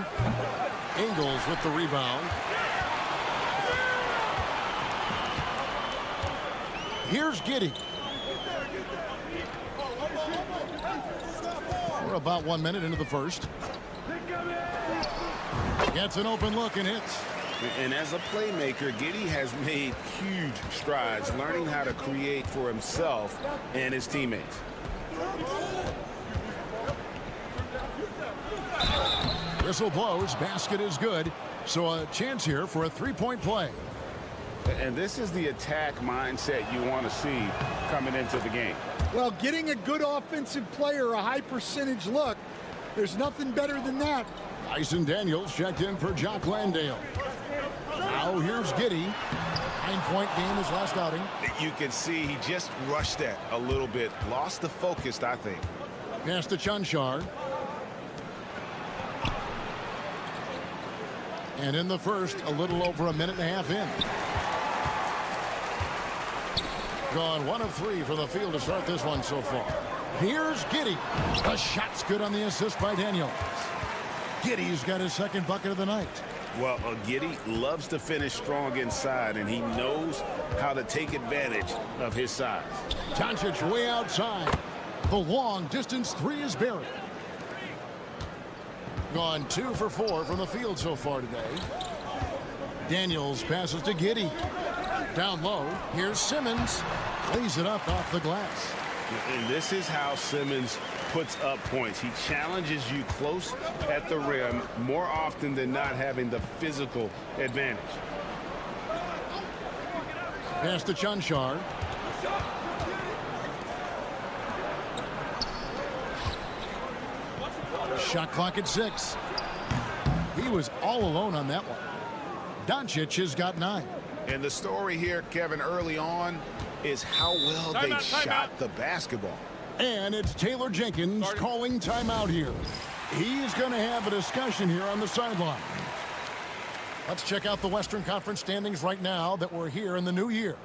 Ingles with the rebound. Here's Giddey. We're about 1 minute into the first. Gets an open look and hits. And as a playmaker, Giddey has made huge strides learning how to create for himself and his teammates. Whistle blows, basket is good. So a chance here for a three-point play. And this is the attack mindset you want to see coming into the game. Well, getting a good offensive player a high percentage look, there's nothing better than that. Dyson Daniels checked in for Jock Landale. Now here's Giddey. 9-point game his last outing. You can see he just rushed that a little bit. Lost the focus, I think. Pass to Chunchar. And in the first, a little over a minute and a half in. Gone 1 of 3 from the field to start this one so far. Here's Giddey. The shot's good on the assist by Daniels. Giddey's got his second bucket of the night. Well, Giddey loves to finish strong inside, and he knows how to take advantage of his size. Doncic way outside. The long distance three is buried. Gone 2 for 4 from the field so far today. Daniels passes to Giddey. Down low, here's Simmons. Lays it up off the glass. And this is how Simmons puts up points. He challenges you close at the rim more often than not, having the physical advantage. Pass to Chunchar. Shot clock at 6. He was all alone on that one. Doncic has got 9. And the story here, Kevin, early on is how well they shot the basketball. And it's Taylor Jenkins calling timeout here. He's going to have a discussion here on the sideline. Let's check out the Western Conference standings right now that we're here in the new year.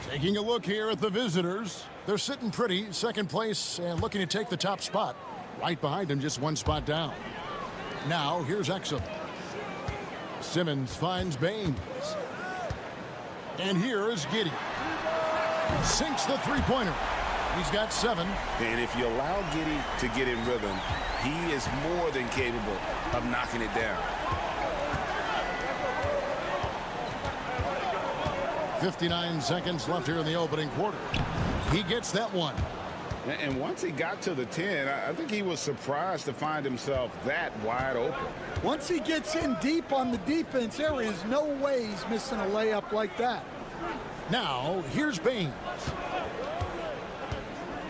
Taking a look here at the visitors. They're sitting pretty, second place, and looking to take the top spot. Right behind them, just 1 spot down. Now, here's Exum. Simmons finds Baines. And here is Giddey. Sinks the three-pointer. He's got 7. And if you allow Giddey to get in rhythm, he is more than capable of knocking it down. 59 seconds left here in the opening quarter. He gets that one. And once he got to the 10, I think he was surprised to find himself that wide open. Once he gets in deep on the defense, there is no way he's missing a layup like that. Now, here's Baines.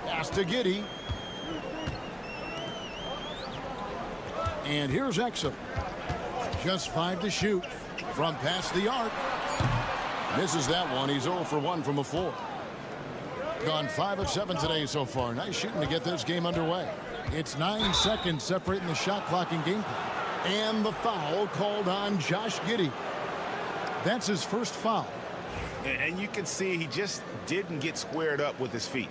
Pass to Giddey. And here's Exum. Just 5 to shoot from past the arc. Misses that one. He's 0 for 1 from the floor. Gone 5 of 7 today so far. Nice shooting to get this game underway. It's 9 seconds separating the shot clock and game clock. And the foul called on Josh Giddey. That's his first foul. And you can see he just didn't get squared up with his feet.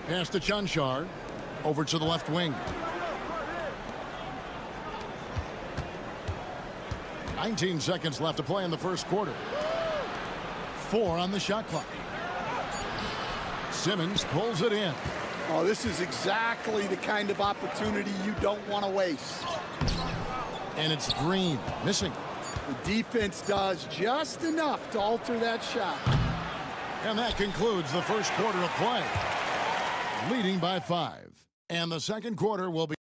Pass to Chunchar. Over to the left wing. 19 seconds left to play in the first quarter. 4 on the shot clock. Simmons pulls it in. Oh, this is exactly the kind of opportunity you don't want to waste. And it's Green missing. The defense does just enough to alter that shot. And that concludes the first quarter of play. Leading by 5. And the second quarter will be.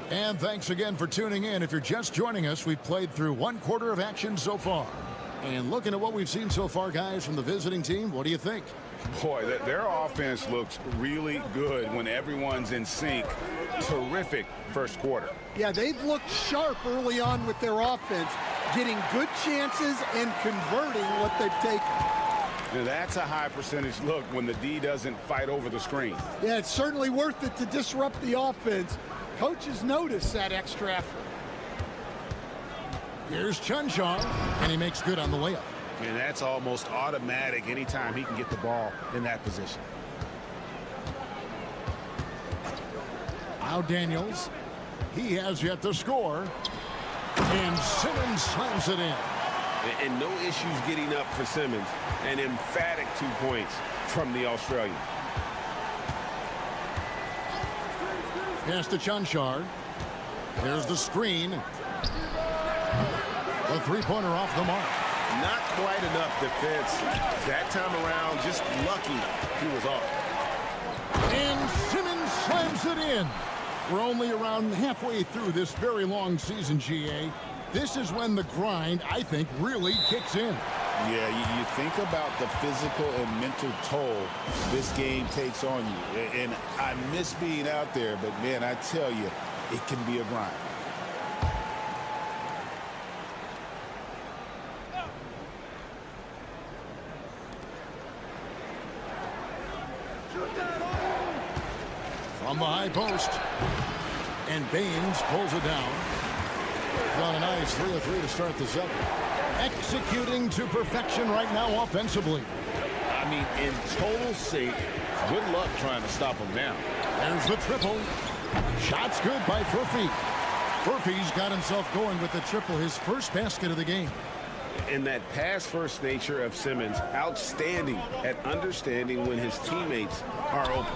And thanks again for tuning in. If you're just joining us, we've played through 1 quarter of action so far. And looking at what we've seen so far, guys, from the visiting team, what do you think? Boy, their offense looks really good when everyone's in sync. Terrific first quarter. Yeah, they've looked sharp early on with their offense, getting good chances and converting what they've taken. Now that's a high percentage look when the D doesn't fight over the screen. Yeah, it's certainly worth it to disrupt the offense. Coaches notice that extra effort. Here's Chunchar, and he makes good on the layup. And that's almost automatic anytime he can get the ball in that position. Now Daniels. He has yet to score. And Simmons slams it in. And no issues getting up for Simmons. An emphatic 2 points from the Australian. Pass to Chunchar. There's the screen. The three-pointer off the mark. Not quite enough defense. That time around, just lucky he was off. And Simmons slams it in. We're only around halfway through this very long season, GA. This is when the grind, I think, really kicks in. Yeah, you think about the physical and mental toll this game takes on you. And I miss being out there, but, man, I tell you, it can be a grind. From From the high post. And Baines pulls it down. Got a nice 3 of 3 to start the second. Executing to perfection right now offensively. I mean, in total sync. Good luck trying to stop him now. There's the triple. Shot's good by Furphy. Furphy's got himself going with the triple, his first basket of the game. And that pass-first nature of Simmons, outstanding at understanding when his teammates are open.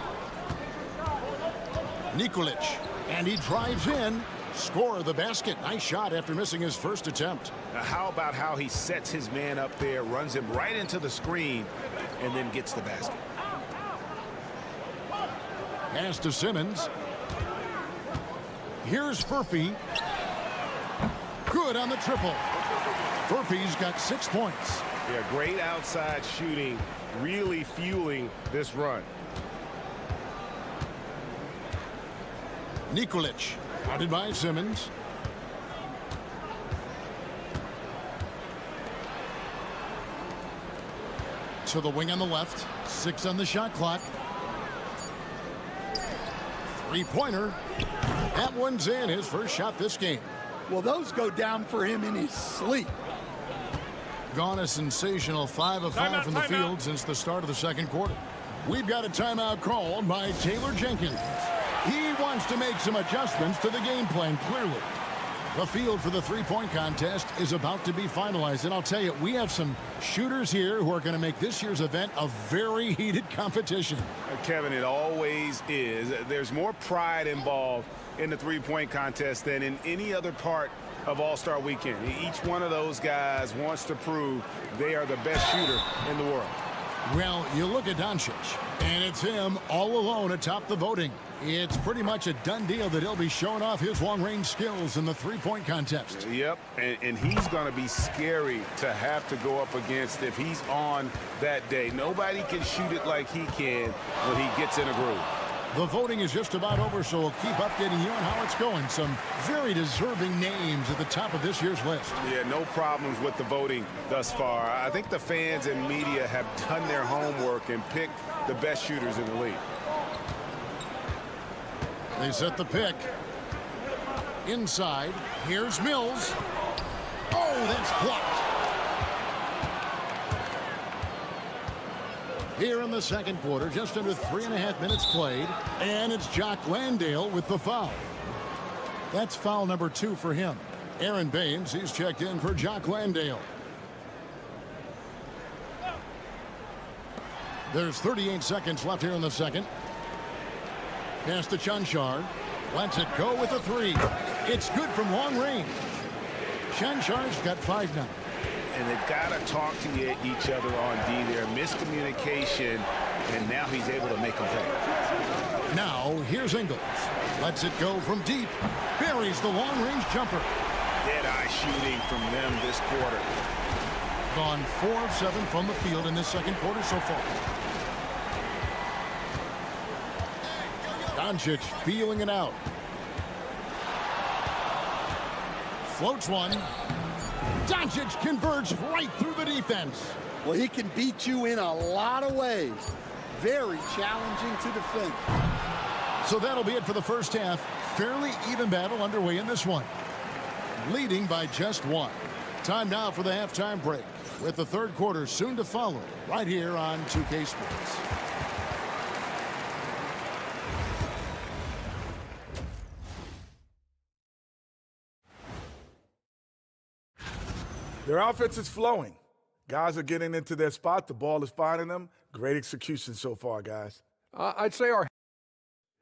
Nikolic, and he drives in. Score of the basket. Nice shot after missing his first attempt. Now, how about how he sets his man up there, runs him right into the screen, and then gets the basket. Pass to Simmons. Here's Furphy. Good on the triple. Furphy's got 6 points. Yeah, great outside shooting, really fueling this run. Nikolic, guarded by Simmons. To the wing on the left. 6 on the shot clock. 3-pointer. That one's in, his first shot this game. Well, those go down for him in his sleep. Gone a sensational 5 of 5 from the field since the start of the second quarter. We've got a timeout called by Taylor Jenkins. He wants to make some adjustments to the game plan, clearly. The field for the three-point contest is about to be finalized. And I'll tell you, we have some shooters here who are going to make this year's event a very heated competition. Kevin, it always is. There's more pride involved in the three-point contest than in any other part of All-Star Weekend. Each one of those guys wants to prove they are the best shooter in the world. Well, you look at Doncic, and it's him all alone atop the voting. It's pretty much a done deal that he'll be showing off his long-range skills in the three-point contest. Yep, and he's going to be scary to have to go up against if he's on that day. Nobody can shoot it like he can when he gets in a groove. The voting is just about over, so we'll keep updating you on how it's going. Some very deserving names at the top of this year's list. Yeah, no problems with the voting thus far. I think the fans and media have done their homework and picked the best shooters in the league. They set the pick. Inside, here's Mills. Oh, that's blocked. Here in the second quarter, just under 3.5 minutes played, and it's Jock Landale with the foul. That's foul number 2 for him. Aaron Baines, he's checked in for Jock Landale. There's 38 seconds left here in the second. Pass to Chanchar. Lets it go with a 3. It's good from long range. Chanchar's got 5 now. And they've got to talk to each other on D there. Miscommunication, and now he's able to make them pay. Now, here's Ingles. Lets it go from deep. Buries the long-range jumper. Dead-eye shooting from them this quarter. Gone 4 of 7 from the field in this second quarter so far. Doncic feeling it out. Floats one. Doncic converts right through the defense. Well, he can beat you in a lot of ways. Very challenging to defend. So that'll be it for the first half. Fairly even battle underway in this one. Leading by just 1. Time now for the halftime break, with the third quarter soon to follow right here on 2K Sports. Their offense is flowing. Guys are getting into their spot. The ball is finding them. Great execution so far, guys. I'd say our...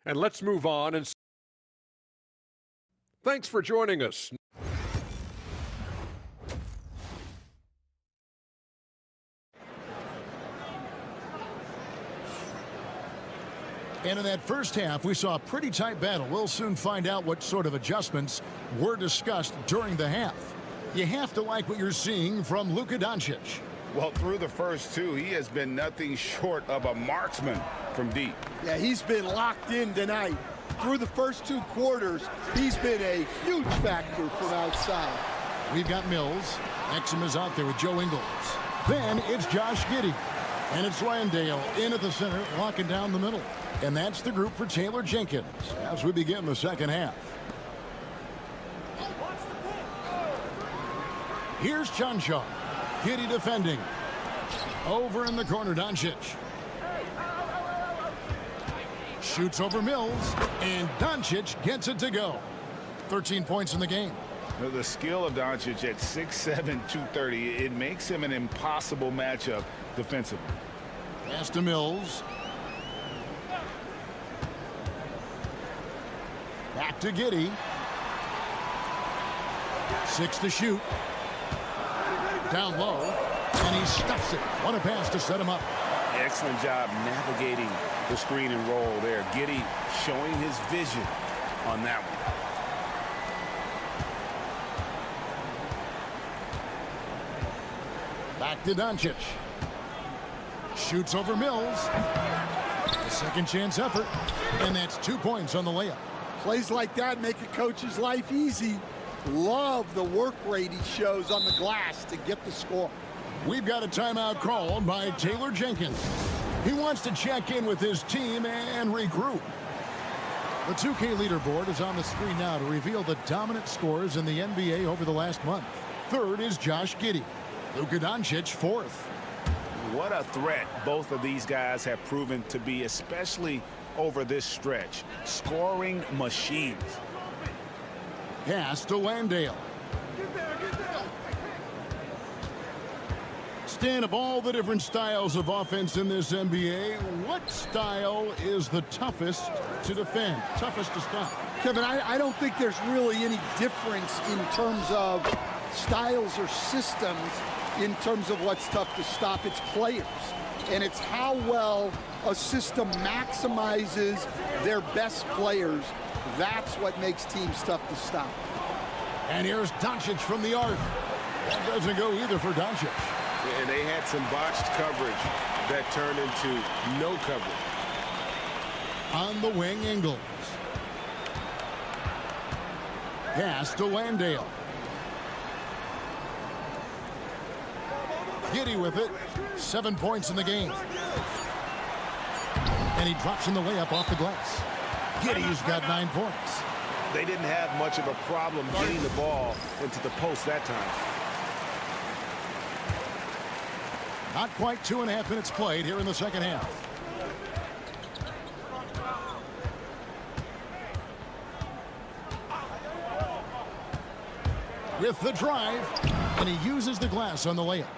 And let's move on. And thanks for joining us. And in that first half, we saw a pretty tight battle. We'll soon find out what sort of adjustments were discussed during the half. You have to like what you're seeing from Luka Doncic. Well, through the first 2, he has been nothing short of a marksman from deep. Yeah, he's been locked in tonight. Through the first 2 quarters, he's been a huge factor from outside. We've got Mills. Exum is out there with Joe Ingles. Then it's Josh Giddey. And it's Landale in at the center, locking down the middle. And that's the group for Taylor Jenkins as we begin the second half. Here's Chanshaw. Giddy defending. Over in the corner, Doncic. Shoots over Mills, and Doncic gets it to go. 13 points in the game. The skill of Doncic at 6'7", 230, it makes him an impossible matchup defensively. Pass to Mills. Back to Giddy. 6 to shoot. Down low, and he stuffs it. What a pass to set him up. Excellent job navigating the screen and roll there. Giddy showing his vision on that one. Back to Doncic. Shoots over Mills. A second chance effort, and that's 2 points on the layup. Plays like that make a coach's life easy. Love the work rate he shows on the glass to get the score. We've got a timeout called by Taylor Jenkins. He wants to check in with his team and regroup. The 2K leaderboard is on the screen now to reveal the dominant scores in the NBA over the last month. Third is Josh Giddey. Luka Doncic fourth. What a threat both of these guys have proven to be, especially over this stretch. Scoring machines. Pass to Landale. Stan, of all the different styles of offense in this NBA, what style is the toughest to defend, toughest to stop? Kevin, I don't think there's really any difference in terms of styles or systems in terms of what's tough to stop. It's players, and it's how well a system maximizes their best players. That's what makes teams tough to stop. And here's Doncic from the arc. That doesn't go either for Doncic. And they had some botched coverage that turned into no coverage. On the wing, Ingles. Pass to Landale. Giddey with it. 7 points in the game. And he drops in the layup off the glass. Giddey's got 9 points. They didn't have much of a problem getting the ball into the post that time. Not quite 2.5 minutes played here in the second half. With the drive, and he uses the glass on the layup.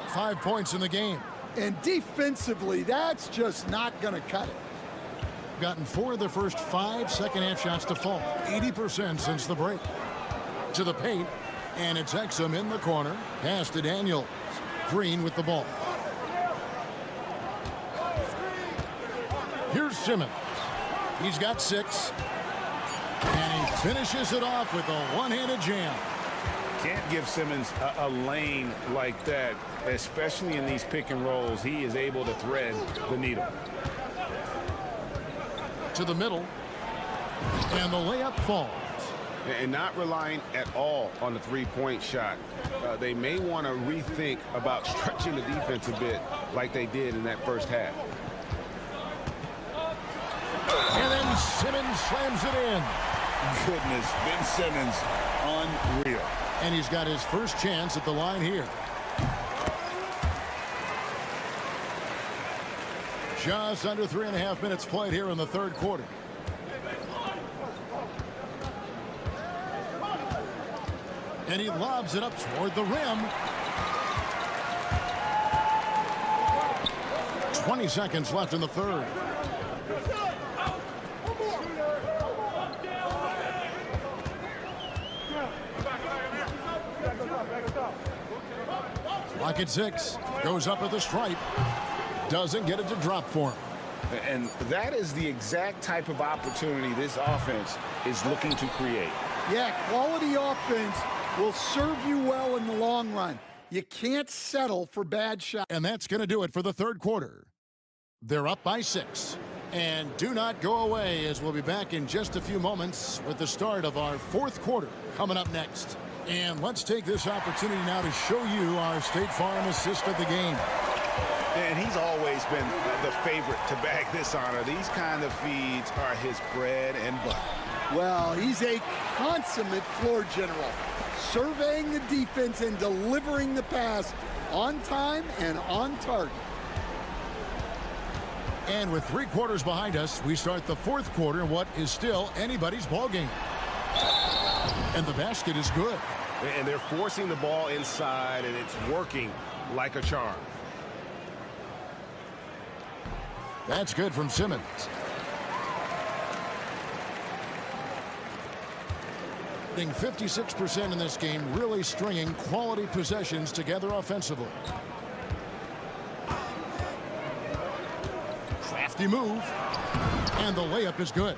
5 points in the game. And defensively, that's just not going to cut it. Gotten 4 of the first 5 second-half shots to fall. 80% since the break. To the paint, and it's Exum in the corner. Pass to Daniels. Green with the ball. Here's Simmons. He's got 6. And he finishes it off with a one-handed jam. Can't give Simmons a lane like that, especially in these pick and rolls. He is able to thread the needle. To the middle, and the layup falls. And not relying at all on the three-point shot. They may want to rethink about stretching the defense a bit like they did in that first half. And then Simmons slams it in. Goodness, Ben Simmons, unreal. And he's got his first chance at the line here. Just under 3.5 minutes played here in the third quarter. And he lobs it up toward the rim. 20 seconds left in the third. Clock at 6. Goes up at the stripe. Doesn't get it to drop for him. And that is the exact type of opportunity this offense is looking to create. Yeah, quality offense will serve you well in the long run. You can't settle for bad shots. And that's going to do it for the third quarter. They're up by 6. And do not go away, as we'll be back in just a few moments with the start of our fourth quarter coming up next. And let's take this opportunity now to show you our State Farm assist of the game. And he's always been the favorite to bag this honor. These kind of feeds are his bread and butter. Well, he's a consummate floor general, surveying the defense and delivering the pass on time and on target. And with 3 quarters behind us, we start the 4th quarter in what is still anybody's ball game. And the basket is good. And they're forcing the ball inside, and it's working like a charm. That's good from Simmons. Being 56% in this game, really stringing quality possessions together offensively. Crafty move. And the layup is good.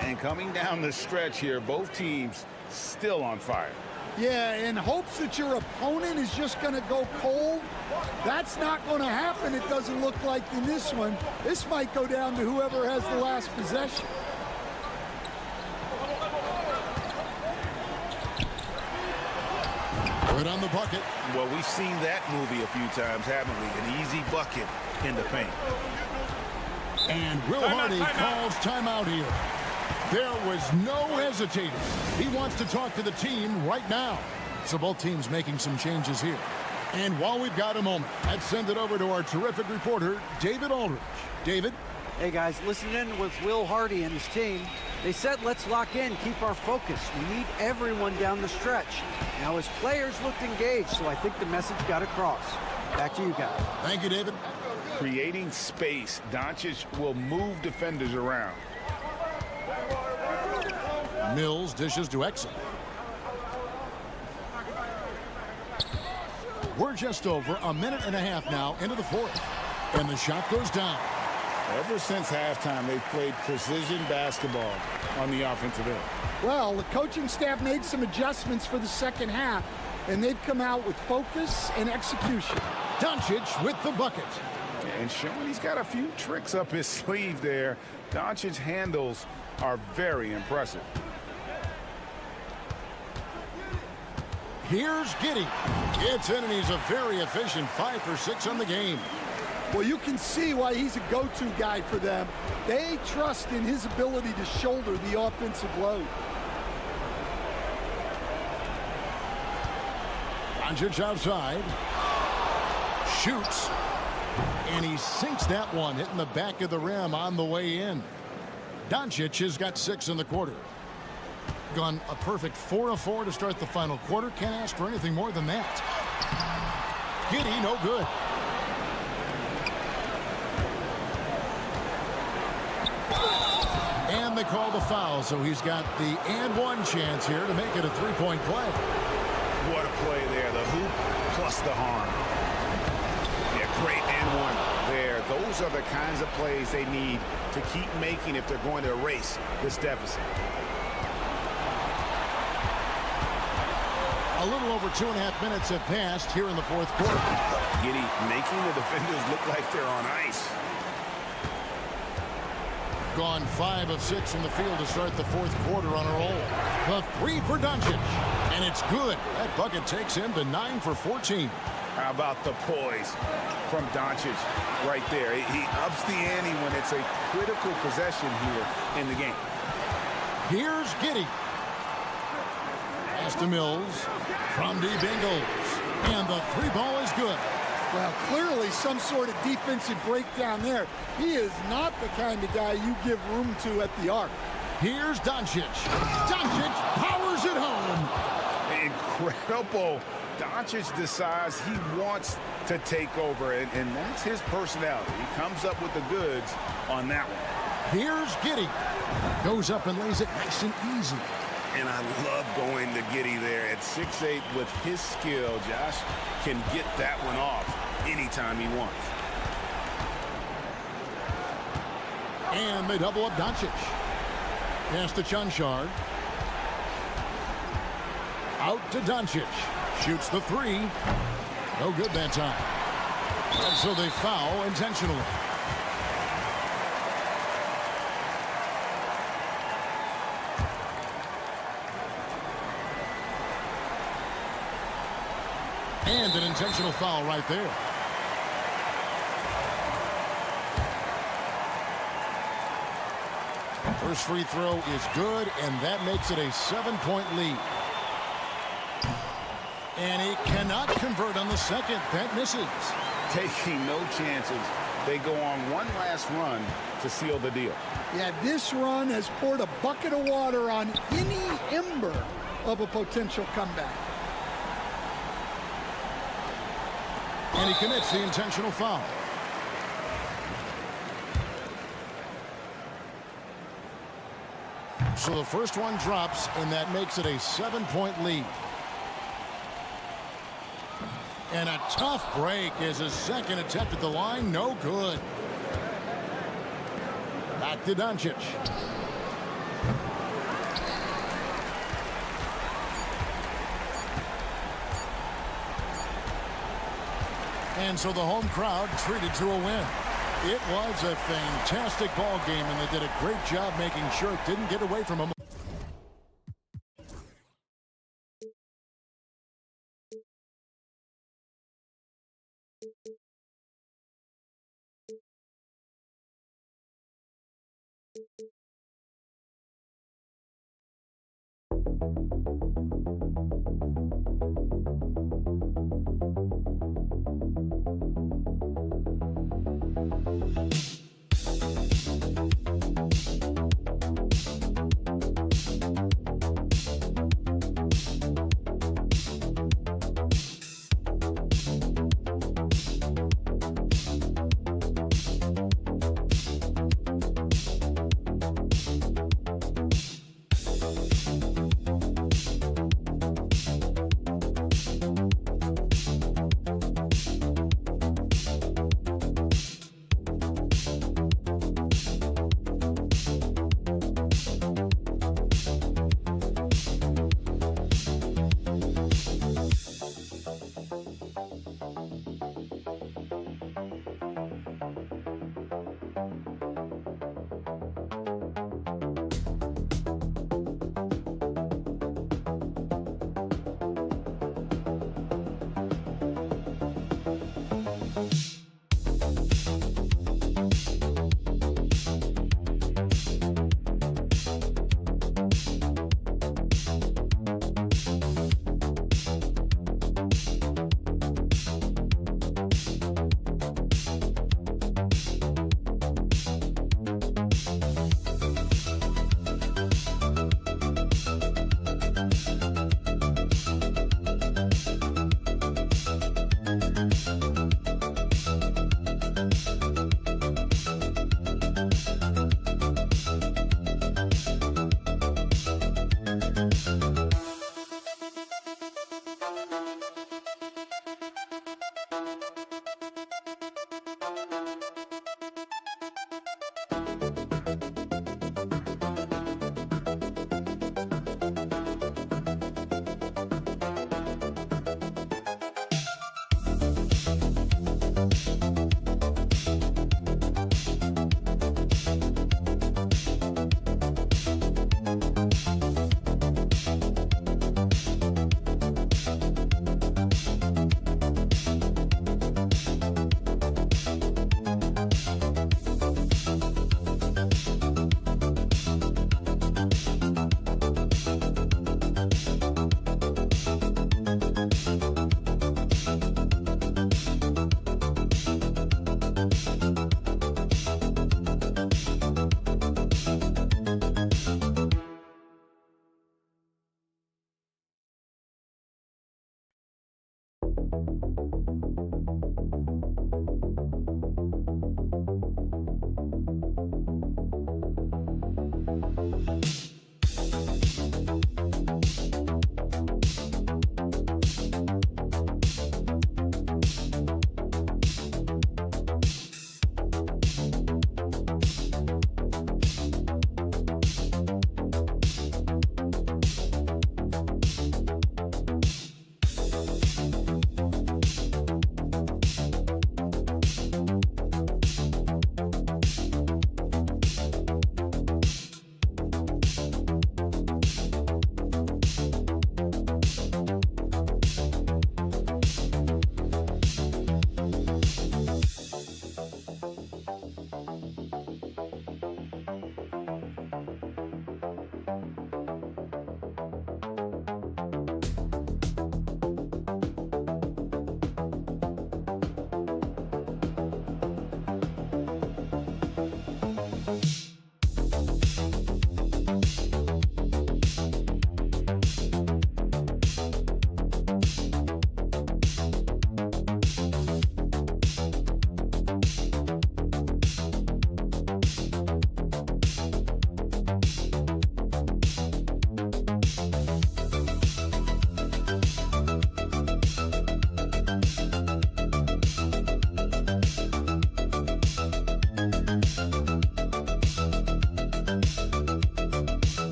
And coming down the stretch here, both teams still on fire. Yeah, in hopes that your opponent is just going to go cold. That's not going to happen, it doesn't look like in this one. This might go down to whoever has the last possession. Good on the bucket. Well, we've seen that movie a few times, haven't we? An easy bucket in the paint. And Will Hardy calls timeout here. There was no hesitating. He wants to talk to the team right now. So both teams making some changes here. And while we've got a moment, let's send it over to our terrific reporter, David Aldridge. David? Hey, guys, listen in with Will Hardy and his team. They said, let's lock in, keep our focus. We need everyone down the stretch. Now, his players looked engaged, so I think the message got across. Back to you guys. Thank you, David. Creating space, Doncic will move defenders around. Mills dishes to Exum. We're just over a minute and a half now into the 4th. And the shot goes down. Ever since halftime, they've played precision basketball on the offensive end. Well, the coaching staff made some adjustments for the second half, and they've come out with focus and execution. Doncic with the bucket. And showing he's got a few tricks up his sleeve there. Doncic's handles are very impressive. Here's Giddey. Gets in, and he's a very efficient 5 for 6 on the game. Well, you can see why he's a go-to guy for them. They trust in his ability to shoulder the offensive load. Doncic outside. Shoots. And he sinks that one, hitting the back of the rim on the way in. Doncic has got 6 in the quarter. Gone a perfect 4 of 4 to start the final quarter. Can't ask for anything more than that. Giddey, no good. And they call the foul, so he's got the and one chance here to make it a 3-point play. What a play there. The hoop plus the harm. Yeah, great and one there. Those are the kinds of plays they need to keep making if they're going to erase this deficit. A little over 2.5 minutes have passed here in the 4th quarter. Giddey making the defenders look like they're on ice. Gone 5 of 6 in the field to start the 4th quarter on a roll. The 3 for Doncic, and it's good. That bucket takes him to 9 for 14. How about the poise from Doncic right there? He ups the ante when it's a critical possession here in the game. Here's Giddey. Pass to Mills from deep Ingles, and the 3 ball is good. Well, clearly some sort of defensive breakdown there. He is not the kind of guy you give room to at the arc. Here's Doncic. Doncic powers it home. Incredible. Doncic decides he wants to take over, and that's his personality. He comes up with the goods on that one. Here's Giddey. Goes up and lays it nice and easy. And I love going to Giddey there at 6'8" with his skill. Josh can get that one off anytime he wants. And they double up Doncic. Pass to Chunchard. Out to Doncic. Shoots the 3. No good that time. And so they foul intentionally. And an intentional foul right there. First free throw is good, and that makes it a 7-point lead. And he cannot convert on the second. That misses. Taking no chances. They go on one last run to seal the deal. Yeah, this run has poured a bucket of water on any ember of a potential comeback. And he commits the intentional foul. So the first one drops, and that makes it a 7-point lead. And a tough break as his second attempt at the line, no good. Back to Doncic. And so the home crowd treated to a win. It was a fantastic ball game, and they did a great job making sure it didn't get away from them.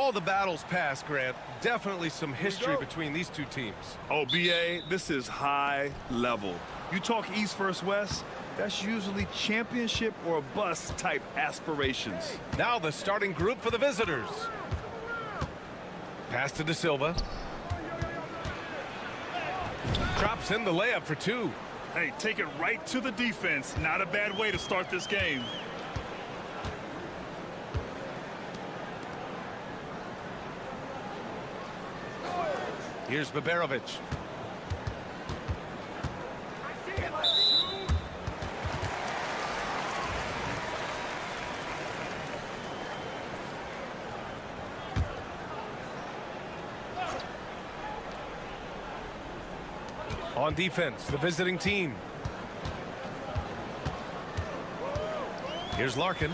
all the battles past, Grant, definitely some history between these two teams. Oh, BA, this is high level. You talk East versus West, that's usually championship or bust type aspirations. Now the starting group for the visitors. Pass to De Silva. Drops in the layup for two. Hey, take it right to the defense. Not a bad way to start this game. Here's Baberovic. On defense, the visiting team. Here's Larkin.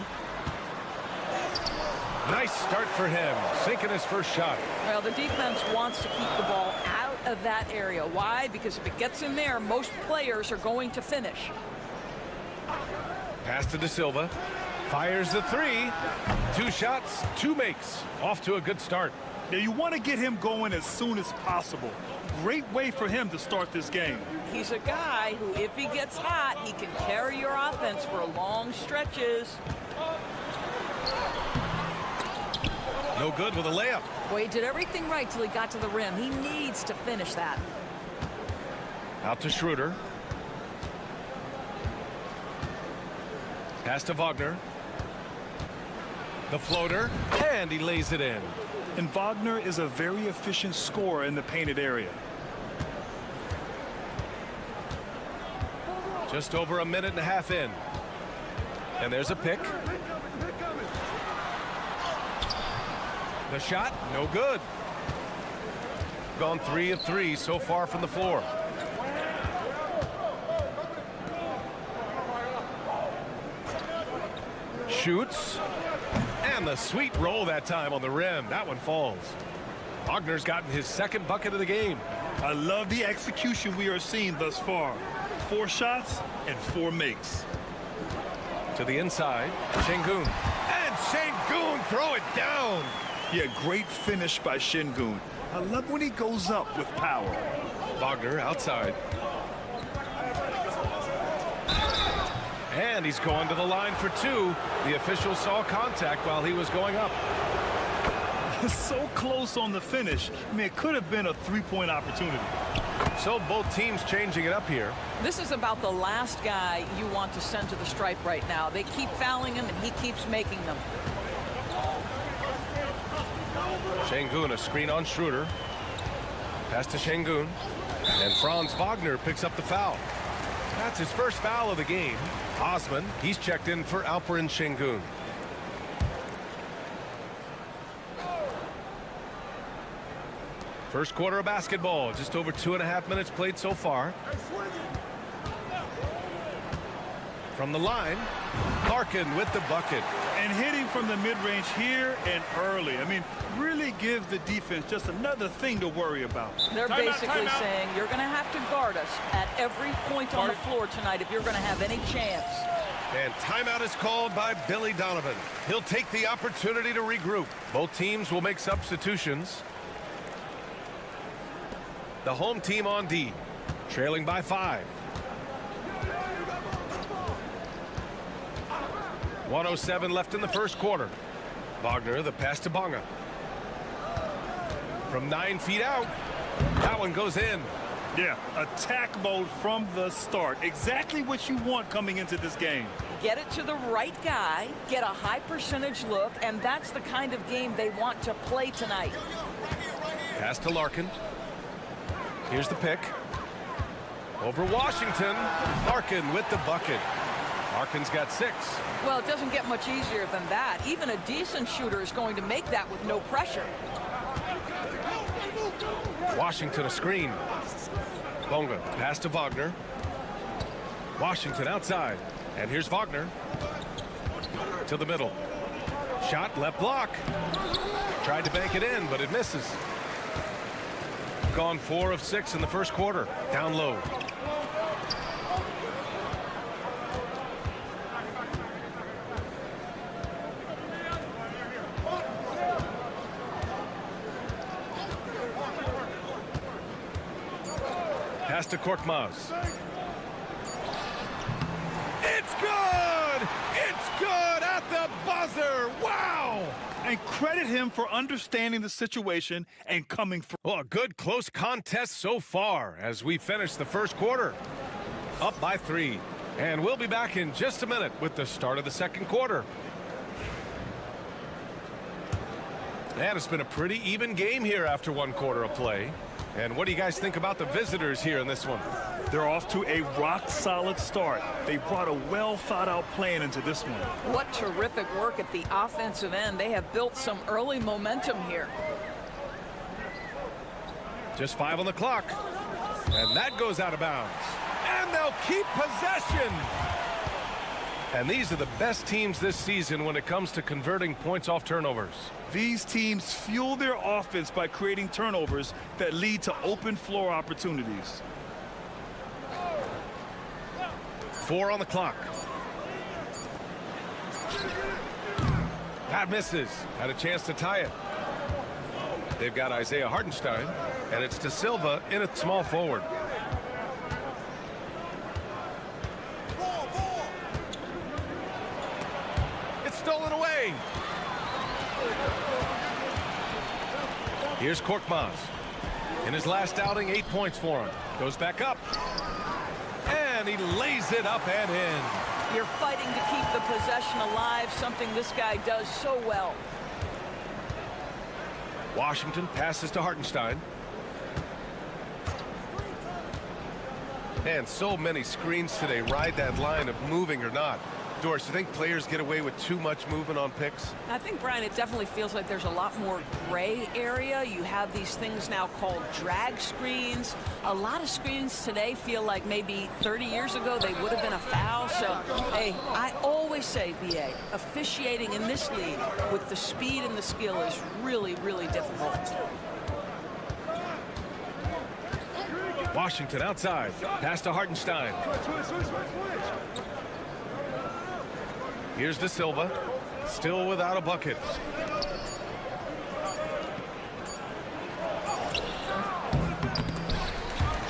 Nice start for him, sinking his first shot. Well, the defense wants to keep the ball out of that area. Why? Because if it gets in there, most players are going to finish. Pass to De Silva. Fires the three. 2 shots, 2 makes. Off to a good start. Now, you want to get him going as soon as possible. Great way for him to start this game. He's a guy who, if he gets hot, he can carry your offense for long stretches. No good with a layup. Boy, he did everything right till he got to the rim. He needs to finish that. Out to Schroeder. Pass to Wagner. The floater, and he lays it in. And Wagner is a very efficient scorer in the painted area. Just over a minute and a half in. And there's a pick. The shot, no good. Gone 3 of 3 so far from the floor. Shoots. And the sweet roll that time on the rim. That one falls. Wagner's gotten his second bucket of the game. I love the execution we are seeing thus far. 4 shots and 4 makes. To the inside, Şengün. And Şengün throw it down. Yeah, great finish by Şengün. I love when he goes up with power. Wagner outside. And he's going to the line for 2. The official saw contact while he was going up. So close on the finish. I mean, it could have been a 3-point opportunity. So both teams changing it up here. This is about the last guy you want to send to the stripe right now. They keep fouling him, and he keeps making them. Şengün, a screen on Schroeder. Pass to Şengün. And Franz Wagner picks up the foul. That's his first foul of the game. Osman, he's checked in for Alperen Şengün. First quarter of basketball, just over 2.5 minutes played so far. From the line, Larkin with the bucket. And hitting from the mid-range here and early. I mean, really give the defense just another thing to worry about. They're basically saying you're going to have to guard us at every point on the floor tonight if you're going to have any chance. And timeout is called by Billy Donovan. He'll take the opportunity to regroup. Both teams will make substitutions. The home team on D, trailing by 5. 1:07 left in the first quarter. Wagner, the pass to Bonga. From 9 feet out, that one goes in. Yeah, attack mode from the start. Exactly what you want coming into this game. Get it to the right guy, get a high percentage look, and that's the kind of game they want to play tonight. Pass to Larkin. Here's the pick. Over Washington. Larkin with the bucket. Larkin's got 6. Well, it doesn't get much easier than that. Even a decent shooter is going to make that with no pressure. Washington a screen. Bonga, pass to Wagner. Washington outside. And here's Wagner. To the middle. Shot, left block. Tried to bank it in, but it misses. Gone 4 of 6 in the first quarter. Down low. Pass to Korkmaz. It's good! It's good at the buzzer! Wow! And credit him for understanding the situation and coming through. Well, a good close contest so far as we finish the first quarter. Up by 3. And we'll be back in just a minute with the start of the second quarter. And it's been a pretty even game here after 1 quarter of play. And what do you guys think about the visitors here in this one? They're off to a rock-solid start. They brought a well-thought-out plan into this one. What terrific work at the offensive end. They have built some early momentum here. Just 5 on the clock. And that goes out of bounds. And they'll keep possession. And these are the best teams this season when it comes to converting points off turnovers. These teams fuel their offense by creating turnovers that lead to open floor opportunities. 4 on the clock. That misses. Had a chance to tie it. They've got Isaiah Hartenstein, and it's De Silva in at small forward. It's stolen away. Here's Korkmaz. In his last outing, 8 points for him. Goes back up. And he lays it up and in. You're fighting to keep the possession alive, something this guy does so well. Washington passes to Hartenstein. And so many screens today ride that line of moving or not. Doris, do you think players get away with too much movement on picks? I think, Brian, it definitely feels like there's a lot more gray area. You have these things now called drag screens. A lot of screens today feel like maybe 30 years ago they would have been a foul. So, hey, I always say, BA, officiating in this league with the speed and the skill is really, really difficult. Washington outside. Pass to Hartenstein. Here's De Silva. Still without a bucket.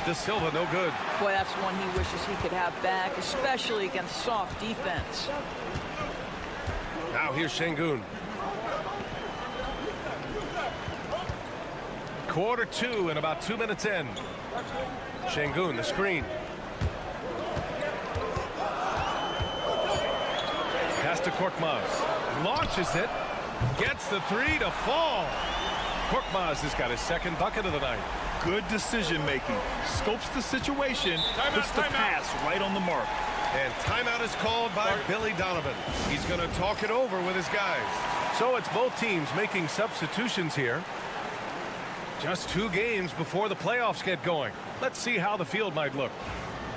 De Silva, no good. Boy, that's one he wishes he could have back, especially against soft defense. Now here's Şengün. Quarter 2 and about 2 minutes in. Şengün, the screen. Pass to Korkmaz. Launches it. Gets the 3 to fall. Korkmaz has got his second bucket of the night. Good decision making. Scopes the situation, puts the pass right on the mark. And timeout is called by Billy Donovan. He's going to talk it over with his guys. So it's both teams making substitutions here. Just 2 games before the playoffs get going. Let's see how the field might look.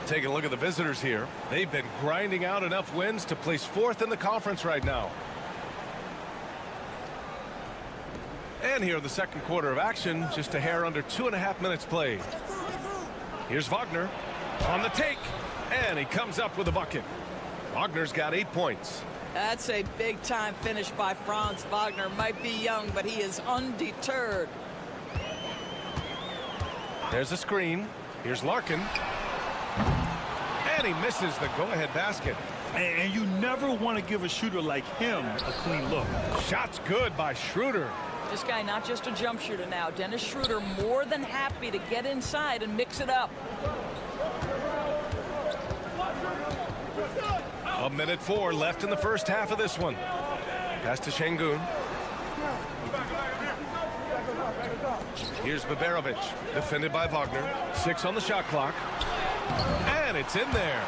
Taking a look at the visitors here. They've been grinding out enough wins to place 4th in the conference right now. And here in the second quarter of action, just a hair under 2.5 minutes played. Here's Wagner on the take, and he comes up with a bucket. Wagner's got 8 points. That's a big-time finish by Franz Wagner. Might be young, but he is undeterred. There's a screen. Here's Larkin. And he misses the go-ahead basket. And you never want to give a shooter like him a clean look. Shot's good by Schroeder. This guy not just a jump shooter now. Dennis Schroeder more than happy to get inside and mix it up. 1:04 left in the first half of this one. Pass to Şengün. Here's Baberovic, defended by Wagner. 6 on the shot clock. And it's in there.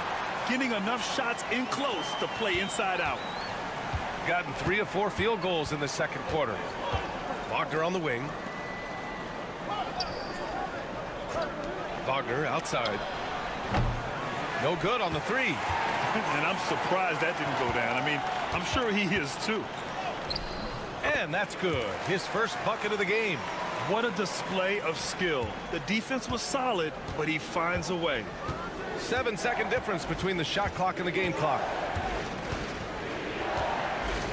Getting enough shots in close to play inside out. Gotten 3 of 4 field goals in the second quarter. Wagner on the wing. Wagner outside. No good on the 3. And I'm surprised that didn't go down. I mean, I'm sure he is too. And that's good. His first bucket of the game. What a display of skill. The defense was solid, but he finds a way. 7-second difference between the shot clock and the game clock.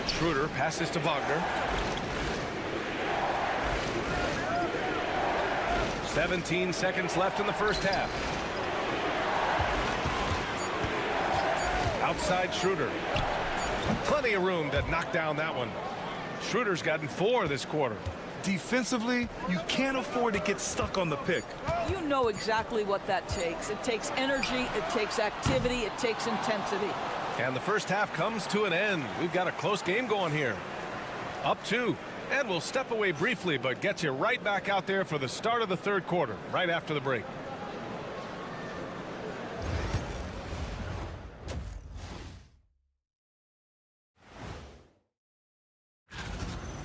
Schroeder passes to Wagner. 17 seconds left in the first half. Outside Schroeder. Plenty of room to knock down that one. Schroeder's gotten 4 this quarter. Defensively, you can't afford to get stuck on the pick. You know exactly what that takes. It takes energy, it takes activity, it takes intensity. And the first half comes to an end. We've got a close game going here. Up 2. And we'll step away briefly, but get you right back out there for the start of the third quarter, right after the break.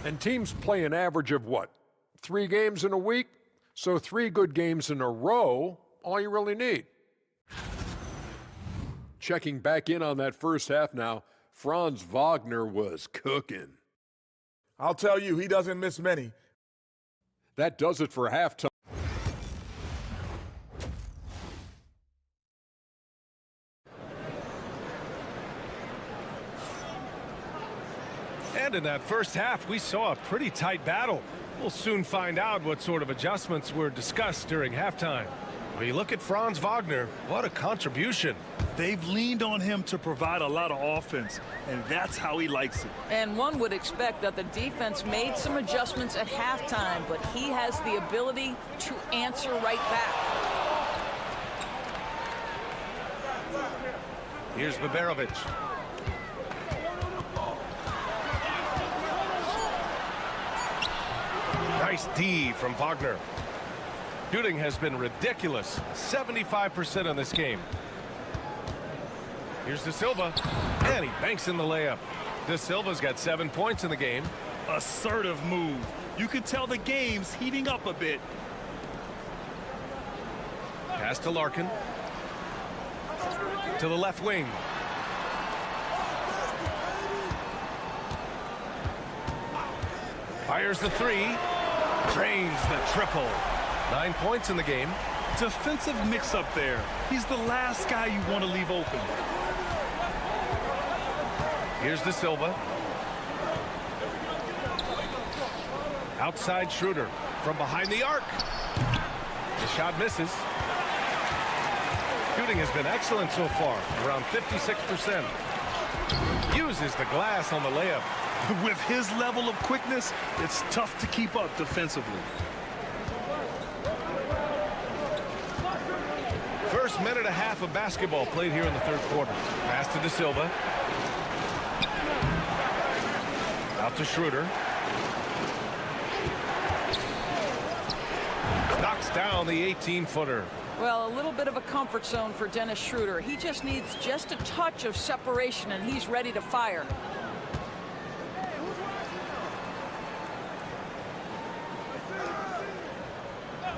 And teams play an average of what? 3 games in a week? So 3 good games in a row, all you really need. Checking back in on that first half now, Franz Wagner was cooking. I'll tell you, he doesn't miss many. That does it for halftime. And in that first half, we saw a pretty tight battle. We'll soon find out what sort of adjustments were discussed during halftime. When you look at Franz Wagner, what a contribution. They've leaned on him to provide a lot of offense, and that's how he likes it. And one would expect that the defense made some adjustments at halftime, but he has the ability to answer right back. Here's Baberovic. Nice D from Wagner. Shooting has been ridiculous. 75% in this game. Here's De Silva. And he banks in the layup. De Silva's got 7 points in the game. Assertive move. You can tell the game's heating up a bit. Pass to Larkin. To the left wing. Fires the 3. Drains the triple. 9 points in the game. Defensive mix-up there. He's the last guy you want to leave open. Here's De Silva. Outside Schroeder from behind the arc. The shot misses. Shooting has been excellent so far, around 56%. Uses the glass on the layup. With his level of quickness, it's tough to keep up defensively. First minute and a half of basketball played here in the third quarter. Pass to De Silva. Out to Schroeder. Knocks down the 18-footer. Well, a little bit of a comfort zone for Dennis Schroeder. He just needs just a touch of separation, and he's ready to fire.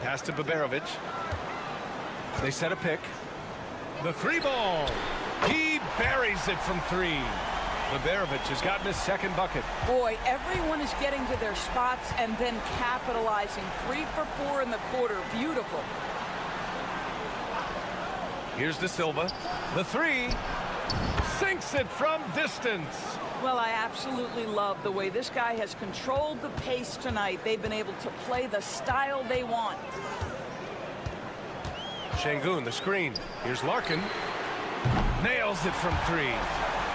Pass to Baberovic. They set a pick. The 3-ball. He buries it from 3. Baberovic has gotten his second bucket. Boy, everyone is getting to their spots and then capitalizing. 3 for 4 in the quarter. Beautiful. Here's De Silva. The 3. Sinks it from distance. Well, I absolutely love the way this guy has controlled the pace tonight. They've been able to play the style they want. Şengün, the screen. Here's Larkin. Nails it from 3.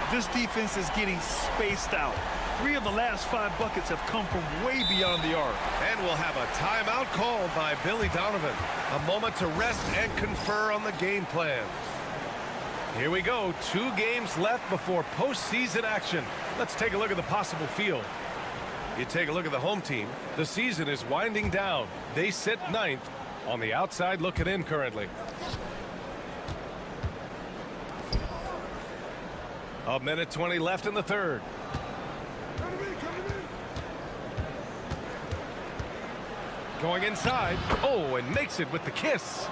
This defense is getting spaced out. 3 of the last 5 buckets have come from way beyond the arc. And we'll have a timeout called by Billy Donovan. A moment to rest and confer on the game plan. Here we go. 2 games left before postseason action. Let's take a look at the possible field. You take a look at the home team. The season is winding down. They sit 9th on the outside looking in currently. A minute 20 left in the third. Going inside. Oh, and makes it with the kiss.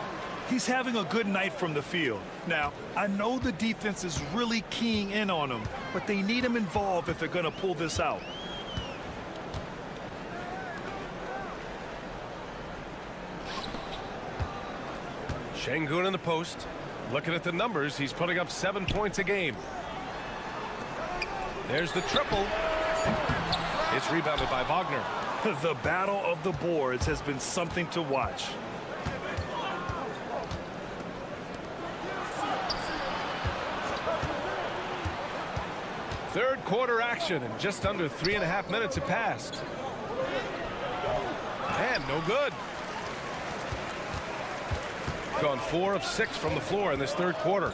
He's having a good night from the field. Now, I know the defense is really keying in on him, but they need him involved if they're going to pull this out. Şengün in the post. Looking at the numbers, he's putting up 7 points a game. There's the triple. It's rebounded by Wagner. The battle of the boards has been something to watch. Third quarter action, and just under 3.5 minutes have passed. And no good. Gone 4 of 6 from the floor in this third quarter.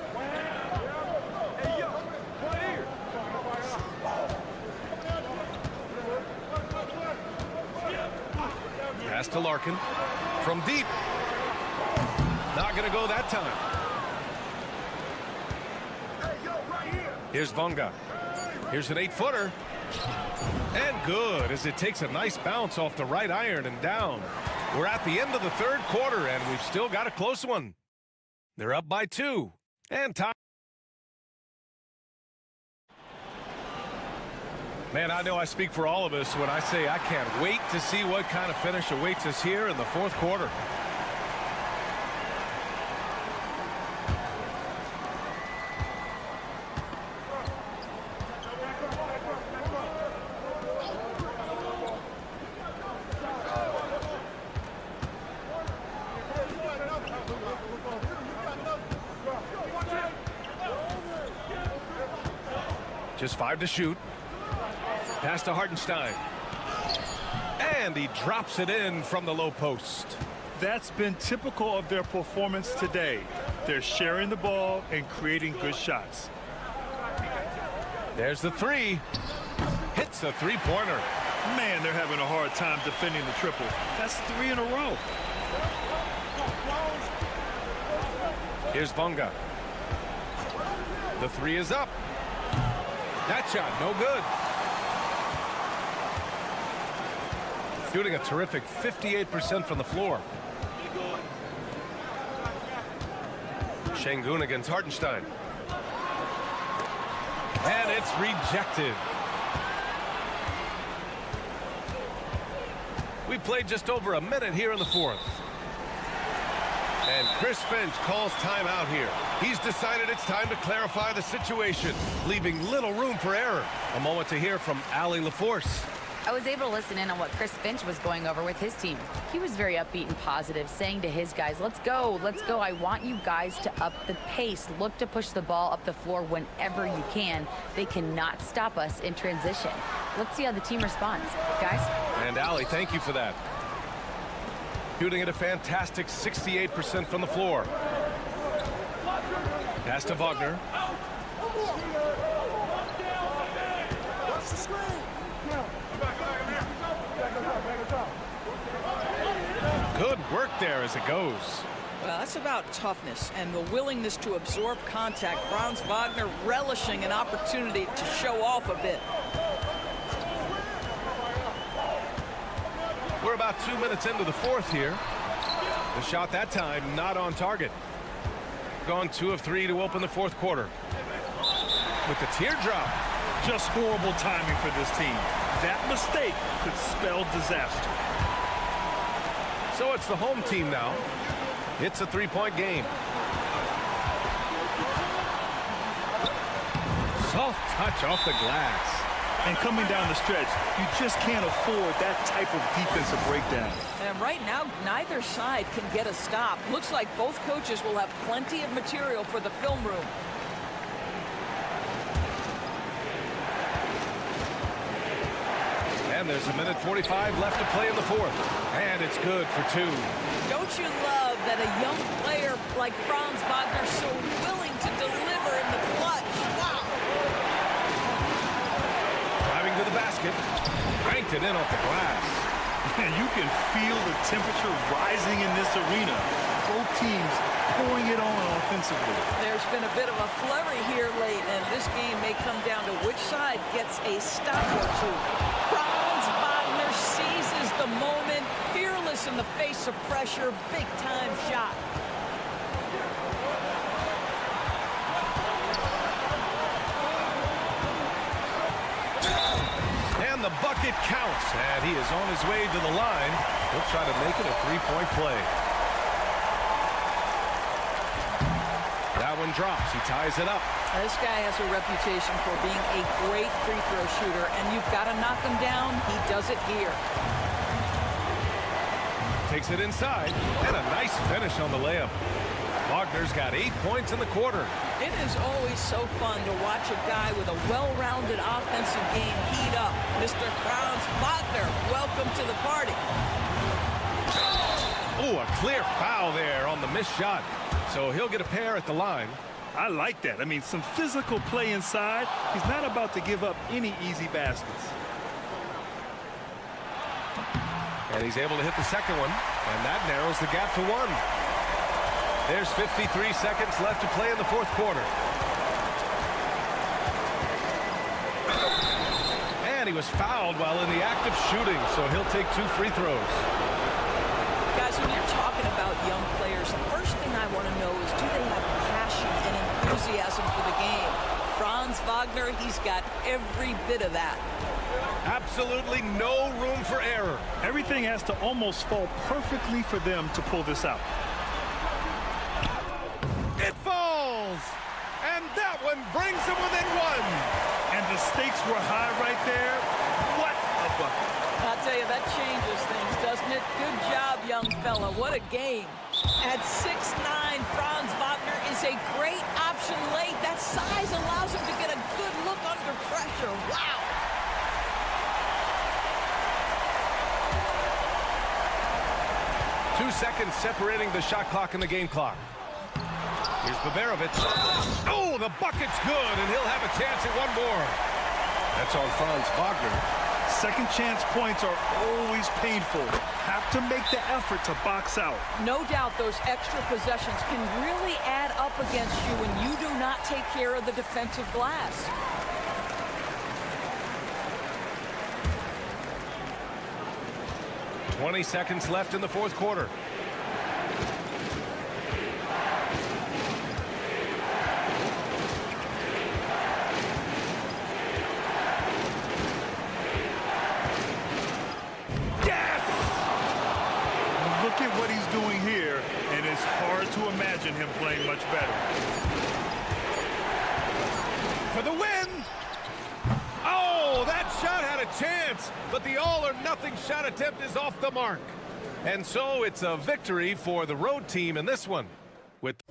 Pass to Larkin from deep. Not going to go that time. Here's Vonga. Here's an 8-footer. And good, as it takes a nice bounce off the right iron and down. We're at the end of the third quarter, and we've still got a close one. They're up by 2. And time. Man, I know I speak for all of us when I say I can't wait to see what kind of finish awaits us here in the fourth quarter. Just 5 to shoot. Pass to Hartenstein. And he drops it in from the low post. That's been typical of their performance today. They're sharing the ball and creating good shots. There's the 3. Hits a 3-pointer. Man, they're having a hard time defending the triple. That's 3 in a row. Here's Vonga. The 3 is up. That shot, no good. Shooting a terrific 58% from the floor. Şengün against Hartenstein. And it's rejected. We played just over a minute here in the fourth. And Chris Finch calls timeout here. He's decided it's time to clarify the situation, leaving little room for error. A moment to hear from Allie LaForce. I was able to listen in on what Chris Finch was going over with his team. He was very upbeat and positive, saying to his guys, let's go, let's go. I want you guys to up the pace. Look to push the ball up the floor whenever you can. They cannot stop us in transition. Let's see how the team responds. Guys? And Allie, thank you for that. Shooting at a fantastic 68% from the floor. Pass to Wagner. Good work there as it goes. Well, that's about toughness and the willingness to absorb contact. Franz Wagner relishing an opportunity to show off a bit. We're about 2 minutes into the fourth here. The shot that time not on target. Gone 2 of 3 to open the fourth quarter. With the teardrop. Just horrible timing for this team. That mistake could spell disaster. So it's the home team now. It's a 3-point game. Soft touch off the glass. And coming down the stretch, you just can't afford that type of defensive breakdown. And right now, neither side can get a stop. Looks like both coaches will have plenty of material for the film room. And there's a minute 45 left to play in the fourth. And it's good for 2. Don't you love that a young player like Franz Wagner so willing to deliver in the clutch? Wow. Driving to the basket. Cranked it in off the glass. And you can feel the temperature rising in this arena. Both teams pouring it on offensively. There's been a bit of a flurry here late, and this game may come down to which side gets a stop or 2. Franz Wagner seizes the moment, fearless in the face of pressure, big-time shot. And the bucket counts, and he is on his way to the line. He'll try to make it a 3-point play. That one drops. He ties it up. This guy has a reputation for being a great free throw shooter, and you've got to knock him down. He does it here. Takes it inside, and a nice finish on the layup. Wagner's got 8 points in the quarter. It is always so fun to watch a guy with a well-rounded offensive game heat up. Mr. Franz Wagner, welcome to the party. Oh, a clear foul there on the missed shot. So he'll get a pair at the line. I like that. I mean, some physical play inside. He's not about to give up any easy baskets. And he's able to hit the second one, and that narrows the gap to 1. There's 53 seconds left to play in the fourth quarter. And he was fouled while in the act of shooting, so he'll take 2 free throws. Guys, when you're talking about young players, the first thing I want to know is, do they have passion and enthusiasm for the game? Franz Wagner, he's got every bit of that. Absolutely no room for error. Everything has to almost fall perfectly for them to pull this out. It falls! And that one brings them within 1. And the stakes were high right there. What a bucket. I'll tell you, that changes things, doesn't it? Good job, young fella. What a game. At 6'9", Franz Wagner is a great option late. That size allows him to get a good look under pressure. Wow. Two seconds separating the shot clock and the game clock. Here's Baberovic. Oh, the bucket's good, and he'll have a chance at one more. That's on Franz Wagner. Second chance points are always painful. Have to make the effort to box out. No doubt those extra possessions can really add up against you when you do not take care of the defensive glass. "20 seconds left in the fourth quarter. Look at what he's doing here, and it's hard to imagine him playing much better. For the win! Oh, that shot had a chance, but the all-or-nothing shot attempt is off the mark. And so it's a victory for the road team in this one. With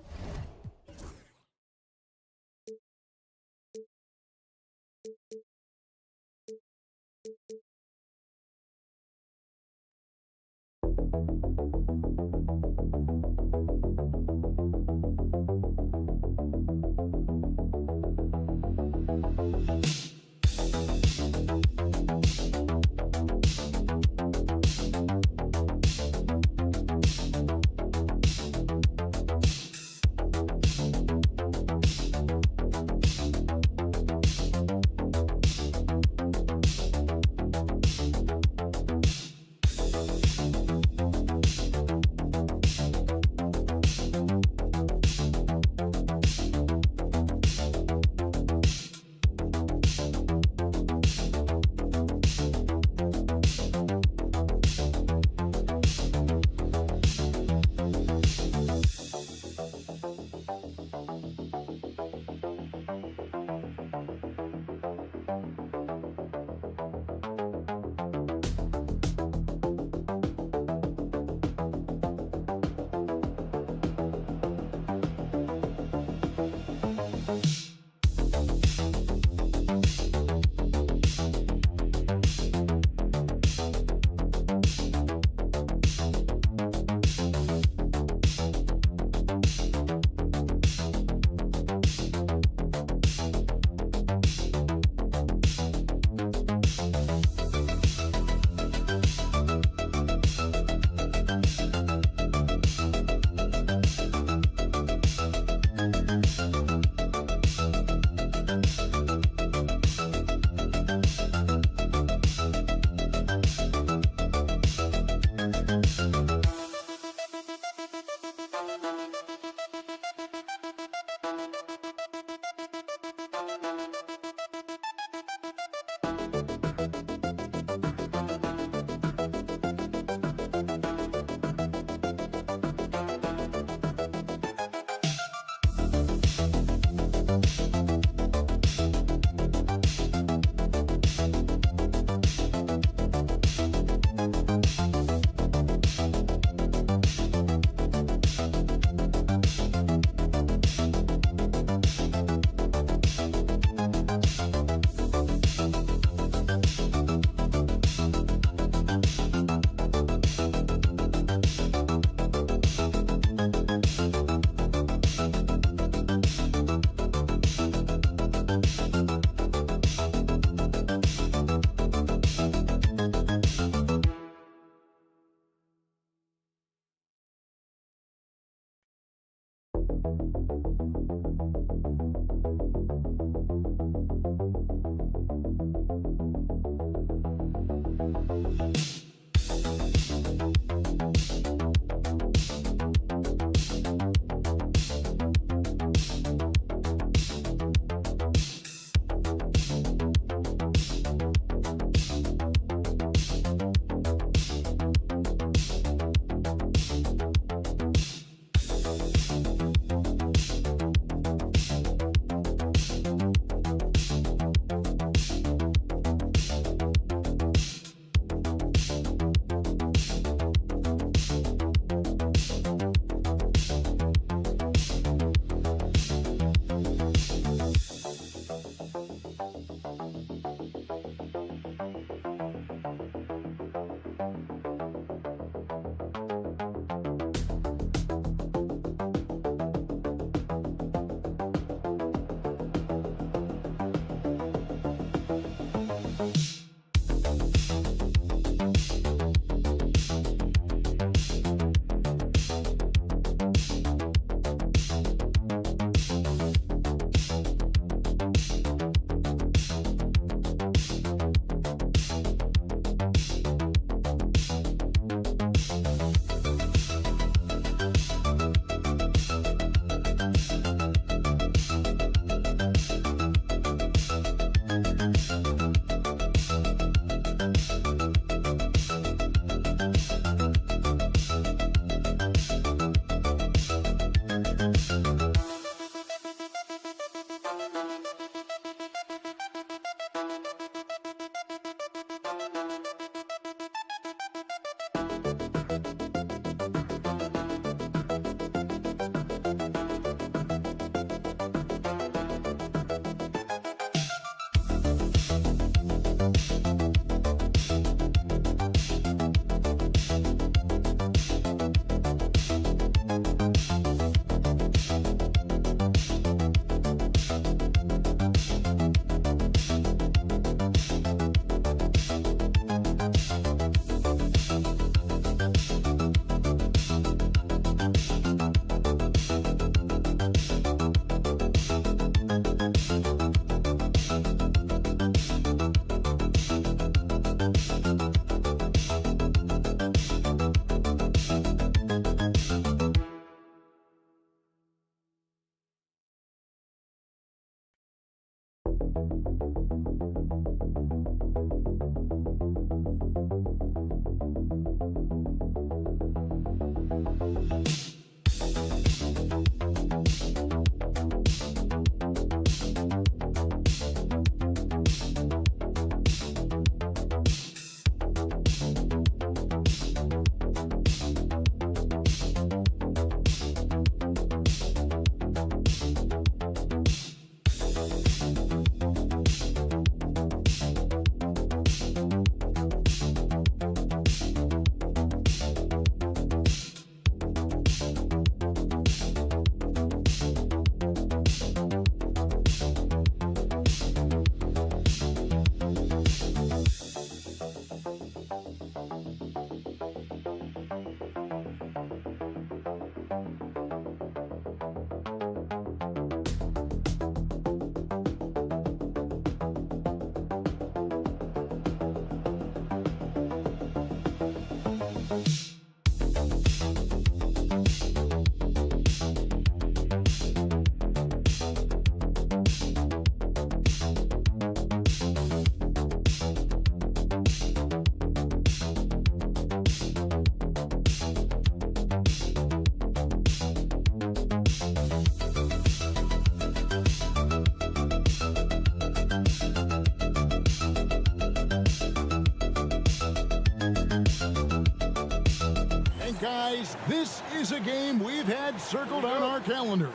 Guys, this is a game we've had circled on our calendars.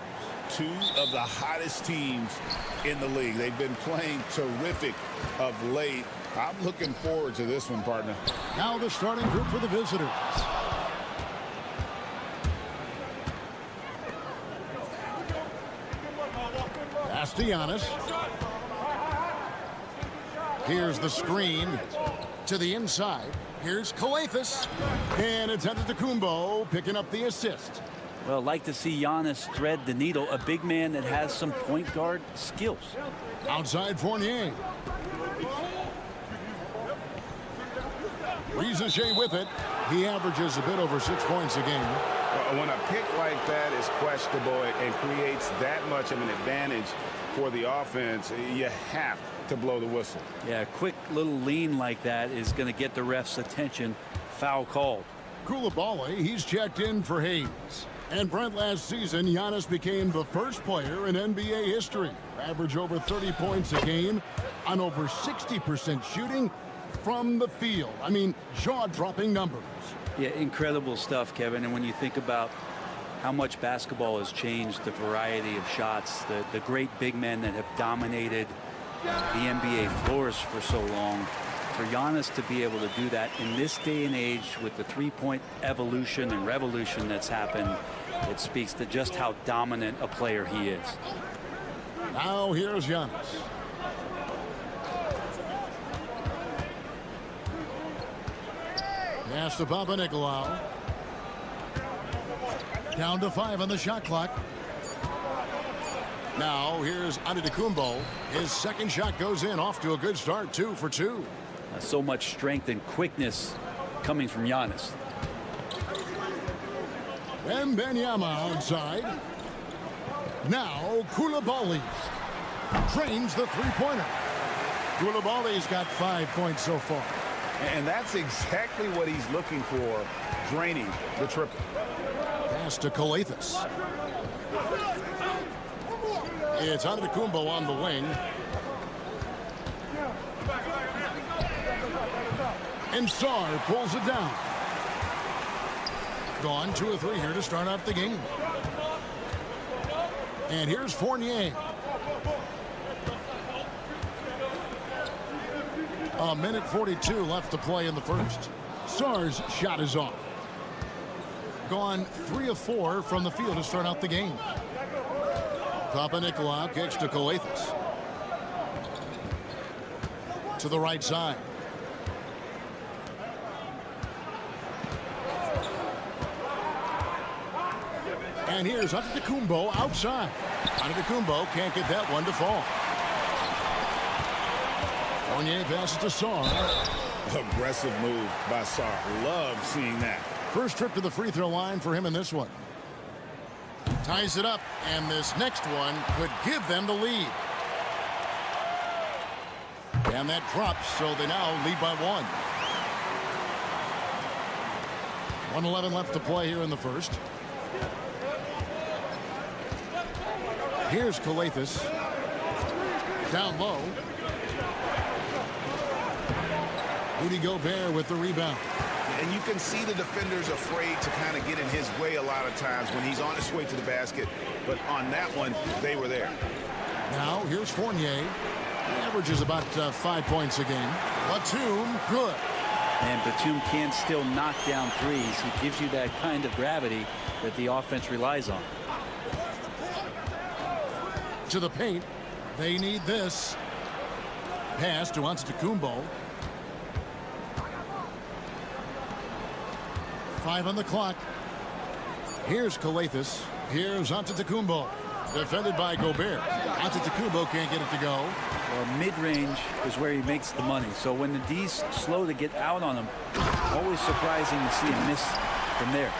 Two of the hottest teams in the league. They've been playing terrific of late. I'm looking forward to this one, partner. Now the starting group for the visitors. Castellanos. Here's the screen to the inside. Here's Coathus. And it's Antetokounmpo picking up the assist. Well, like to see Giannis thread the needle, a big man that has some point guard skills. Outside Fournier. Rizachet with it. He averages a bit over 6 points a game. When a pick like that is questionable and creates that much of an advantage for the offense, you have to blow the whistle. Yeah, a quick little lean like that is going to get the ref's attention. Foul called. Koulibaly, he's checked in for Hayes. And Brent, last season, Giannis became the first player in NBA history to average over 30 points a game on over 60% shooting from the field. I mean, jaw-dropping numbers. Yeah, incredible stuff, Kevin. And when you think about how much basketball has changed, the variety of shots, the great big men that have dominated the NBA floors for so long, for Giannis to be able to do that in this day and age with the three-point evolution and revolution that's happened, it speaks to just how dominant a player he is. Now here's Giannis. Pass to Papanikolaou. Down to 5 on the shot clock. Now here's Antetokounmpo. His second shot goes in, off to a good start, 2 for 2. So much strength and quickness coming from Giannis. Wembanyama outside. Now Koulibaly drains the three-pointer. Koulibaly's got 5 points so far. And that's exactly what he's looking for, draining the triple. Pass to Calathes. It's Antetokounmpo on the wing. And Sarr pulls it down. Gone 2 of 3 here to start out the game. And here's Fournier. A minute 42 left to play in the first. Sarr's shot is off. Gone 3 of 4 from the field to start out the game. Papanikolaou kicks to Calathes. To the right side. And here's Antetokounmpo outside. Antetokounmpo can't get that one to fall. Fournier passes to Sarr. Aggressive move by Sarr. Love seeing that. First trip to the free throw line for him in this one. Ties it up, and this next one could give them the lead. And that drops, so they now lead by 1. 1:11 left to play here in the first. Here's Calathes. Down low. Rudy Gobert with the rebound. And you can see the defenders afraid to kind of get in his way a lot of times when he's on his way to the basket. But on that one, they were there. Now here's Fournier. He averages about 5 points a game. Batum, good. And Batum can still knock down threes. He gives you that kind of gravity that the offense relies on. To the paint. They need this. Pass to Antetokounmpo. 5 on the clock. Here's Calathes. Here's Antetokounmpo. Defended by Gobert. Antetokounmpo can't get it to go. Well, mid-range is where he makes the money. So when the D's slow to get out on him, always surprising to see him miss from there.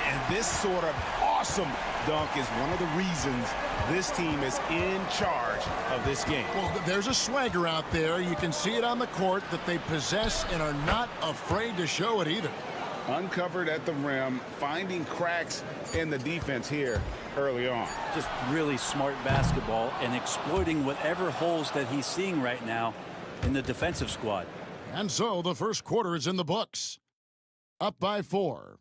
And this sort of awesome dunk is one of the reasons this team is in charge of this game. Well, there's a swagger out there. You can see it on the court that they possess and are not afraid to show it either. Uncovered at the rim, finding cracks in the defense here early on. Just really smart basketball and exploiting whatever holes that he's seeing right now in the defensive squad. And so the first quarter is in the books. Up by 4.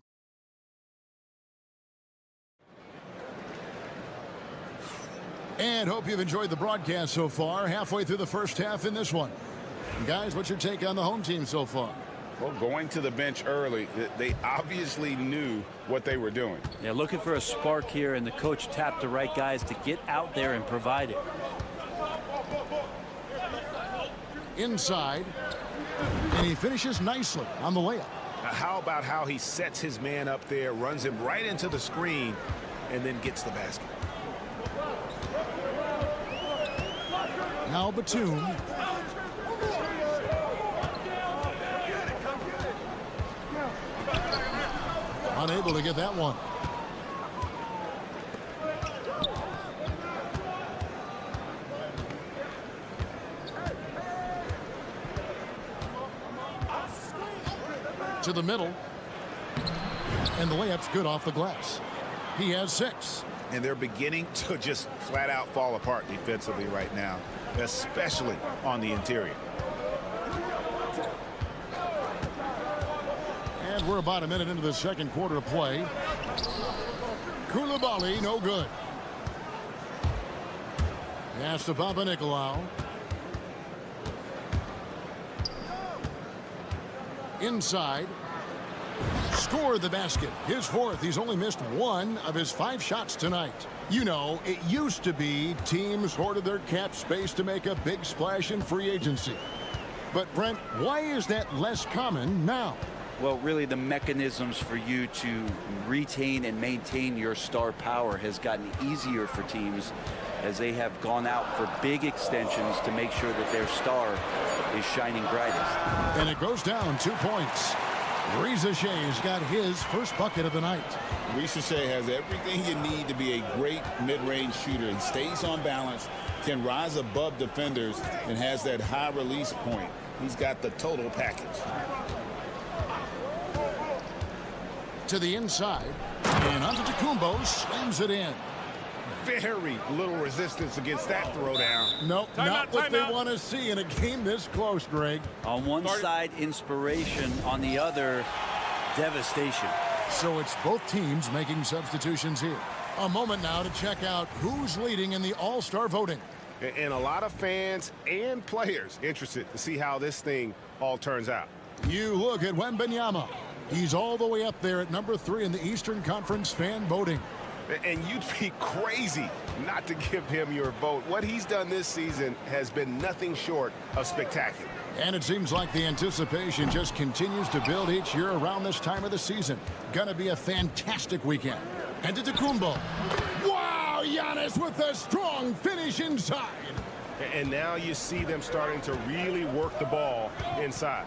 And hope you've enjoyed the broadcast so far. Halfway through the first half in this one. And guys, what's your take on the home team so far? Well, going to the bench early, they obviously knew what they were doing. Yeah, looking for a spark here, and the coach tapped the right guys to get out there and provide it. Inside, and he finishes nicely on the layup. How about how he sets his man up there, runs him right into the screen, and then gets the basket. Now Batum. Unable to get that one. To the middle. And the layup's good off the glass. He has 6. And they're beginning to just flat out fall apart defensively right now, especially on the interior. And we're about a minute into the second quarter of play. Koulibaly, no good. Pass to Papanikolaou. Inside. Scored the basket. His 4th. He's only missed 1 of his 5 shots tonight. You know, it used to be teams hoarded their cap space to make a big splash in free agency. But, Brent, why is that less common now? Well, really, the mechanisms for you to retain and maintain your star power has gotten easier for teams as they have gone out for big extensions to make sure that their star is shining brightest. And it goes down 2 points. Reza Shea's got his first bucket of the night. Reza Shea has everything you need to be a great mid-range shooter. He stays on balance, can rise above defenders, and has that high release point. He's got the total package. To the inside, and Antetokounmpo slams it in. Very little resistance against that throwdown. Nope, not what they want to see in a game this close, Greg. On one side, inspiration. On the other, devastation. So it's both teams making substitutions here. A moment now to check out who's leading in the All-Star voting. And a lot of fans and players interested to see how this thing all turns out. You look at Wembanyama. He's all the way up there at number 3 in the Eastern Conference fan voting. And you'd be crazy not to give him your vote. What he's done this season has been nothing short of spectacular. And it seems like the anticipation just continues to build each year around this time of the season. Gonna be a fantastic weekend. And Antetokounmpo. Wow, Giannis with a strong finish inside. And now you see them starting to really work the ball inside.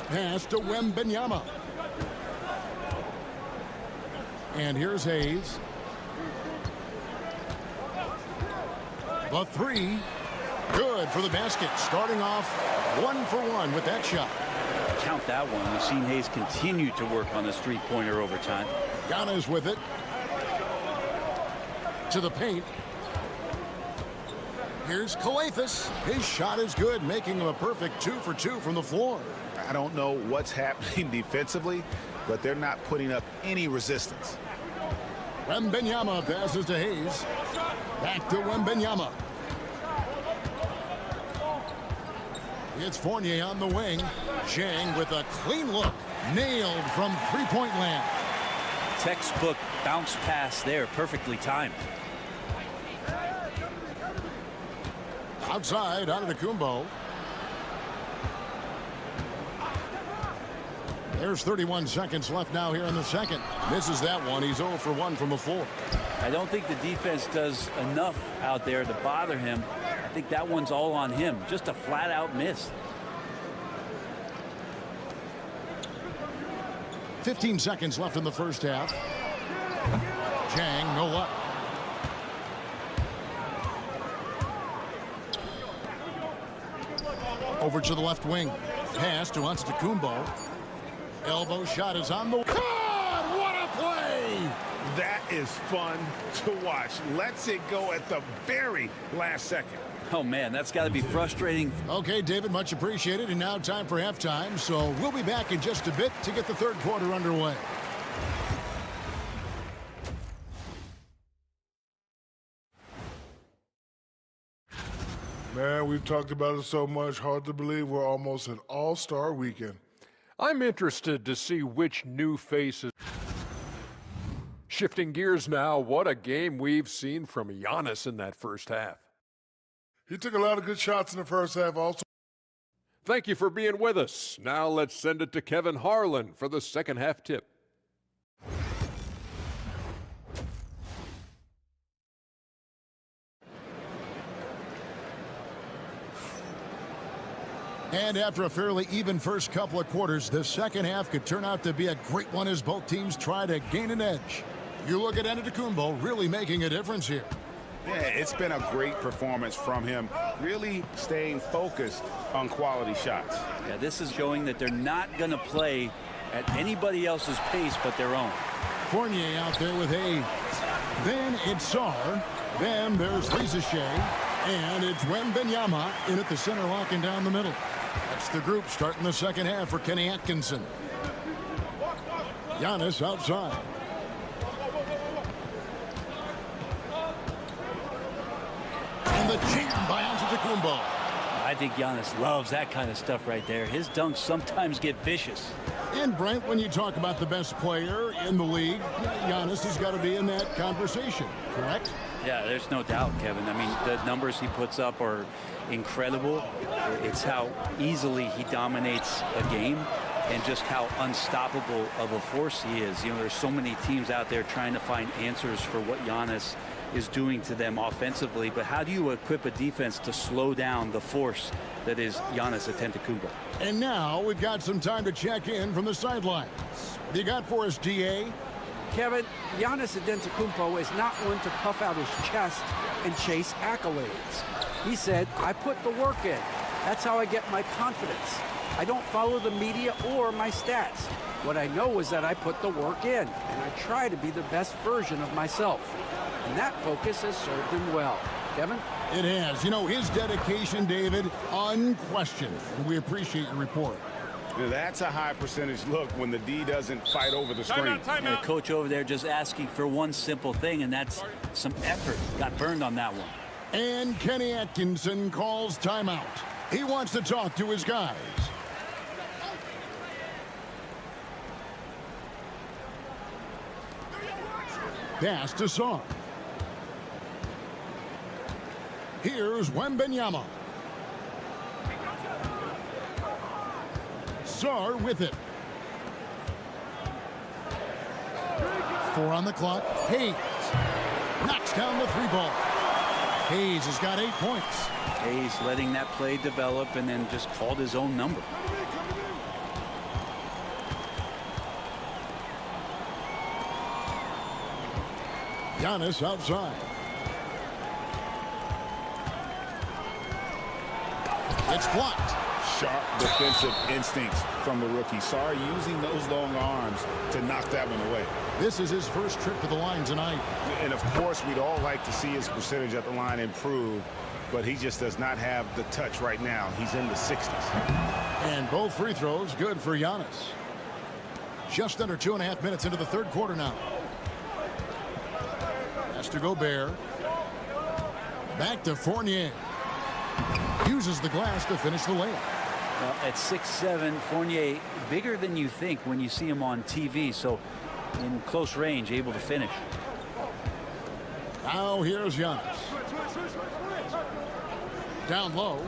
Pass to Wembanyama. And here's Hayes. The 3. Good for the basket. Starting off 1 for 1 with that shot. Count that one. We've seen Hayes continue to work on this three-pointer over time. Giannis with it. To the paint. Here's Kalathis. His shot is good, making him a perfect 2 for 2 from the floor. I don't know what's happening defensively, but they're not putting up any resistance. Wembanyama passes to Hayes. Back to Wembanyama. It's Fournier on the wing. Chang with a clean look. Nailed from three-point land. Textbook bounce pass there, perfectly timed. Outside, Antetokounmpo. There's 31 seconds left now here in the second. Misses that one. He's 0 for 1 from the floor. I don't think the defense does enough out there to bother him. I think that one's all on him. Just a flat-out miss. 15 seconds left in the first half. Chang, no luck. Over to the left wing. Pass to Antetokounmpo. Elbow shot is on the... God, what a play! That is fun to watch. Lets it go at the very last second. Oh, man, that's got to be frustrating. Okay, David, much appreciated. And now time for halftime. So we'll be back in just a bit to get the third quarter underway. Man, we've talked about it so much. Hard to believe we're almost an all-star weekend. I'm interested to see which new faces. Shifting gears now, what a game we've seen from Giannis in that first half. He took a lot of good shots in the first half also. Thank you for being with us. Now let's send it to Kevin Harlan for the second half tip. And after a fairly even first couple of quarters, the second half could turn out to be a great one as both teams try to gain an edge. You look at Antetokounmpo really making a difference here. Yeah, it's been a great performance from him, really staying focused on quality shots. Yeah, this is showing that they're not going to play at anybody else's pace but their own. Fournier out there with Hayes. Then it's Sarr. Then there's Lisa Shea. And it's Wembanyama in at the center, locking down the middle. That's the group starting the second half for Kenny Atkinson. Giannis outside. And the jam by Antetokounmpo. I think Giannis loves that kind of stuff right there. His dunks sometimes get vicious. And Brent, when you talk about the best player in the league, Giannis has got to be in that conversation, correct? Yeah, there's no doubt, Kevin. I mean, the numbers he puts up are incredible. It's how easily he dominates a game and just how unstoppable of a force he is. You know, there's so many teams out there trying to find answers for what Giannis is doing to them offensively, but how do you equip a defense to slow down the force that is Giannis Antetokounmpo? And now we've got some time to check in from the sidelines. What do you got for us, DA? Kevin, Giannis Antetokounmpo is not one to puff out his chest and chase accolades. He said, I put the work in. That's how I get my confidence. I don't follow the media or my stats. What I know is that I put the work in, and I try to be the best version of myself. And that focus has served him well. Kevin? It has. You know, his dedication, David, unquestioned. And we appreciate your report. That's a high percentage look when the D doesn't fight over the screen. The coach over there just asking for one simple thing, and that's some effort. Got burned on that one. And Kenny Atkinson calls timeout. He wants to talk to his guys. Pass to Sarr. Here's Wembanyama. Sarr with it. 4 on the clock. Hayes knocks down the 3-ball. Hayes has got 8 points. Hayes letting that play develop and then just called his own number. Giannis outside. It's blocked. Sharp defensive instincts from the rookie. Sarr using those long arms to knock that one away. This is his first trip to the line tonight. And of course, we'd all like to see his percentage at the line improve, but he just does not have the touch right now. He's in the 60s. And both free throws good for Giannis. Just under 2.5 minutes into the third quarter now. Has to Gobert. Back to Fournier. Uses the glass to finish the layup. At 6'7", Fournier bigger than you think when you see him on TV, so in close range, able to finish. Now here's Giannis. Down low.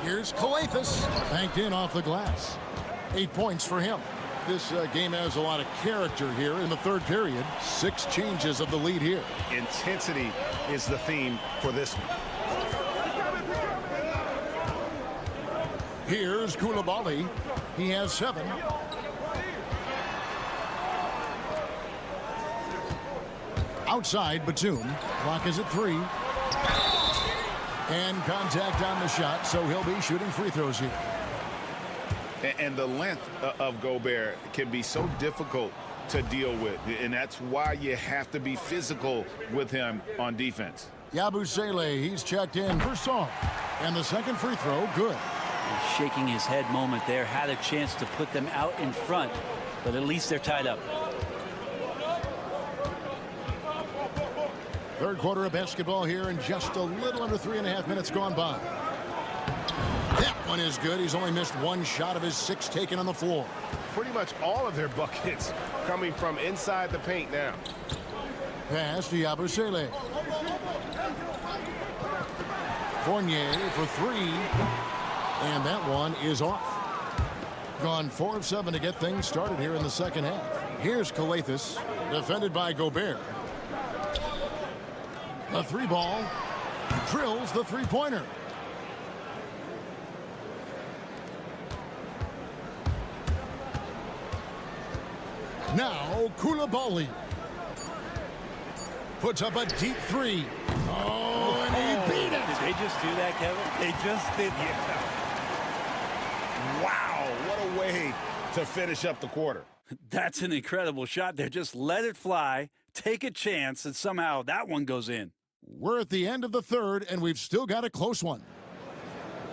Here's Kalathis. Banked in off the glass. 8 points for him. This game has a lot of character here in the third period. 6 changes of the lead here. Intensity is the theme for this one. Here's Koulibaly. He has 7. Outside, Batum. Clock is at 3. And contact on the shot, so he'll be shooting free throws here. And the length of Gobert can be so difficult to deal with, and that's why you have to be physical with him on defense. Yabusele, he's checked in for Sarr. And the second free throw, good. Shaking his head moment there, had a chance to put them out in front, but at least they're tied up. Third quarter of basketball here, and just a little under 3.5 minutes gone by. That one is good. He's only missed 1 shot of his 6 taken on the floor. Pretty much all of their buckets coming from inside the paint now. Pass to Yabusele. Fournier for 3. And that one is off. Gone 4 of 7 to get things started here in the second half. Here's Calathis, defended by Gobert. The 3-ball drills the 3-pointer. Now Koulibaly puts up a deep 3. Oh, and he beat it. Did they just do that, Kevin? They just did. Yeah. Wow, what a way to finish up the quarter. That's an incredible shot there. Just let it fly, take a chance, and somehow that one goes in. We're at the end of the third, and we've still got a close one.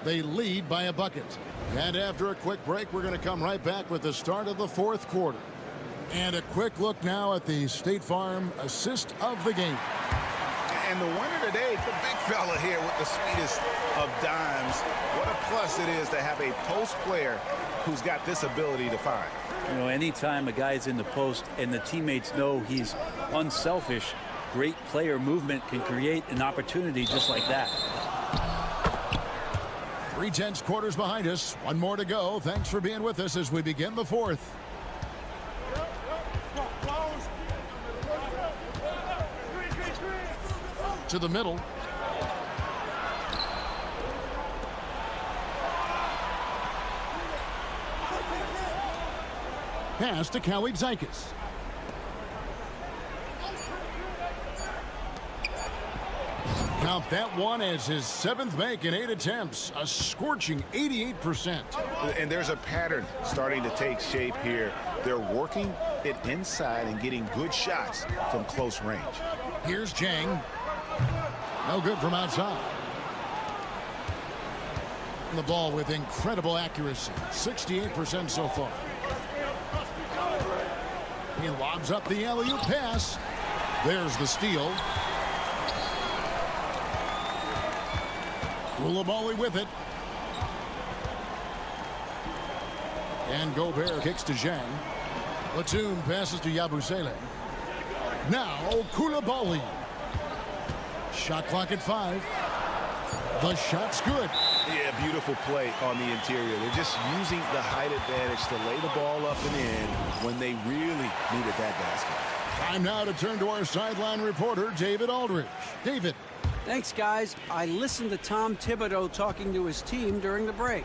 They lead by a bucket. And after a quick break, we're going to come right back with the start of the fourth quarter. And a quick look now at the State Farm assist of the game. And the winner today, the big fella here with the sweetest of dimes. What a plus it is to have a post player who's got this ability to find. You know, anytime a guy's in the post and the teammates know he's unselfish, great player movement can create an opportunity just like that. 3/10 quarters behind us. One more to go. Thanks for being with us as we begin the fourth. To the middle. Pass to Khalid Zykis. Count that one as his 7th make in 8 attempts. A scorching 88%. And there's a pattern starting to take shape here. They're working it inside and getting good shots from close range. Here's Jang. No good from outside. The ball with incredible accuracy. 68% so far. He lobs up the alley-oop pass. There's the steal. Koulibaly with it. And Gobert kicks to Zhang. Batum passes to Yabusele. Now Koulibaly. Shot clock at 5. The shot's good. Yeah, beautiful play on the interior. They're just using the height advantage to lay the ball up and in when they really needed that basket. Time now to turn to our sideline reporter, David Aldridge. David. Thanks, guys. I listened to Tom Thibodeau talking to his team during the break.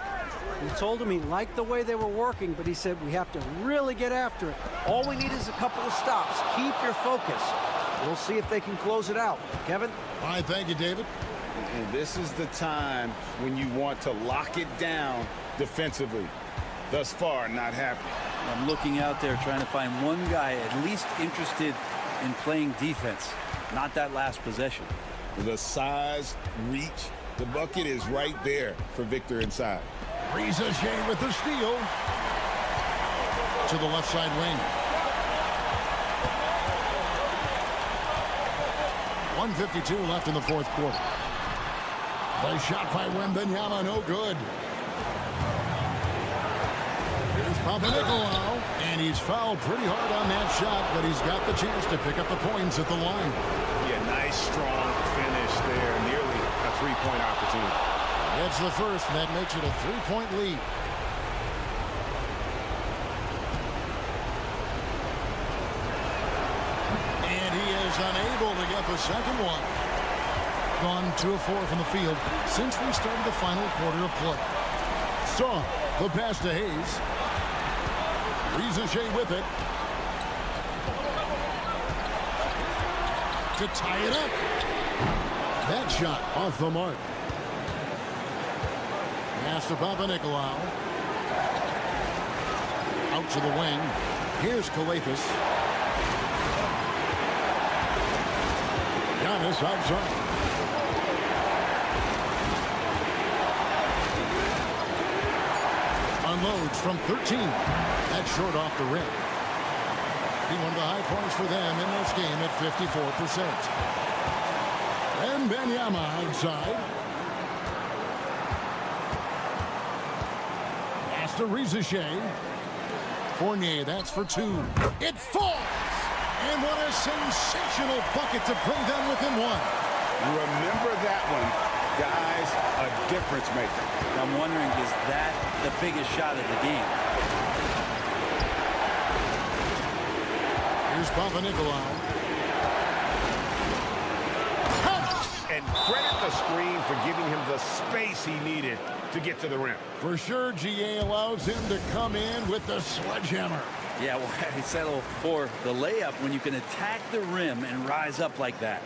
He told him he liked the way they were working, but he said we have to really get after it. All we need is a couple of stops. Keep your focus. We'll see if they can close it out. Kevin? All right, thank you, David. And this is the time when you want to lock it down defensively. Thus far, not happening. I'm looking out there trying to find one guy at least interested in playing defense, not that last possession. The size, reach, the bucket is right there for Victor inside. Riza Shea with the steal. To the left side wing. 1:52 left in the fourth quarter. The shot by Wembanyama, no good. Here's Papanikolaou, and he's fouled pretty hard on that shot, but he's got the chance to pick up the points at the line. Yeah, nice, strong finish there. Nearly a three-point opportunity. That's the first, and that makes it a 3-point lead. And he is unable to get the second one. Gone 2 of 4 from the field since we started the final quarter of play. Saw the pass to Hayes. Riza Shea with it. To tie it up. That shot off the mark. Pass to Papanikolaou. Out to the wing. Here's Calathis. Giannis outside. Unloads from 13. That's short off the rim. He one of the high points for them in this game at 54%. And Wembanyama outside. Pass to Riza Shea. Fournier, that's for 2. It falls! And what a sensational bucket to bring them within 1. Remember that one. Guys, a difference maker. I'm wondering, is that the biggest shot of the game? Here's Papanikolaou. And credit the screen for giving him the space he needed to get to the rim. For sure, GA allows him to come in with the sledgehammer. Yeah, well, I settle for the layup when you can attack the rim and rise up like that.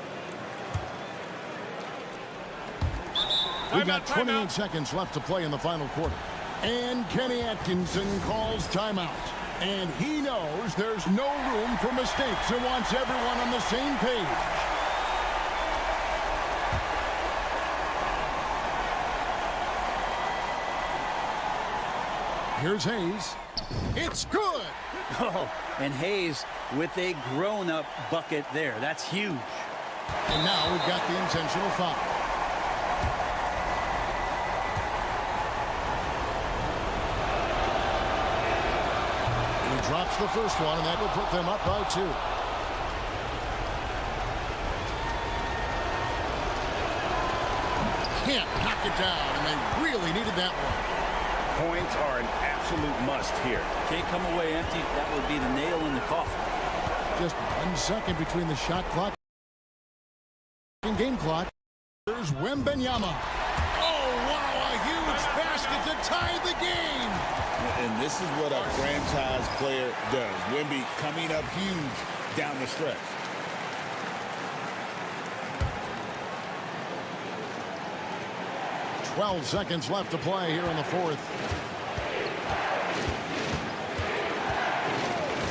We've got 28 seconds left to play in the final quarter. And Kenny Atkinson calls timeout. And he knows there's no room for mistakes and wants everyone on the same page. Here's Hayes. It's good. Oh, and Hayes with a grown-up bucket there. That's huge. And now we've got the intentional foul. He drops the first one, and that will put them up by 2. Can't knock it down, and they really needed that one. Points are an absolute must here. Can't come away empty. That would be the nail in the coffin. Just 1 second between the shot clock and game clock. There's Wembanyama. Oh, wow, a huge basket to tie the game. And this is what a franchise player does. Wemby coming up huge down the stretch. "12 seconds left to play here in the fourth.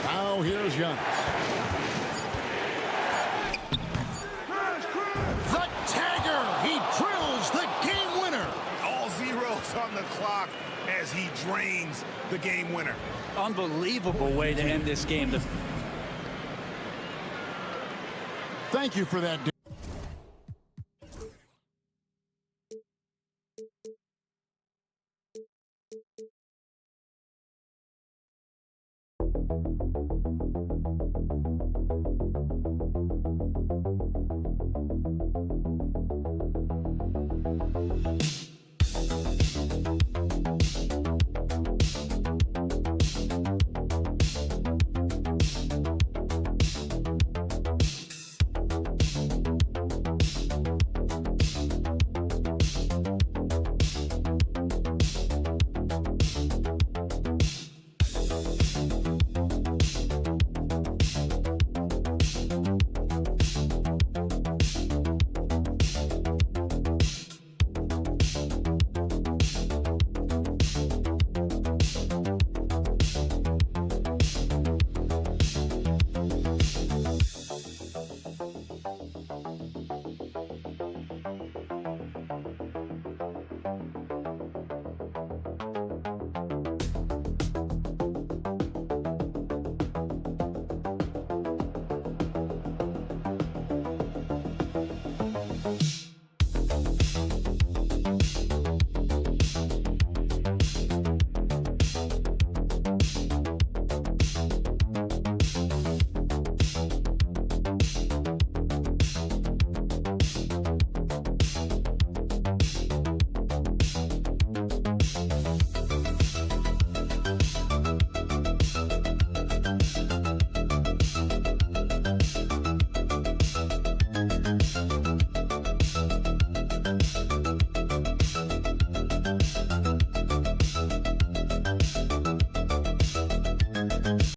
Now here's Giannis. The tagger! He drills the game winner! All zeros on the clock as he drains the game winner. Unbelievable way to end this game. Thank you for that.